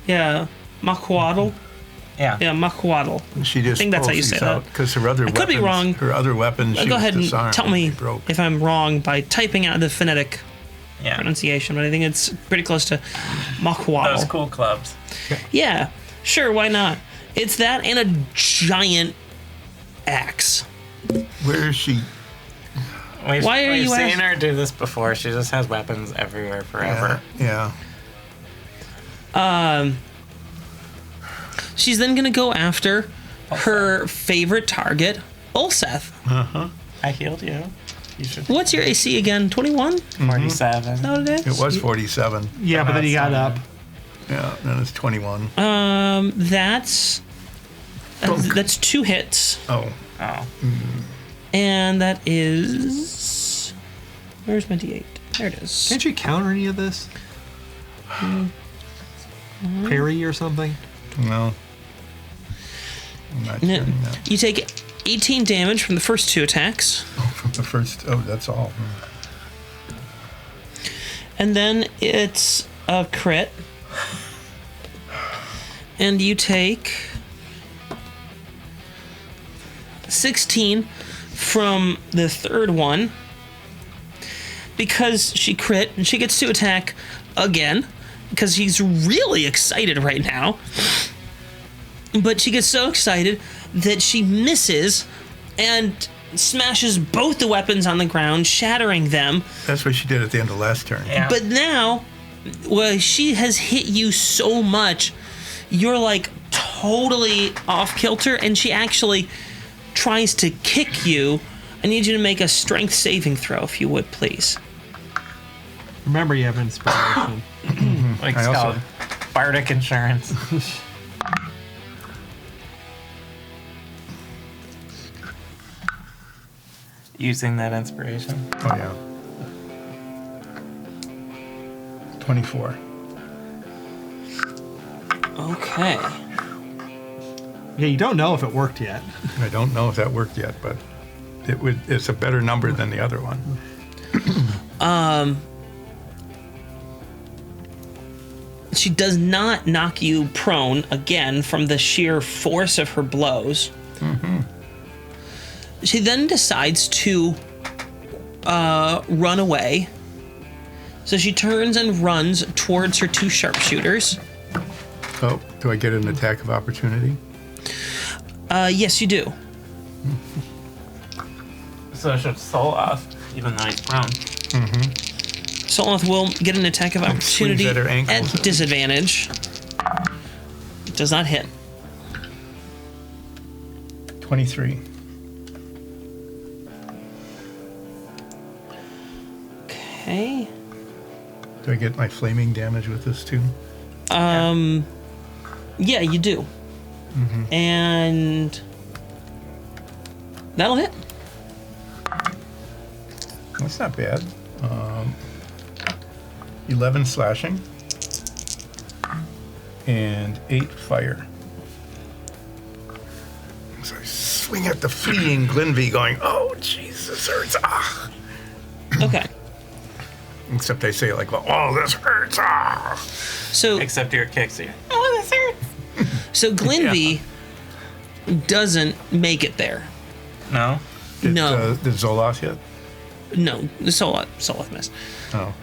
Speaker 1: Yeah, maquaddle.
Speaker 3: Yeah.
Speaker 1: Yeah, maquaddle.
Speaker 4: She just
Speaker 1: I think that's how you
Speaker 4: pulls
Speaker 1: say
Speaker 4: these
Speaker 1: that.
Speaker 4: out because her other
Speaker 1: I
Speaker 4: weapons.
Speaker 1: could be wrong.
Speaker 4: Her other weapons. She
Speaker 1: Go
Speaker 4: was
Speaker 1: ahead and
Speaker 4: disarmed
Speaker 1: tell me
Speaker 4: they broke.
Speaker 1: if I'm wrong by typing out the phonetic
Speaker 3: Yeah.
Speaker 1: pronunciation, but I think it's pretty close to
Speaker 3: Those
Speaker 1: maquaddle.
Speaker 3: cool clubs.
Speaker 1: Yeah, sure, why not? It's that and a giant axe.
Speaker 4: Where is she?
Speaker 1: Why are
Speaker 3: we've
Speaker 1: you
Speaker 3: seen
Speaker 1: ask-
Speaker 3: her do this before. She just has weapons everywhere forever.
Speaker 4: Yeah.
Speaker 1: She's then gonna go after her favorite target, Ulseth.
Speaker 3: I healed you. You should.
Speaker 1: What's your AC again? 21?
Speaker 3: 47.
Speaker 1: Is that what it
Speaker 4: It
Speaker 1: is?
Speaker 4: was 47.
Speaker 2: Yeah, but then he got up.
Speaker 4: Yeah. Then it's 21.
Speaker 1: That's 2 hits.
Speaker 4: Oh.
Speaker 3: Oh.
Speaker 1: And that is. Where's my D8? There it is.
Speaker 2: Can't you counter any of this? Parry or something?
Speaker 4: No. I'm not
Speaker 1: No,
Speaker 4: turning that.
Speaker 1: you take 18 damage from the first 2 attacks,
Speaker 4: From the first. Oh, that's all.
Speaker 1: and then it's a crit. And you take 16 from the third one because she crit and she gets to attack again because she's really excited right now. But she gets so excited that she misses and smashes both the weapons on the ground, shattering them.
Speaker 4: That's what she did at the end of last turn.
Speaker 3: Yeah.
Speaker 1: But now, well, she has hit you so much, you're like totally off kilter, and she actually tries to kick you. I need you to make a strength saving throw, if you would, please.
Speaker 2: Remember, you have inspiration.
Speaker 3: Like
Speaker 4: I
Speaker 3: it's
Speaker 4: also-
Speaker 3: called Bardic Insurance. Using that inspiration.
Speaker 4: Oh, yeah. 24.
Speaker 1: Okay.
Speaker 2: Yeah, you don't know if it worked yet.
Speaker 4: I don't know if that worked yet, but it's a better number than the other one.
Speaker 1: She does not knock you prone again from the sheer force of her blows. Mm-hmm. She then decides to run away. So she turns and runs towards her two sharpshooters.
Speaker 4: Oh, do I get an attack of opportunity?
Speaker 1: Yes, you do.
Speaker 3: So should Soul off, even though he's prone.
Speaker 1: Soloth will get an attack of opportunity
Speaker 4: at her ankles.
Speaker 1: at disadvantage. Does not hit.
Speaker 4: 23.
Speaker 1: Okay.
Speaker 4: Do I get my flaming damage with this too?
Speaker 1: Yeah, you do. And that'll hit.
Speaker 4: That's not bad. 11 slashing and 8 fire. So I swing at the fleeing Glenvy going, oh, Jesus, hurts. Ah.
Speaker 1: Okay.
Speaker 4: Except I say it like, oh, this hurts. Ah.
Speaker 1: So
Speaker 3: Except your kicks here. Oh, this hurts.
Speaker 1: so Glenvy doesn't make it there.
Speaker 3: No?
Speaker 1: No.
Speaker 4: Did Zoloth hit?
Speaker 1: No, the Soloth missed.
Speaker 4: Oh.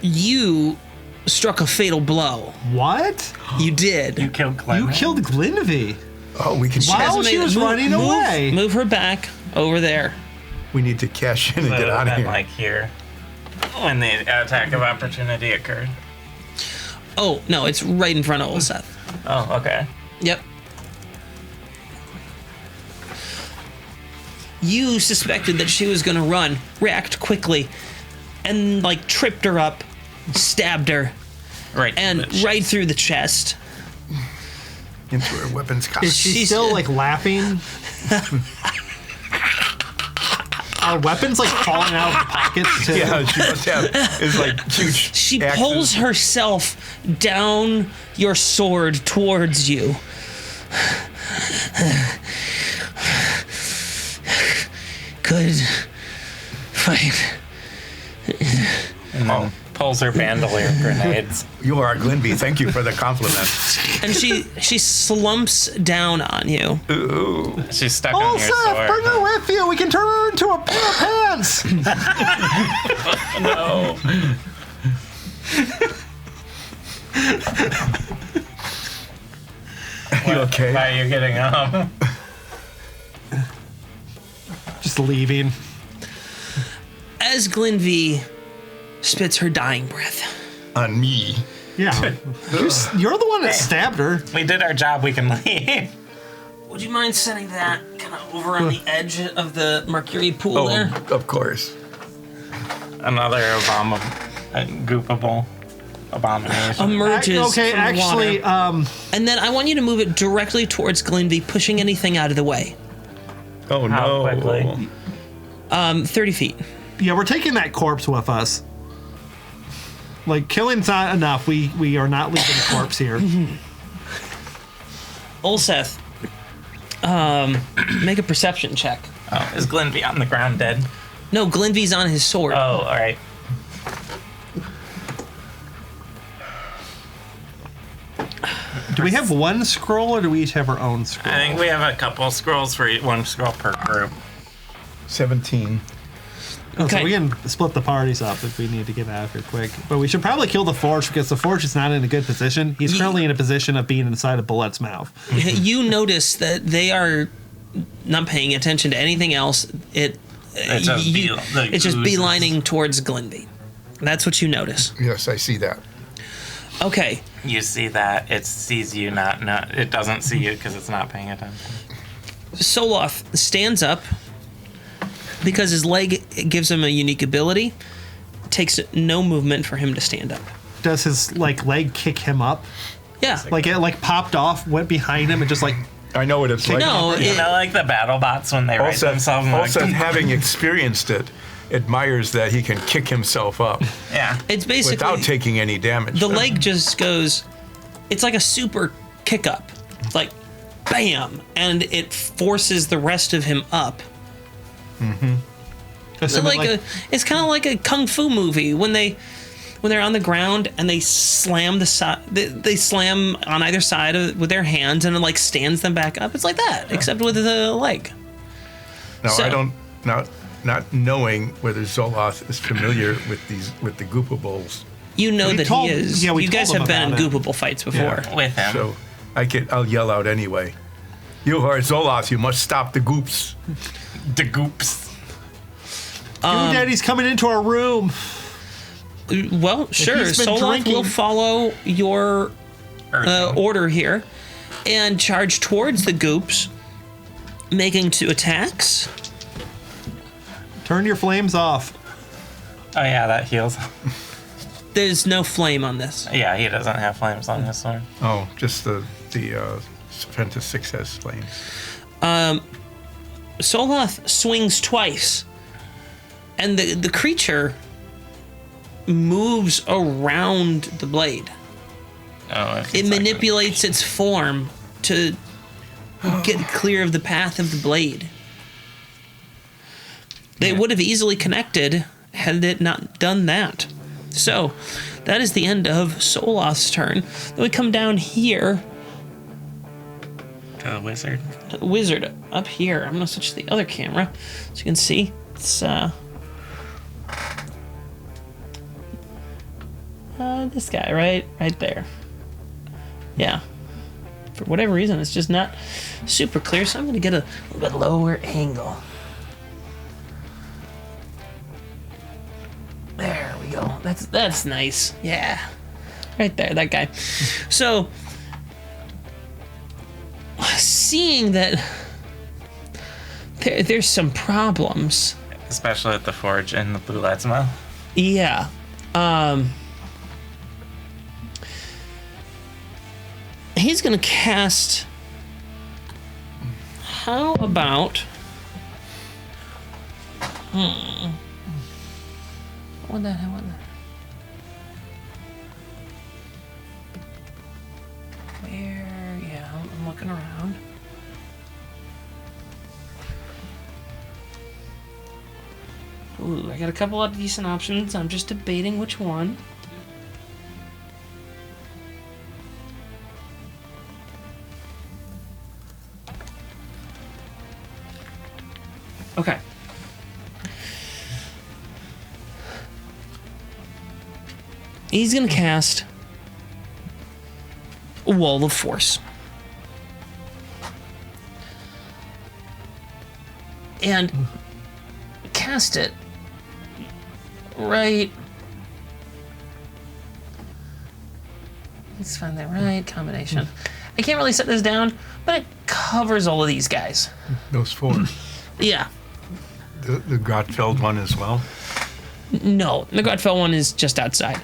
Speaker 1: You struck a fatal blow.
Speaker 2: What?
Speaker 1: You did.
Speaker 3: You killed Glenn.
Speaker 2: You killed Glenvy.
Speaker 4: Oh, we can
Speaker 2: Wow.
Speaker 4: cash.
Speaker 2: she was running away.
Speaker 1: Move her back over there.
Speaker 4: We need to cash in and
Speaker 3: So
Speaker 4: get out of here.
Speaker 3: Like here. When the attack of opportunity occurred.
Speaker 1: Oh, no, it's right in front of Olseth.
Speaker 3: Oh, okay.
Speaker 1: Yep. You suspected that she was going to run, react quickly, and like tripped her up, stabbed her,
Speaker 3: Right.
Speaker 1: and right through the chest.
Speaker 4: Into her weapons cock.
Speaker 2: Is she
Speaker 1: She's-
Speaker 2: still like laughing? Are weapons like falling out of her pockets too?
Speaker 4: Yeah, she must have. It's like huge.
Speaker 1: She
Speaker 4: axes.
Speaker 1: pulls herself down your sword towards you. Good fight.
Speaker 3: And then pulls her bandolier grenades.
Speaker 4: You are Glenby. Thank you for the compliment.
Speaker 1: And she slumps down on you.
Speaker 4: Ooh.
Speaker 3: She's stuck
Speaker 2: Oh,
Speaker 3: on your
Speaker 2: Seth, bring
Speaker 3: sword.
Speaker 2: her with you. We can turn her into a pair of pants.
Speaker 3: No.
Speaker 4: You okay?
Speaker 3: Why are you getting up?
Speaker 2: Just leaving.
Speaker 1: As Glenvy spits her dying breath.
Speaker 4: On me.
Speaker 2: Yeah. You're the one that stabbed her.
Speaker 3: We did our job, we can leave.
Speaker 1: Would you mind setting that kind of over on the edge of the mercury pool
Speaker 4: Oh,
Speaker 1: there?
Speaker 4: of course.
Speaker 3: Another goopable abomination.
Speaker 1: Emerges
Speaker 2: Okay,
Speaker 1: from the
Speaker 2: actually,
Speaker 1: water. And then I want you to move it directly towards Glenvy, pushing anything out of the way.
Speaker 4: Oh,
Speaker 3: How
Speaker 4: no.
Speaker 3: quickly?
Speaker 1: 30 feet.
Speaker 2: yeah, we're taking that corpse with us. Like, killing's not enough. We are not leaving the corpse here.
Speaker 1: Olseth, make a perception check.
Speaker 3: Oh, is Glenvy on the ground dead?
Speaker 1: No, Glenvy's on his sword.
Speaker 3: Oh, all right.
Speaker 2: Do we have one scroll or do we each have our own scroll?
Speaker 3: I think we have a couple scrolls for one scroll per group.
Speaker 4: 17.
Speaker 2: Oh,
Speaker 1: Okay.
Speaker 2: so we can split the parties up if we need to get out of here quick. But we should probably kill the Forge because the Forge is not in a good position. He's currently in a position of being inside a bullet's mouth.
Speaker 1: You notice that they are not paying attention to anything else.
Speaker 3: It's just
Speaker 1: it's just
Speaker 3: oozes.
Speaker 1: beelining towards Glenvy. That's what you notice.
Speaker 4: Yes, I see that.
Speaker 1: Okay.
Speaker 3: You see that it sees you, not it doesn't see you because it's not paying attention.
Speaker 1: Soloth stands up because his leg gives him a unique ability. It takes no movement for him to stand up.
Speaker 2: Does his leg kick him up?
Speaker 1: Yeah.
Speaker 2: Like it popped off, went behind him, and just like
Speaker 4: I know what it's like.
Speaker 1: No,
Speaker 3: You know, like the battle bots when they write themselves.
Speaker 4: Also, having experienced it, admires that he can kick himself up
Speaker 3: yeah.
Speaker 1: it's basically
Speaker 4: without taking any damage.
Speaker 1: the leg just goes. It's like a super kick up. It's like, bam, and it forces the rest of him up. It's kind of like a kung fu movie when they're on the ground and they slam they slam on either side with their hands and it like stands them back up. It's like that, except with the leg.
Speaker 4: Now
Speaker 1: So-
Speaker 4: I don't not knowing whether Zoloth is familiar with the Goopables,
Speaker 1: You know
Speaker 2: We
Speaker 1: that
Speaker 2: told-
Speaker 1: he is.
Speaker 2: yeah, we
Speaker 1: you guys
Speaker 2: told him
Speaker 1: have been in
Speaker 2: about it.
Speaker 1: Goopable fights before.
Speaker 2: Yeah.
Speaker 3: With him.
Speaker 4: so I'll yell out anyway. You are Zoloth. You must stop the Goops.
Speaker 3: The goops.
Speaker 2: Daddy's coming into our room.
Speaker 1: Well, sure.
Speaker 2: he's been
Speaker 1: Soloth
Speaker 2: drinking-
Speaker 1: will follow your
Speaker 3: Urging.
Speaker 1: order here and charge towards the Goops, making 2 attacks.
Speaker 2: Turn your flames off.
Speaker 3: Oh yeah, that heals.
Speaker 1: There's no flame on this.
Speaker 3: Yeah, he doesn't have flames on his sword.
Speaker 4: Oh, just the Serpentis 6 has flames.
Speaker 1: Soloth swings twice, and the creature moves around the blade.
Speaker 3: Oh, if
Speaker 1: It
Speaker 3: it's like
Speaker 1: manipulates its form to get clear of the path of the blade. They would have easily connected had it not done that. So, that is the end of Soloth's turn. Then we come down here,
Speaker 3: to the wizard.
Speaker 1: to the wizard up here. I'm gonna switch to the other camera so you can see. It's this guy right there. Yeah. For whatever reason, it's just not super clear, so I'm gonna get a little bit lower angle. There we go. That's nice. Yeah. Right there, that guy. So, seeing that there's some problems.
Speaker 3: Especially at the forge and the blue Letzma.
Speaker 1: Yeah. He's gonna cast. How about? What the hell? Where? Yeah, I'm looking around. Ooh, I got a couple of decent options. I'm just debating which one. Okay. He's gonna cast a Wall of Force. And cast it right. Let's find the right combination. I can't really set this down, but it covers all of these guys.
Speaker 4: Those 4.
Speaker 1: Yeah.
Speaker 4: The Grotfeld one as well.
Speaker 1: No, the Godfell one is just outside.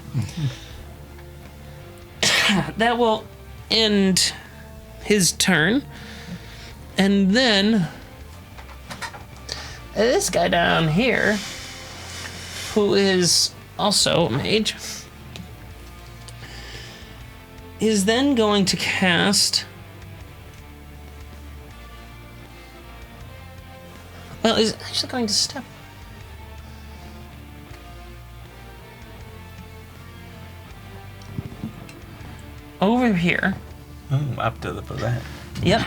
Speaker 1: That will end his turn. And then this guy down here, who is also a mage, is then going to cast. Well, is actually going to step over here.
Speaker 3: Ooh, up to the bullet.
Speaker 1: Yep.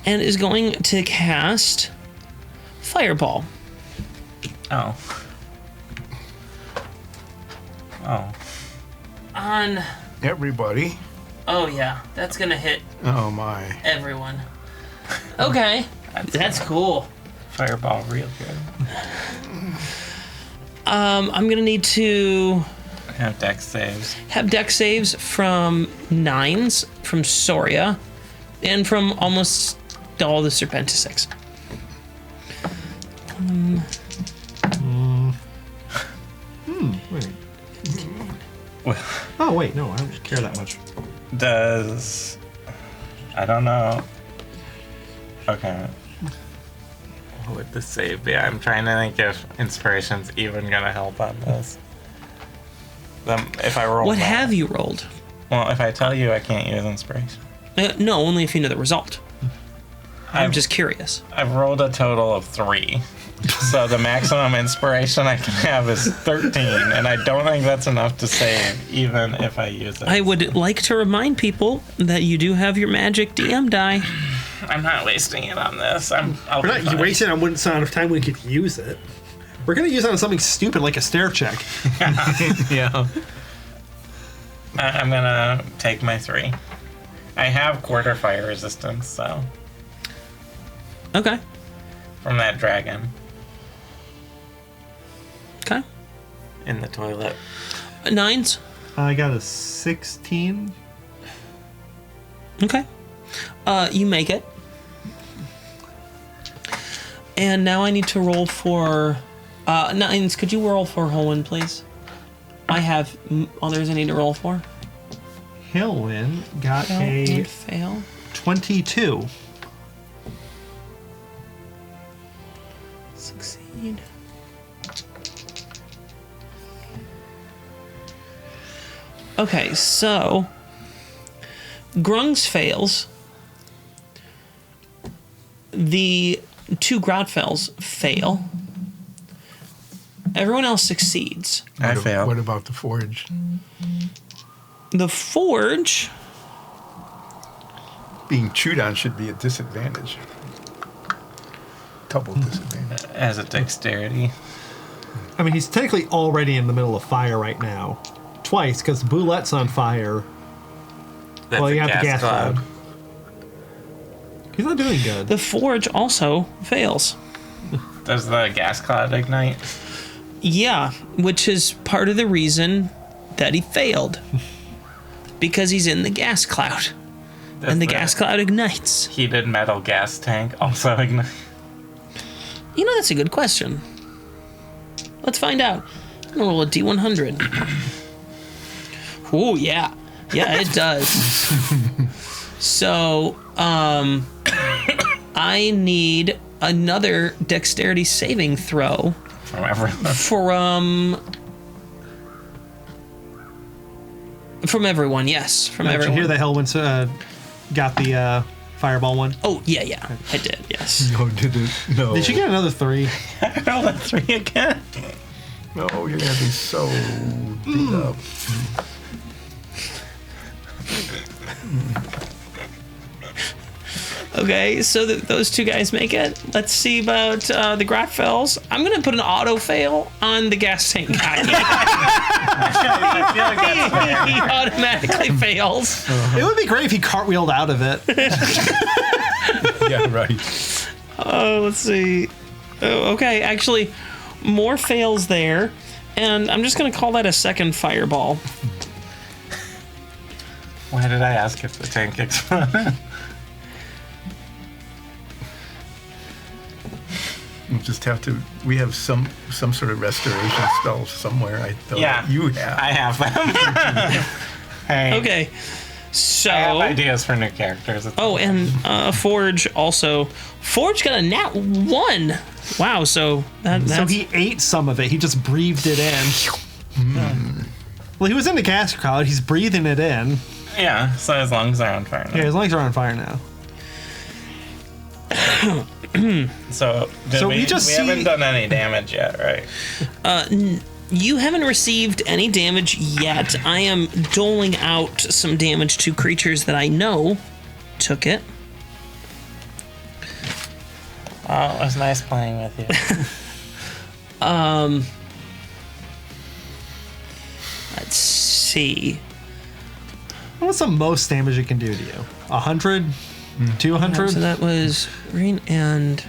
Speaker 1: And is going to cast Fireball.
Speaker 3: Oh. Oh.
Speaker 1: On.
Speaker 4: Everybody.
Speaker 1: Oh, yeah. That's going to hit
Speaker 4: Oh my.
Speaker 1: everyone. Okay. That's cool.
Speaker 3: Fireball real good.
Speaker 1: I'm going to need to
Speaker 3: Have dex saves.
Speaker 1: have deck saves from 9s from Soria and from almost all the Serpenticics.
Speaker 2: Wait.
Speaker 3: Well,
Speaker 2: Oh, wait, no, I don't care that much.
Speaker 3: does. I don't know. Okay. What would the save be? I'm trying to think if inspiration's even gonna help on this. If I roll.
Speaker 1: What
Speaker 3: well.
Speaker 1: have you rolled?
Speaker 3: Well, if I tell you, I can't use inspiration.
Speaker 1: No, only if you know the result. I'm just curious.
Speaker 3: I've rolled a total of 3. So the maximum inspiration I can have is 13, and I don't think that's enough to save, even if I use it.
Speaker 1: I would like to remind people that you do have your magic DM die.
Speaker 3: I'm not wasting it on this. I'll
Speaker 2: We're
Speaker 3: be
Speaker 2: not
Speaker 3: fine.
Speaker 2: wasting on one amount of time we could use it. We're gonna use it on something stupid like a stair check.
Speaker 4: Yeah.
Speaker 3: I'm gonna take my 3. I have quarter fire resistance, so
Speaker 1: Okay.
Speaker 3: from that dragon
Speaker 1: Okay.
Speaker 3: in the toilet.
Speaker 1: 9s.
Speaker 2: I got a 16.
Speaker 1: Okay. You make it. And now I need to roll for 9s. Could you roll for Holwyn, please? I have others I need to roll for.
Speaker 2: Hillwyn got
Speaker 1: Fail
Speaker 2: a
Speaker 1: and fail.
Speaker 2: 22.
Speaker 1: Succeed. Okay, so Grung's fails. The 2 Grotfells fail. Everyone else succeeds.
Speaker 3: I failed.
Speaker 4: What about the forge?
Speaker 1: The Forge.
Speaker 4: Being chewed on should be a disadvantage. Double disadvantage.
Speaker 3: As a dexterity.
Speaker 2: I mean, he's technically already in the middle of fire right now. Twice, because Boulette's on fire.
Speaker 3: That's
Speaker 2: Well, you
Speaker 3: a
Speaker 2: have the gas cloud. He's not doing good.
Speaker 1: The Forge also fails.
Speaker 3: Does the gas cloud ignite?
Speaker 1: Yeah, which is part of the reason that he failed. Because he's in the gas cloud.
Speaker 3: Does
Speaker 1: And the gas cloud ignites.
Speaker 3: heated metal gas tank also ignite?
Speaker 1: You know, that's a good question. Let's find out. I'm gonna roll a D100. Oh, yeah. Yeah, it does. So, I need another dexterity saving throw
Speaker 3: From everyone.
Speaker 1: from everyone, yes. From
Speaker 2: Did you
Speaker 1: everyone.
Speaker 2: hear that Hillwyn got the fireball one?
Speaker 1: Oh, yeah. I did, yes.
Speaker 4: No, did it? No.
Speaker 2: Did you get another 3?
Speaker 3: I rolled a 3 again.
Speaker 4: No, you're gonna be so beat up.
Speaker 1: Okay, so those 2 guys make it. Let's see about the Grotfells. I'm going to put an auto fail on the gas tank guy.
Speaker 3: I feel like that's fair.
Speaker 1: He automatically fails.
Speaker 2: It would be great if he cartwheeled out of it.
Speaker 4: Yeah, right.
Speaker 1: Oh, let's see. Oh, okay, actually, more fails there. And I'm just going to call that a second fireball.
Speaker 3: Why did I ask if the tank exploded?
Speaker 4: We'll just have to. We have some sort of restoration spell somewhere. I thought
Speaker 3: Yeah.
Speaker 4: you have.
Speaker 3: I have them. Hey,
Speaker 1: Okay, so...
Speaker 3: I have ideas for new characters. It's
Speaker 1: Oh, and Forge also. Forge got a nat 1. Wow, so that's...
Speaker 2: So he ate some of it. He just breathed it in. Well, he was in the gas cloud. He's breathing it in.
Speaker 3: yeah, so his lungs are on fire now.
Speaker 2: Yeah, his lungs are on fire now.
Speaker 3: So,
Speaker 2: So
Speaker 3: we
Speaker 2: we just
Speaker 3: haven't
Speaker 2: see-
Speaker 3: done any damage yet, right?
Speaker 1: You haven't received any damage yet. I am doling out some damage to creatures that I know took it.
Speaker 3: Oh, it was nice playing with you.
Speaker 1: Let's see.
Speaker 2: What's the most damage it can do to you? 100? 200?
Speaker 1: So that was green and...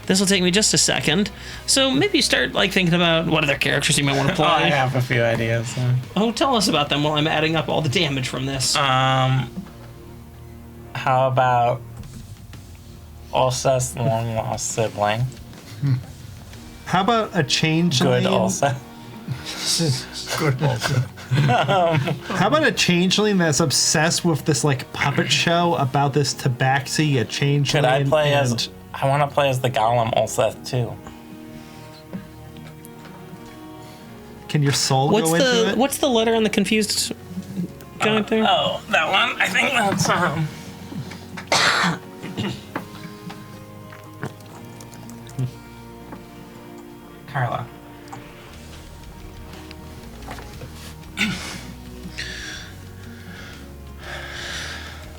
Speaker 1: This will take me just a second. So maybe you start like thinking about what other characters you might want to play.
Speaker 3: I have a few ideas.
Speaker 1: Oh, tell us about them while I'm adding up all the damage from this.
Speaker 3: How about Ulsa's long lost sibling?
Speaker 2: How about a changeling?
Speaker 3: Good Ulsa.
Speaker 4: Good also.
Speaker 2: How about a changeling that's obsessed with this like puppet show about this tabaxi, a changeling?
Speaker 3: Could I play
Speaker 2: and
Speaker 3: as? I want to play as the Golem Ulseth too.
Speaker 2: Can your soul
Speaker 1: What's
Speaker 2: go into
Speaker 1: the
Speaker 2: it?
Speaker 1: what's the letter on the confused giant there?
Speaker 3: Oh, that one? I think that's, Carla.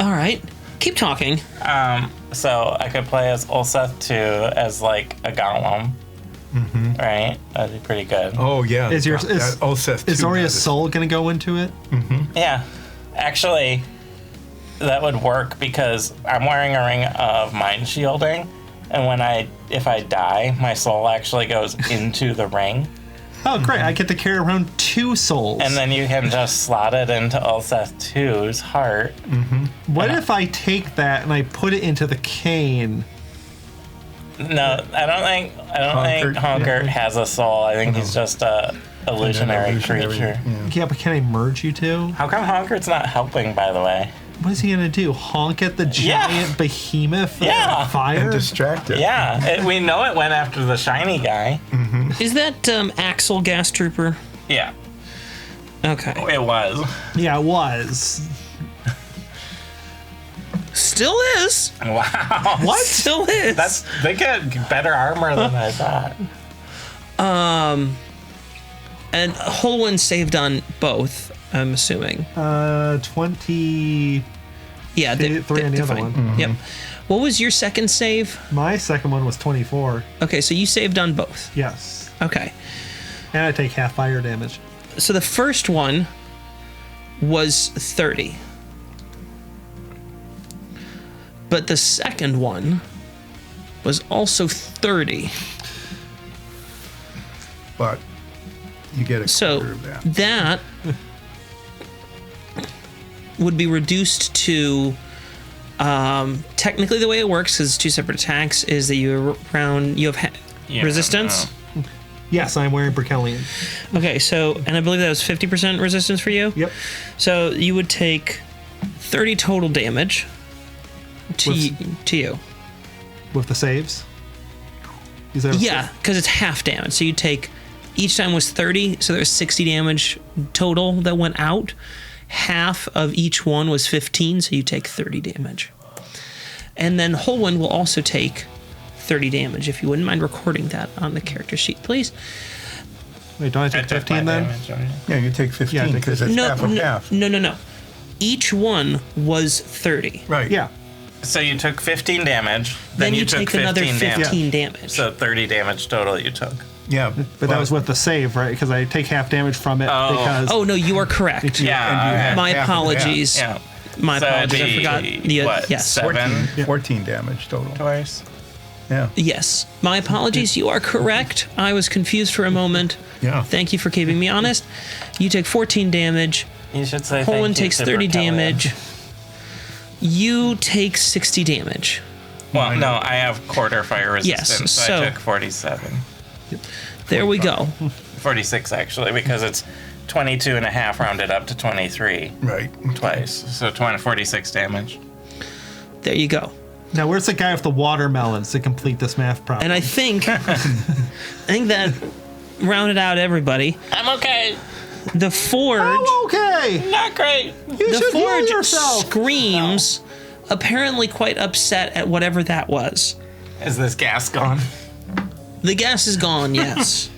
Speaker 1: All right. Keep talking.
Speaker 3: So I could play as Ulseth too, as like a golem. Right? That'd be pretty good.
Speaker 4: Oh yeah.
Speaker 2: Is your-
Speaker 4: that
Speaker 2: is-
Speaker 4: Ulseth
Speaker 2: Is
Speaker 4: too,
Speaker 2: Oria's
Speaker 4: that
Speaker 2: soul going to go into it?
Speaker 3: Yeah. Actually, that would work because I'm wearing a ring of mind shielding, and if I die, my soul actually goes into the ring,
Speaker 2: Oh, great. I get to carry around 2 souls.
Speaker 3: and then you can just slot it into Ulseth 2's heart.
Speaker 2: What if I take that and I put it into the cane?
Speaker 3: No, I don't think Honkert has a soul. I think he's just a illusionary creature.
Speaker 4: Yeah.
Speaker 2: Yeah, but can I merge you two?
Speaker 3: How come Honkert's not helping, by the way?
Speaker 2: What is he going to do? Honk at the giant behemoth
Speaker 3: Yeah.
Speaker 2: on fire?
Speaker 4: And distracted.
Speaker 3: Yeah, we know it went after the shiny guy.
Speaker 1: Is that Axel Gas Trooper?
Speaker 3: Yeah,
Speaker 1: Okay.
Speaker 3: it was.
Speaker 2: Yeah, it was.
Speaker 1: Still is.
Speaker 3: Wow.
Speaker 2: What?
Speaker 1: Still is.
Speaker 3: They get better armor than I thought.
Speaker 1: And Holwyn saved on both, I'm assuming.
Speaker 2: 20.
Speaker 1: Yeah,
Speaker 2: Three on the other
Speaker 1: fine.
Speaker 2: one.
Speaker 1: Yep. What was your second save?
Speaker 2: My second one was 24.
Speaker 1: Okay, so you saved on both.
Speaker 2: Yes.
Speaker 1: Okay.
Speaker 2: And I take half fire damage.
Speaker 1: So the first one was 30. But the second one was also 30.
Speaker 4: But you get a
Speaker 1: So
Speaker 4: quarter of that.
Speaker 1: that would be reduced to technically the way it works, because it's 2 separate attacks, is that you have
Speaker 3: Yeah,
Speaker 1: resistance.
Speaker 2: Yes, I'm wearing Berkelion.
Speaker 1: Okay, so and I believe that was 50% resistance for you.
Speaker 2: Yep.
Speaker 1: So you would take 30 total damage to you.
Speaker 2: With the saves. Is that
Speaker 1: Yeah, because it's half damage. So you take each time was 30, so there's 60 damage total that went out. Half of each one was 15, so you take 30 damage. And then Holwyn will also take 30 damage, if you wouldn't mind recording that on the character sheet, please.
Speaker 2: Wait, don't I take 15 then?
Speaker 4: Yeah, you take 15
Speaker 2: Yeah, I take
Speaker 4: because it's
Speaker 1: No,
Speaker 4: half of
Speaker 1: no,
Speaker 4: half.
Speaker 1: no. Each one was 30.
Speaker 4: Right.
Speaker 2: Yeah.
Speaker 3: So you took 15 damage,
Speaker 1: Then
Speaker 3: then
Speaker 1: you
Speaker 3: took
Speaker 1: take
Speaker 3: 15
Speaker 1: another
Speaker 3: damage.
Speaker 1: 15 damage.
Speaker 3: So 30 damage total you took.
Speaker 4: Yeah.
Speaker 2: But that was with the save, right? Because I take half damage from it
Speaker 3: Oh.
Speaker 2: because...
Speaker 1: Oh, no, you are correct.
Speaker 3: Yeah.
Speaker 4: And you had
Speaker 1: My
Speaker 4: half of that.
Speaker 1: apologies.
Speaker 3: Yeah.
Speaker 1: My
Speaker 3: So it'd
Speaker 1: apologies. I
Speaker 3: be,
Speaker 1: forgot.
Speaker 3: what,
Speaker 1: Yes.
Speaker 3: 7
Speaker 4: 14 damage total.
Speaker 3: twice?
Speaker 4: Yeah.
Speaker 1: Yes. My apologies. You are correct. I was confused for a moment.
Speaker 4: Yeah.
Speaker 1: Thank you for keeping me honest. You take 14 damage.
Speaker 3: You should say
Speaker 1: Holwyn
Speaker 3: thank you
Speaker 1: takes
Speaker 3: to
Speaker 1: 30
Speaker 3: Berkelion.
Speaker 1: damage. You take 60 damage.
Speaker 3: Well, no, I have quarter fire resistance, so
Speaker 1: so-
Speaker 3: I took 47.
Speaker 1: There we go.
Speaker 3: 46, actually, because it's 22 and a half rounded up to 23
Speaker 4: Right.
Speaker 3: twice. So 46 damage.
Speaker 1: There you go.
Speaker 2: Now, where's the guy with the watermelons to complete this math problem?
Speaker 1: And I think that rounded out everybody.
Speaker 3: I'm okay.
Speaker 1: The Forge,
Speaker 2: Oh, okay!
Speaker 3: Not great.
Speaker 2: You
Speaker 1: the
Speaker 2: should heal
Speaker 1: Forge
Speaker 2: yourself!
Speaker 1: screams, apparently quite upset at whatever that was.
Speaker 3: Is this gas gone?
Speaker 1: The gas is gone, yes.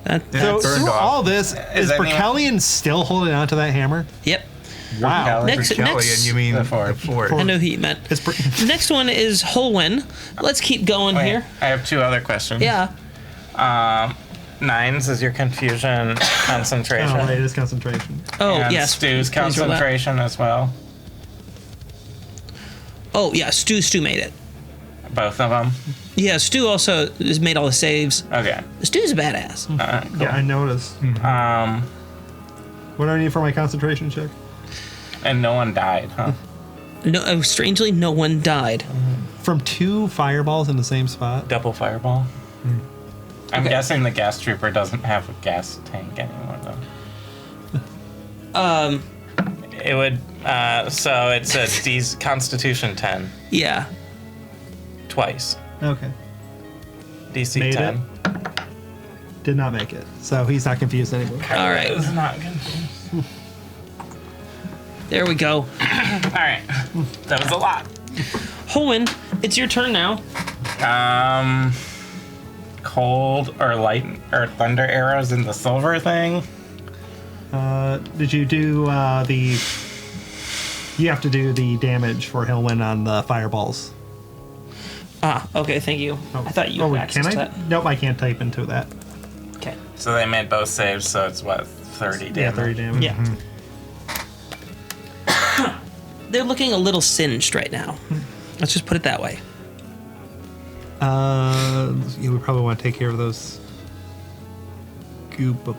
Speaker 2: So,
Speaker 4: Turned
Speaker 2: through
Speaker 4: off.
Speaker 2: all this, is
Speaker 3: anyone-
Speaker 2: Berkelion still holding on to that hammer?
Speaker 1: Yep.
Speaker 2: Wow.
Speaker 1: Next-
Speaker 4: Kelly, and you mean
Speaker 3: the
Speaker 4: the
Speaker 3: Ford.
Speaker 4: Ford.
Speaker 1: I know who you meant.
Speaker 2: It's Ber-
Speaker 1: Next one is Holwyn. Let's keep going
Speaker 3: Wait,
Speaker 1: here.
Speaker 3: I have 2 other questions.
Speaker 1: Yeah.
Speaker 3: 9s is your confusion concentration.
Speaker 2: Oh, wait, it is concentration.
Speaker 1: Oh,
Speaker 3: and
Speaker 1: yes.
Speaker 3: Stu's
Speaker 1: Please roll that.
Speaker 3: concentration as well.
Speaker 1: Oh, yeah. Stu made it.
Speaker 3: Both of them.
Speaker 1: Yeah, Stu also has made all the saves.
Speaker 3: Okay.
Speaker 1: Stu's a badass.
Speaker 3: Cool.
Speaker 2: Yeah, I noticed. What do I need for my concentration check?
Speaker 3: And no one died, huh?
Speaker 1: No, strangely, no one died.
Speaker 2: From 2 fireballs in the same spot?
Speaker 3: Double fireball. I'm
Speaker 1: Okay.
Speaker 3: guessing the gas trooper doesn't have a gas tank anymore, though. It would. So it's a D's Constitution 10
Speaker 1: Yeah.
Speaker 3: twice.
Speaker 2: Okay.
Speaker 3: DC
Speaker 2: Made
Speaker 3: 10.
Speaker 2: Did not make it. So he's not confused anymore.
Speaker 1: All right.
Speaker 3: It's not confused.
Speaker 1: There we go.
Speaker 3: All right. That was a lot.
Speaker 1: Holwyn, it's your turn now.
Speaker 3: Cold or light or thunder arrows in the silver thing.
Speaker 2: Did you do the... You have to do the damage for Hillwyn on the fireballs.
Speaker 1: Ah, okay, thank you. I thought you had access
Speaker 2: can
Speaker 1: to
Speaker 2: I?
Speaker 1: that.
Speaker 2: Nope, I can't type into that.
Speaker 1: Okay.
Speaker 3: So they made both saves, so it's what, 30 damage?
Speaker 2: Yeah, 30 damage.
Speaker 1: Yeah. They're looking a little singed right now. Let's just put it that way.
Speaker 2: You would probably want to take care of those goop.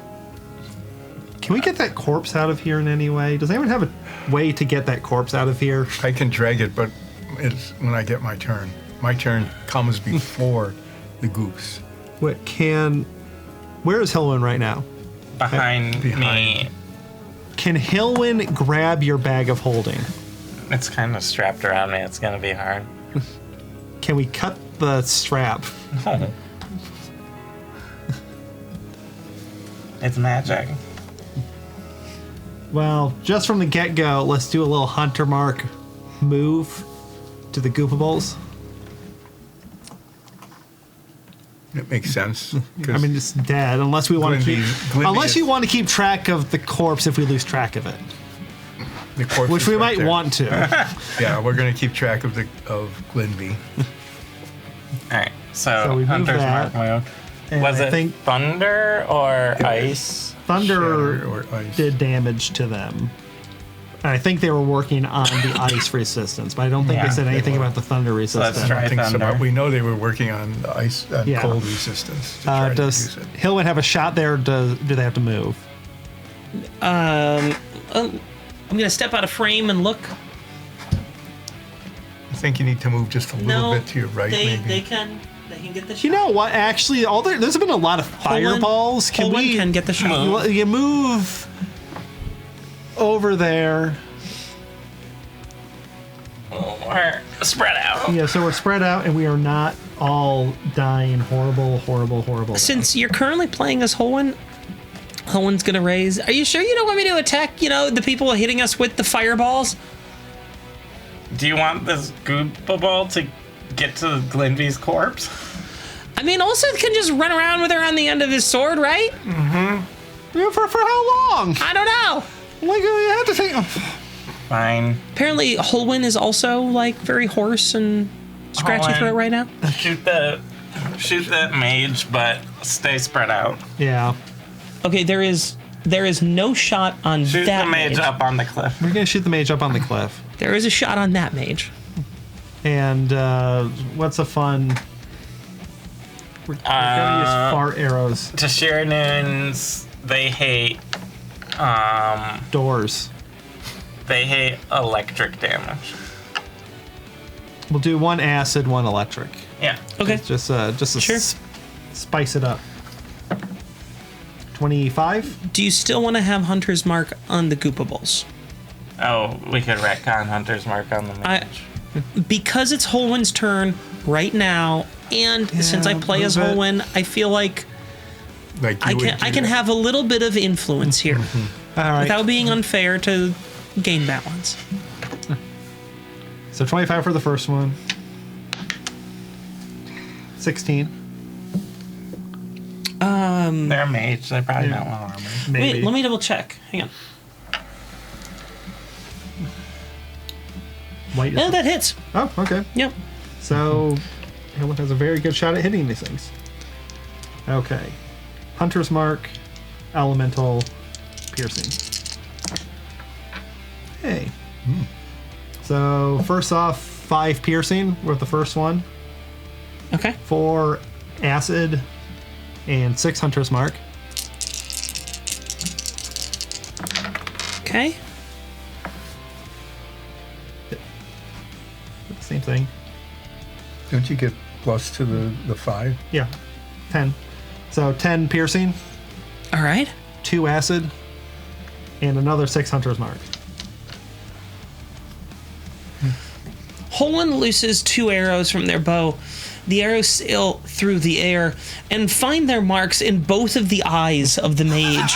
Speaker 2: Can we get that corpse out of here in any way? Does anyone have a way to get that corpse out of here?
Speaker 4: I can drag it, but it's when I get my turn. My turn comes before the goose.
Speaker 2: What can... Where is Hillwyn right now?
Speaker 3: Behind me.
Speaker 2: Can Hillwyn grab your bag of holding?
Speaker 3: It's kind of strapped around me. It's going to be hard.
Speaker 2: Can we cut the strap?
Speaker 3: No. It's magic.
Speaker 2: Well, just from the get-go, let's do a little Hunter Mark move to the Goopables.
Speaker 4: It makes sense. 'cause
Speaker 2: I mean, it's dead unless we want to keep.
Speaker 4: Glindy
Speaker 2: Unless
Speaker 4: is-
Speaker 2: you want to keep track of the corpse if we lose track of it,
Speaker 4: the corpse
Speaker 2: which
Speaker 4: is
Speaker 2: we
Speaker 4: right
Speaker 2: might
Speaker 4: there.
Speaker 2: want to.
Speaker 4: Yeah, we're going to keep track of Glinby.
Speaker 3: All right.
Speaker 2: So
Speaker 3: So,
Speaker 2: we move
Speaker 3: Hunter's
Speaker 2: that,
Speaker 3: Mark move.
Speaker 2: And
Speaker 3: Was
Speaker 2: I
Speaker 3: it
Speaker 2: think
Speaker 3: thunder or ice?
Speaker 2: Thunder
Speaker 4: Shatter or ice.
Speaker 2: did damage to them. And I think they were working on the ice resistance, but I don't think
Speaker 3: Yeah,
Speaker 2: they said
Speaker 3: they
Speaker 2: anything
Speaker 4: were.
Speaker 2: about the thunder
Speaker 3: let's
Speaker 2: resistance.
Speaker 3: try
Speaker 4: I think so,
Speaker 3: thunder.
Speaker 4: but we know they were working on the ice and
Speaker 2: Yeah.
Speaker 4: cold resistance to try to
Speaker 2: Does
Speaker 4: use it.
Speaker 2: Hillwyn have a shot there? Or do they have to move?
Speaker 1: I'm gonna step out of frame and look.
Speaker 4: I think you need to move just a little bit to your right, maybe.
Speaker 1: they can get the shot.
Speaker 2: You know what? Actually, there's been a lot of fireballs. Can
Speaker 1: Holwyn
Speaker 2: we?
Speaker 1: can get the shot.
Speaker 2: You move over there.
Speaker 3: We're spread out.
Speaker 2: Yeah, so we're spread out and we are not all dying horrible.
Speaker 1: Since you're currently playing as Holwyn, Holwyn's gonna raise. Are you sure you don't want me to attack? The people hitting us with the fireballs.
Speaker 3: Do you want this Goopa ball to get to Glindy's corpse?
Speaker 1: I mean, also can just run around with her on the end of his sword, right?
Speaker 2: Yeah, for how long?
Speaker 1: I don't know.
Speaker 2: Like we have to take.
Speaker 3: Fine.
Speaker 1: Apparently, Holwyn is also like very hoarse and scratchy
Speaker 3: Holwyn.
Speaker 1: throat right now.
Speaker 3: Shoot that mage, but stay spread out.
Speaker 2: Yeah,
Speaker 1: Okay, there is no shot on
Speaker 3: Shoot
Speaker 1: that
Speaker 3: the mage
Speaker 1: mage.
Speaker 3: up on the cliff.
Speaker 2: we're gonna shoot the mage up on the cliff.
Speaker 1: There is a shot on that mage.
Speaker 2: And what's a fun? We're gonna use fart arrows.
Speaker 3: Tashiranins, they hate
Speaker 2: Doors.
Speaker 3: electric damage.
Speaker 2: We'll do one acid, one electric.
Speaker 3: Yeah.
Speaker 1: Okay.
Speaker 2: Just to
Speaker 1: Sure.
Speaker 2: Spice it up. 25.
Speaker 1: Do you still want to have Hunter's Mark on the Goopables?
Speaker 3: Oh, we could retcon Hunter's Mark on the mage.
Speaker 1: Because it's Holwyn's turn right now, and since I play as
Speaker 2: move it.
Speaker 1: Holwyn, I feel like
Speaker 4: Like you
Speaker 1: I
Speaker 4: would do
Speaker 1: can
Speaker 4: that.
Speaker 1: have a little bit of influence here
Speaker 2: All right.
Speaker 1: without being unfair to gain balance.
Speaker 2: So 25 for the first one. 16.
Speaker 3: They're a mage. They probably don't want armor.
Speaker 2: Maybe.
Speaker 1: Wait, let me double check. Hang on.
Speaker 2: White is-
Speaker 1: No, that hits.
Speaker 2: Oh, okay.
Speaker 1: Yep.
Speaker 2: So Hillwyn has a very good shot at hitting these things. Okay. Hunter's Mark, Elemental, Piercing. Hey. So first off, 5 piercing with the first one,
Speaker 1: Okay.
Speaker 2: 4 acid, and 6 Hunter's Mark.
Speaker 1: Okay.
Speaker 2: Same thing.
Speaker 4: Don't you get plus to the 5?
Speaker 2: Yeah. 10. So 10 piercing,
Speaker 1: All right.
Speaker 2: 2 acid, and another 6 Hunter's Mark.
Speaker 1: Holwyn looses 2 arrows from their bow, The arrows sail through the air and find their marks in both of the eyes of the mage.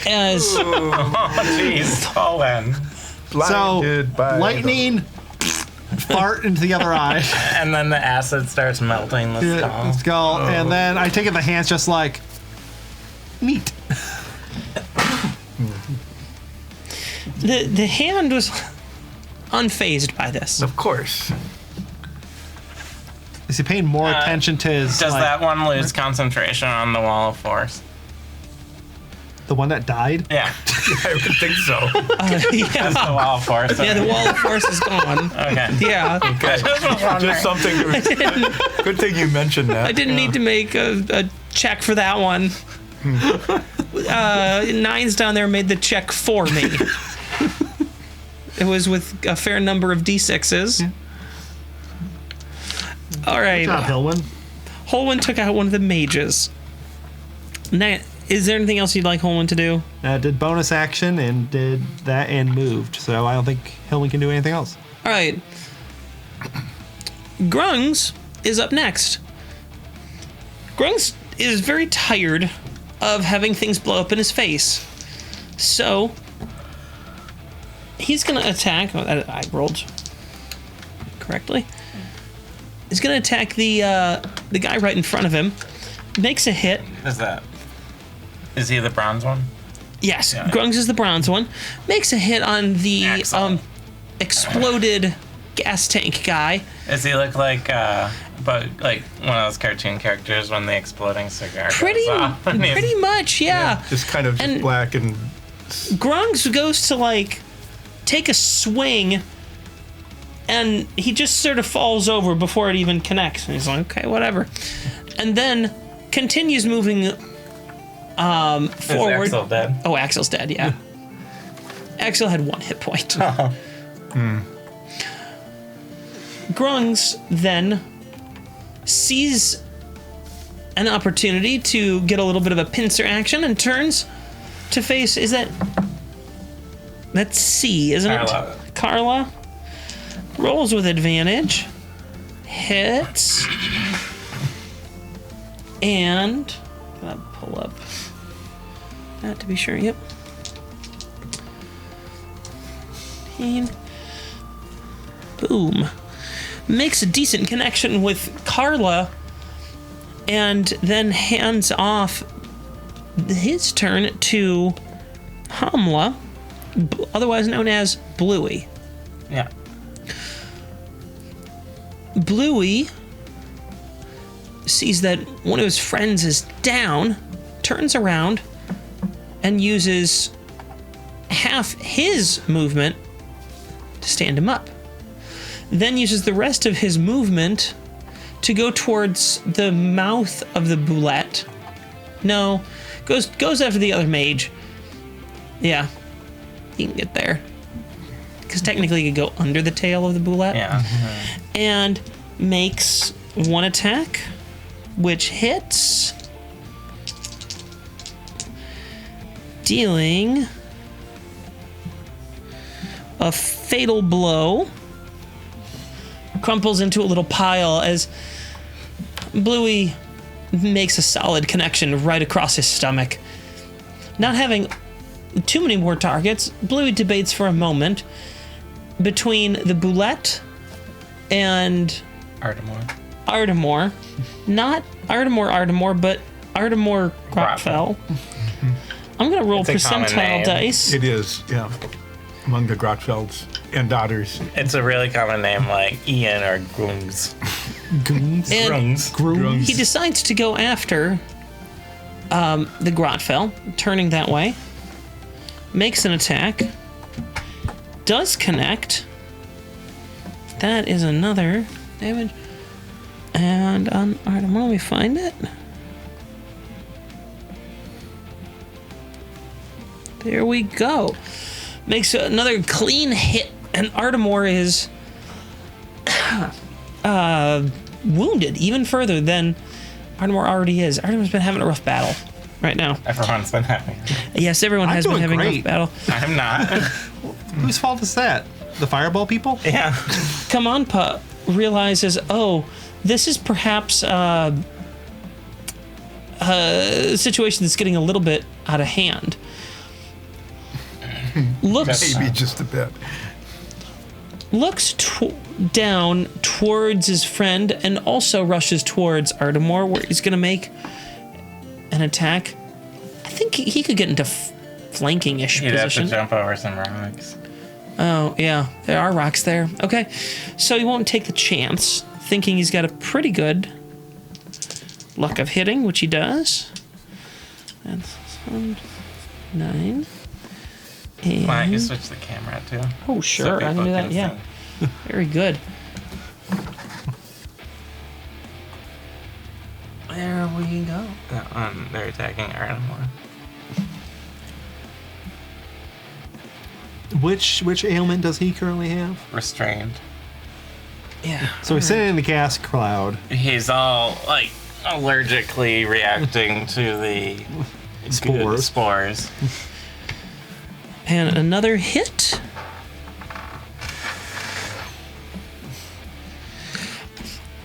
Speaker 1: As
Speaker 3: Jeez, Colin.
Speaker 4: Blinded by
Speaker 2: lightning, fart into the other eye.
Speaker 3: And then the acid starts melting the skull.
Speaker 2: Skull, and then I take it the hand's just like, neat.
Speaker 1: the hand was unfazed by this.
Speaker 4: Of course.
Speaker 2: Is he paying more attention to his?
Speaker 3: Does
Speaker 2: like,
Speaker 3: that one lose concentration on the wall of force?
Speaker 2: the one that died?
Speaker 3: Yeah.
Speaker 4: I would think so.
Speaker 1: Yeah.
Speaker 3: The wall of force.
Speaker 1: Yeah, the wall of force is gone.
Speaker 3: Okay.
Speaker 1: Yeah.
Speaker 4: Just something. Good thing you mentioned that.
Speaker 1: I didn't need to make a check for that one. Nines down there made the check for me. It was with a fair number of D6s.
Speaker 2: Yeah.
Speaker 1: All right.
Speaker 2: Good job, Hillwin.
Speaker 1: Holwyn took out one of the mages. Now, is there anything else you'd like Holwyn to do?
Speaker 2: Did bonus action and did that and moved. So I don't think Hillwin can do anything else.
Speaker 1: All right. Grungs is up next. Grungs is very tired of having things blow up in his face. So he's going to attack. Oh, I rolled correctly. He's going to attack the guy right in front of him. Makes a hit.
Speaker 3: Is he the bronze one?
Speaker 1: Yes,
Speaker 3: Yeah.
Speaker 1: Grungs is the bronze one. Makes a hit on the
Speaker 3: Excellent.
Speaker 1: exploded gas tank guy.
Speaker 3: Does he look like one of those cartoon characters when the exploding cigar
Speaker 1: Pretty
Speaker 3: goes off? And he's-
Speaker 1: pretty much, yeah.
Speaker 4: Just kind of
Speaker 1: And-
Speaker 4: black and
Speaker 1: Grungs goes to like take a swing, and he just sort of falls over before it even connects. And he's like, okay, whatever. And then continues moving forward.
Speaker 3: Is Axel dead?
Speaker 1: Oh, Axel's dead, yeah. Axel had 1 hit point. Grungs then sees an opportunity to get a little bit of a pincer action and turns to face. That's C, isn't
Speaker 3: Carla.
Speaker 1: it? Carla rolls with advantage, hits, and gotta pull up that to be sure. Yep. 15. Boom. Makes a decent connection with Carla, and then hands off his turn to Hamla, otherwise known as Bluey.
Speaker 3: Yeah.
Speaker 1: Bluey sees that one of his friends is down, turns around, and uses half his movement to stand him up. Then uses the rest of his movement to go towards the mouth of the boulette. No, goes after the other mage. Yeah, he can get there. Because technically he could go under the tail of the boulette.
Speaker 3: Yeah.
Speaker 1: And makes 1 attack, which hits, dealing a fatal blow. Crumples into a little pile as Bluey makes a solid connection right across his stomach. Not having too many more targets, Bluey debates for a moment between the boulette and Ardamore. Not Ardamore, but Ardamore Grotfell. I'm going to roll
Speaker 3: It's a common
Speaker 1: percentile
Speaker 3: name.
Speaker 1: dice.
Speaker 4: it is, yeah, among the Grotfelds and daughters.
Speaker 3: It's a really common name like Ian or Grungs.
Speaker 2: Goons.
Speaker 1: And
Speaker 3: Grungs.
Speaker 2: Grooms.
Speaker 1: he decides to go after the Grotfell, turning that way. Makes an attack. Does connect. That is another damage. And on Ardamore, let me find it. There we go. Makes another clean hit, and Ardamore is wounded even further than Ardamore already is. Ardamore's been having a rough battle right now.
Speaker 3: Everyone's been having.
Speaker 1: Yes, everyone
Speaker 2: I'm
Speaker 1: has been
Speaker 2: doing
Speaker 1: having a rough
Speaker 2: great.
Speaker 1: battle.
Speaker 3: I'm not.
Speaker 2: Whose fault is that? The fireball people?
Speaker 3: Yeah.
Speaker 1: Kamanpa realizes, oh, this is perhaps a situation that's getting a little bit out of hand. Looks
Speaker 4: Maybe just a bit.
Speaker 1: down towards his friend and also rushes towards Ardamore, where he's going to make an attack. I think he could get into flanking-ish
Speaker 3: You'd have to
Speaker 1: position.
Speaker 3: jump over some rocks.
Speaker 1: Oh, yeah. There are rocks there. Okay. So he won't take the chance, thinking he's got a pretty good luck of hitting, which he does. And 9. And...
Speaker 3: Why don't you switch the camera too?
Speaker 1: Oh, sure. I can
Speaker 3: people
Speaker 1: do that.
Speaker 3: can
Speaker 1: Yeah.
Speaker 3: see.
Speaker 1: Very good. There we go.
Speaker 3: That one, they're attacking Ardamore.
Speaker 2: Which ailment does he currently have?
Speaker 3: Restrained.
Speaker 1: Yeah.
Speaker 2: So he's sitting in the gas cloud.
Speaker 3: He's all like allergically reacting to the
Speaker 2: Spores.
Speaker 3: spores.
Speaker 1: And another hit.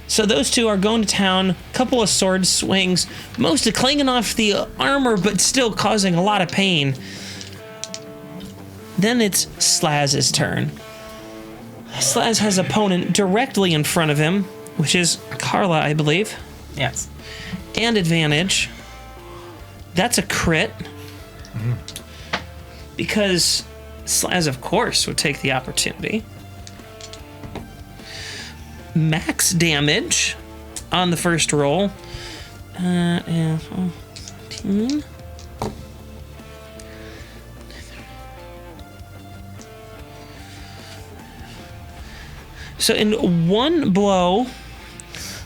Speaker 1: So those two are going to town. Couple of sword swings, mostly clanging off the armor, but still causing a lot of pain. Then it's Slaz's turn. Slaz has opponent directly in front of him, which is Carla, I believe,
Speaker 3: Yes.
Speaker 1: and advantage. That's a crit. Because Slaz, of course, would take the opportunity. Max damage on the first roll. 17. So in one blow,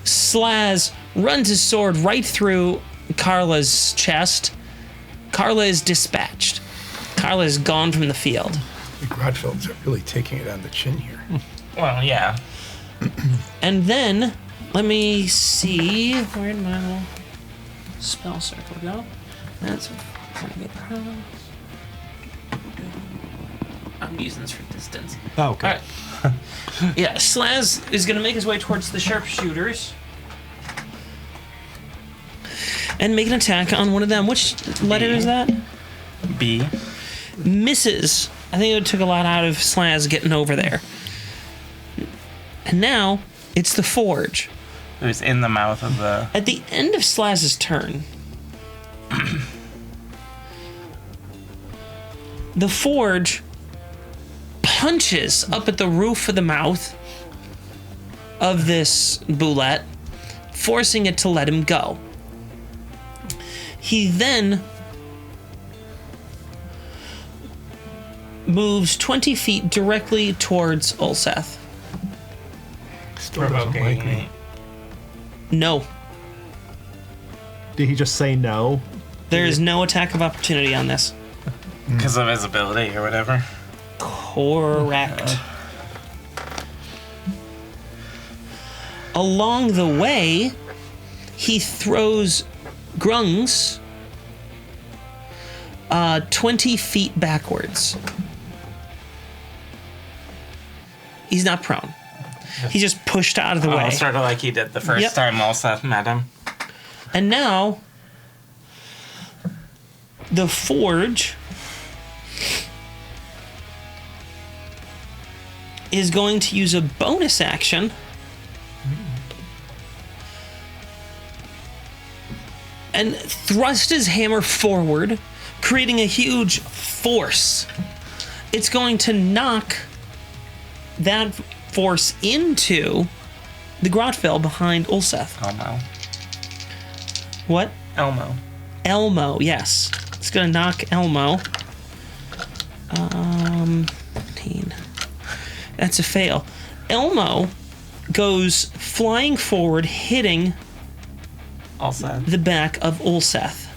Speaker 1: Slaz runs his sword right through Carla's chest. Carla is dispatched. Carla is gone from the field.
Speaker 4: The Grodfelds are really taking it on the chin here.
Speaker 3: Well, yeah.
Speaker 1: And then, let me see, where'd my little spell circle go? That's I'm using this for distance.
Speaker 2: Oh, okay.
Speaker 1: All right. Yeah, Slaz is going to make his way towards the sharpshooters and make an attack on one of them. Which letter is that?
Speaker 3: B.
Speaker 1: Misses. I think it took a lot out of Slaz getting over there. And now it's the Forge.
Speaker 3: It was in the mouth of the.
Speaker 1: At the end of Slaz's turn, the Forge punches up at the roof of the mouth of this boulette, forcing it to let him go. He then moves 20 feet directly towards Ulseth.
Speaker 4: Still doesn't like me.
Speaker 1: No,
Speaker 2: Did he just say no?
Speaker 1: there is no attack of opportunity on this.
Speaker 3: Because of his ability or whatever.
Speaker 1: Correct. Along the way, he throws Grungs 20 feet backwards. He's not prone. He's just pushed out of the way.
Speaker 3: Sort of like he did the first
Speaker 1: Yep.
Speaker 3: time Ulseth met him.
Speaker 1: And now, the Forge is going to use a bonus action and thrust his hammer forward, creating a huge force. It's going to knock that force into the Grotfell behind Ulseth.
Speaker 3: Elmo.
Speaker 1: What?
Speaker 3: Elmo.
Speaker 1: Elmo, yes. It's gonna knock Elmo. 19. That's a fail. Elmo goes flying forward, hitting
Speaker 3: Ulseth.
Speaker 1: the back of Ulseth.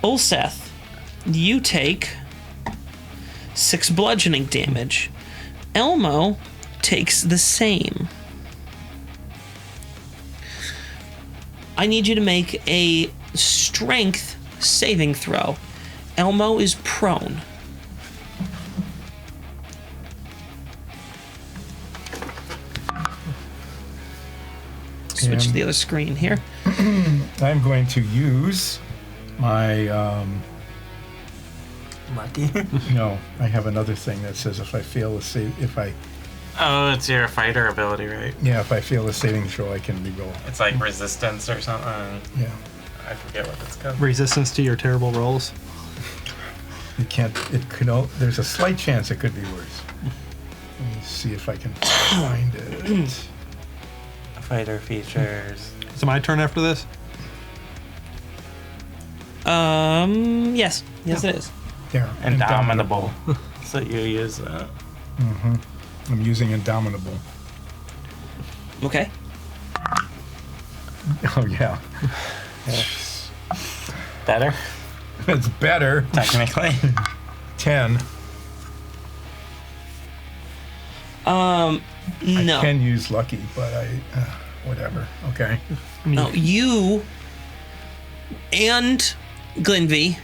Speaker 1: Ulseth, you take 6 bludgeoning damage. Elmo takes the same. I need you to make a strength saving throw. Elmo is prone. switch to the other screen here.
Speaker 4: I'm going to use my.
Speaker 3: Lucky.
Speaker 4: No, I have another thing that says if I fail a save,
Speaker 3: Oh, it's your fighter ability, right?
Speaker 4: if I fail a saving throw, I can reroll.
Speaker 3: It's like resistance or something.
Speaker 4: Yeah,
Speaker 3: I forget what it's called.
Speaker 2: Resistance to your terrible rolls.
Speaker 4: it can't. It could. There's a slight chance it could be worse. Let me see if I can find it.
Speaker 3: Fighter features.
Speaker 2: Is it my turn after this?
Speaker 1: Yes. Yes, it is.
Speaker 4: There,
Speaker 3: Indomitable. So you use that.
Speaker 4: I'm using Indomitable.
Speaker 1: Okay.
Speaker 4: Oh yeah,
Speaker 3: Better,
Speaker 4: it's better.
Speaker 3: technically.
Speaker 4: 10.
Speaker 1: No.
Speaker 4: I can use lucky, but whatever. Okay.
Speaker 1: No, you and Glenvy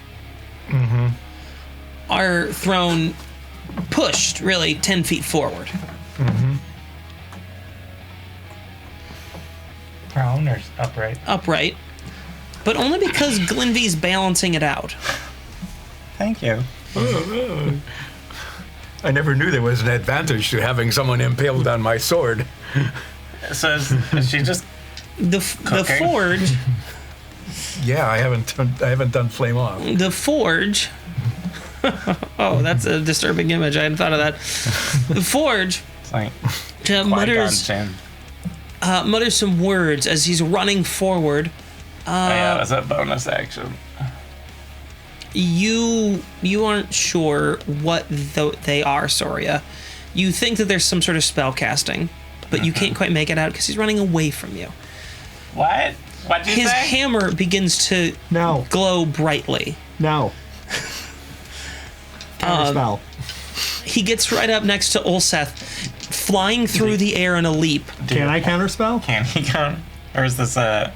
Speaker 1: are pushed really 10 feet forward.
Speaker 3: Prone or upright?
Speaker 1: Upright. But only because Glenvy's balancing it out.
Speaker 3: Thank you.
Speaker 4: I never knew there was an advantage to having someone impaled on my sword.
Speaker 3: So is she just
Speaker 1: The
Speaker 3: Cooking.
Speaker 1: forge.
Speaker 4: Yeah, I haven't done flame off.
Speaker 1: The forge. Oh, that's a disturbing image. I hadn't thought of that. The forge
Speaker 3: it's like
Speaker 1: mutters
Speaker 3: Qui-Gon
Speaker 1: mutters some words as he's running forward.
Speaker 3: oh yeah, it was a bonus action.
Speaker 1: You aren't sure what they are, Soria. You think that there's some sort of spell casting, but you can't quite make it out because he's running away from you.
Speaker 3: What? What'd you
Speaker 1: His
Speaker 3: say?
Speaker 1: hammer begins to
Speaker 2: No.
Speaker 1: glow brightly.
Speaker 2: No. Counterspell.
Speaker 1: He gets right up next to Ulseth, flying through the air in a leap.
Speaker 2: Can I counterspell?
Speaker 3: Can he count? Or is this a...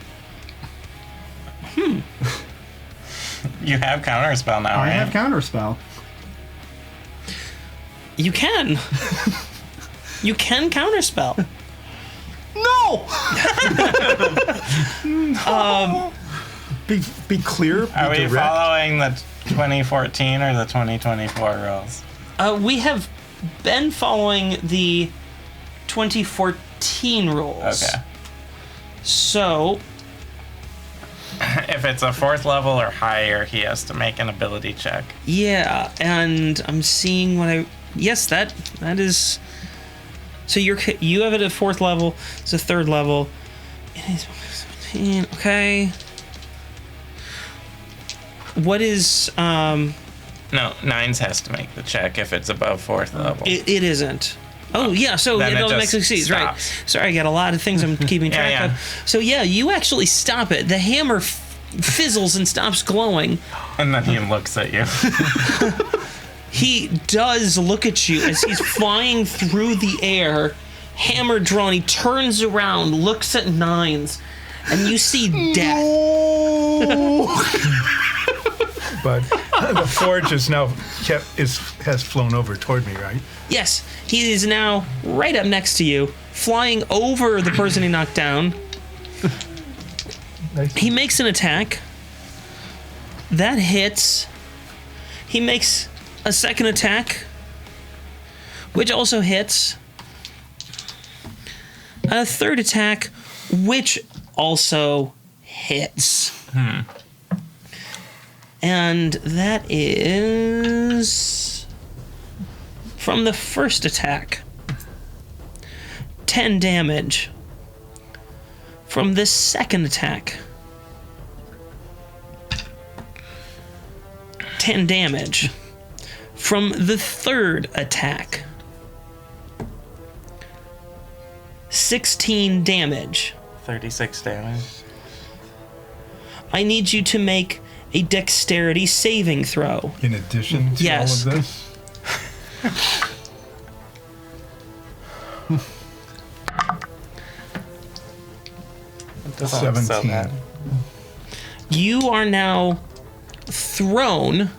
Speaker 3: You have counterspell now,
Speaker 2: I
Speaker 3: right?
Speaker 2: have counterspell.
Speaker 1: You can. You can counterspell.
Speaker 2: No!
Speaker 4: Be clear. Be
Speaker 3: Are we
Speaker 4: direct.
Speaker 3: following the 2014 or the 2024 rules?
Speaker 1: We have been following the 2014 rules.
Speaker 3: Okay.
Speaker 1: So,
Speaker 3: If it's a 4th level or higher, he has to make an ability check.
Speaker 1: yeah, and I'm seeing what I... Yes, that is... So you have it at 4th level. It's a 3rd level. It is 17. Okay. What is...
Speaker 3: No, 9s has to make the check if it's above 4th level.
Speaker 1: It isn't. Oh, yeah, so
Speaker 3: Then
Speaker 1: it
Speaker 3: it
Speaker 1: automatically
Speaker 3: just
Speaker 1: succeeds, right.
Speaker 3: stops.
Speaker 1: Sorry, I got a lot of things I'm keeping track
Speaker 3: Yeah.
Speaker 1: of. So, yeah, you actually stop it. The hammer fizzles and stops glowing.
Speaker 3: And then he looks at you.
Speaker 1: He does look at you as he's flying through the air, hammer drawn. He turns around, looks at Nines, and you see death.
Speaker 4: But the forge is now has flown over toward me, right?
Speaker 1: Yes, he is now right up next to you, flying over the person he knocked down.
Speaker 4: Nice.
Speaker 1: He makes an attack. That hits. He makes a second attack, which also hits. A third attack, which also hits. And that is from the first attack. 10 damage. From the second attack. 10 damage. From the third attack. 16 damage.
Speaker 3: 36 damage.
Speaker 1: I need you to make a dexterity saving throw.
Speaker 4: In addition to
Speaker 1: Yes.
Speaker 4: all of this,
Speaker 3: It doesn't look so
Speaker 4: 17.
Speaker 3: bad.
Speaker 1: You are now thrown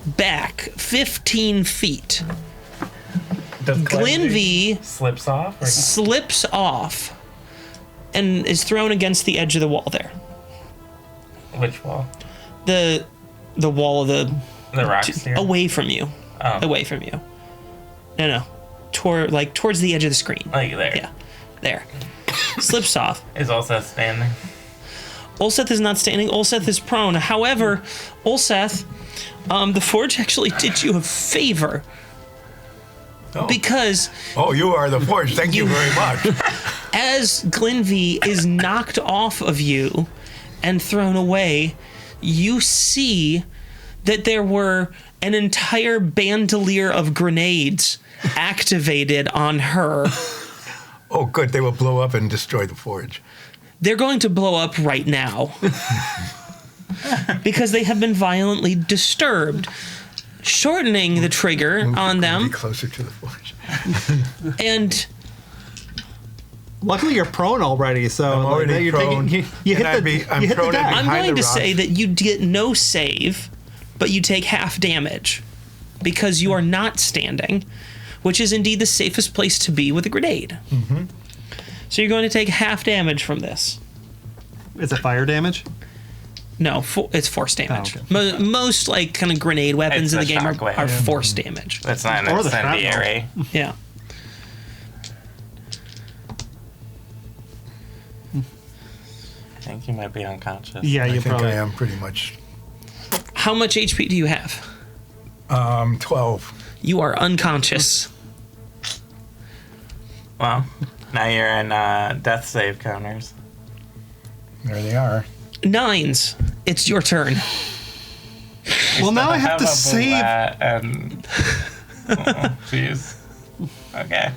Speaker 1: back 15 feet.
Speaker 3: Does
Speaker 1: Glenvy
Speaker 3: slips off? Or
Speaker 1: slips off and is thrown against the edge of the wall there.
Speaker 3: Which wall?
Speaker 1: The wall of the
Speaker 3: rocks here?
Speaker 1: away from you.
Speaker 3: Oh.
Speaker 1: Away from you. No. Towards the edge of the screen.
Speaker 3: Like there.
Speaker 1: Yeah. There. Slips off.
Speaker 3: Is Ulseth standing?
Speaker 1: Ulseth is not standing. Ulseth is prone. However, Ulseth, the Forge actually did you a favor.
Speaker 4: Oh.
Speaker 1: Because
Speaker 4: You are the Forge. Thank you very much.
Speaker 1: as Glenvy is knocked off of you and thrown away, you see that there were an entire bandolier of grenades activated on her.
Speaker 4: Oh, good. They will blow up and destroy the Forge.
Speaker 1: They're going to blow up right now because they have been violently disturbed, shortening the trigger on
Speaker 4: Be
Speaker 1: them.
Speaker 4: closer to the Forge.
Speaker 1: And
Speaker 2: Luckily, you're prone already, so
Speaker 4: I'm already
Speaker 2: you're
Speaker 4: prone,
Speaker 2: taking. You
Speaker 4: and
Speaker 2: hit the.
Speaker 4: I'm
Speaker 2: You hit the
Speaker 4: prone and
Speaker 2: deck.
Speaker 1: I'm
Speaker 4: behind
Speaker 1: going
Speaker 4: the
Speaker 1: to say
Speaker 4: rocks.
Speaker 1: that you get no save, but you take half damage because you are not standing, which is indeed the safest place to be with a grenade. Mm-hmm. So you're going to take half damage from this.
Speaker 2: Is it fire damage?
Speaker 1: No, it's force damage.
Speaker 2: okay.
Speaker 1: Most like kind of grenade weapons
Speaker 3: It's
Speaker 1: in the
Speaker 3: the
Speaker 1: game
Speaker 3: shockwave.
Speaker 1: are force damage.
Speaker 3: That's not
Speaker 2: Or
Speaker 3: an
Speaker 2: the shrapnel.
Speaker 3: incendiary.
Speaker 1: Yeah.
Speaker 3: I think you might be unconscious.
Speaker 2: Yeah,
Speaker 4: I
Speaker 2: you
Speaker 4: think
Speaker 2: probably.
Speaker 4: I am pretty much
Speaker 1: How much HP do you have?
Speaker 4: 12.
Speaker 1: You are unconscious.
Speaker 3: Well, now you're in death save counters.
Speaker 4: There they are.
Speaker 1: Nines. It's your turn.
Speaker 2: Well, now I have to
Speaker 3: a
Speaker 2: save.
Speaker 3: bullet and oh, jeez. Okay.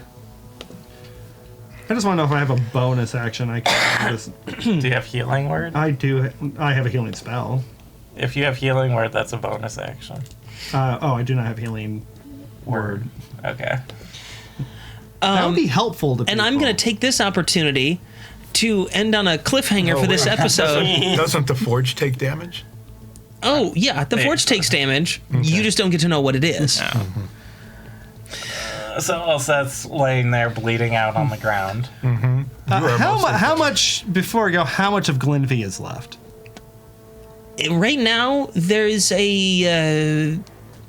Speaker 2: I just want to know if I have a bonus action. I can just.
Speaker 3: Do you have healing word?
Speaker 2: I do. I have a healing spell.
Speaker 3: If you have healing word, that's a bonus action.
Speaker 2: I do not have healing word.
Speaker 3: Okay.
Speaker 2: That would be helpful to.
Speaker 1: And I'm going to take this opportunity to end on a cliffhanger for this episode.
Speaker 4: Doesn't the Forge take damage?
Speaker 1: Oh, yeah, the Forge takes damage. You just don't get to know what it is.
Speaker 3: So Ulseth's laying there bleeding out on the ground.
Speaker 2: How much before we go? How much of Glenvy is left?
Speaker 1: Right now, there's a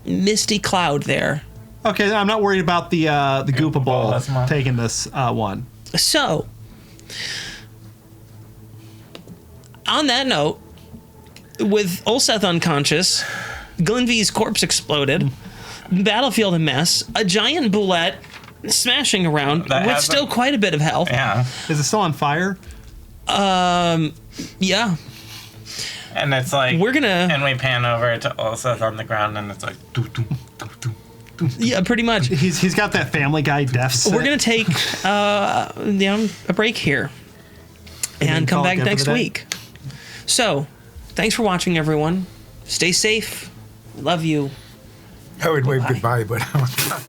Speaker 1: misty cloud there.
Speaker 2: Okay, I'm not worried about the Goopa Bowl
Speaker 3: Plasma.
Speaker 2: taking this one.
Speaker 1: So, on that note, with Ulseth unconscious, Glenvy's corpse exploded, battlefield a mess, a giant bullet smashing around
Speaker 3: That
Speaker 1: with
Speaker 3: hasn't-
Speaker 1: still quite a bit of health.
Speaker 3: Yeah.
Speaker 2: Is it still on fire?
Speaker 1: Yeah,
Speaker 3: And it's like
Speaker 1: we're gonna.
Speaker 3: and we pan over to Ulseth on the ground and it's like doo, doo, doo, doo.
Speaker 1: Yeah, pretty much.
Speaker 2: He's got that Family Guy death set.
Speaker 1: We're gonna take a break here and
Speaker 2: then
Speaker 1: come
Speaker 2: call
Speaker 1: back
Speaker 2: again for
Speaker 1: next
Speaker 2: the day?
Speaker 1: week. So, thanks for watching, everyone. Stay safe. Love you.
Speaker 4: I would wave
Speaker 1: Bye-bye.
Speaker 4: goodbye, but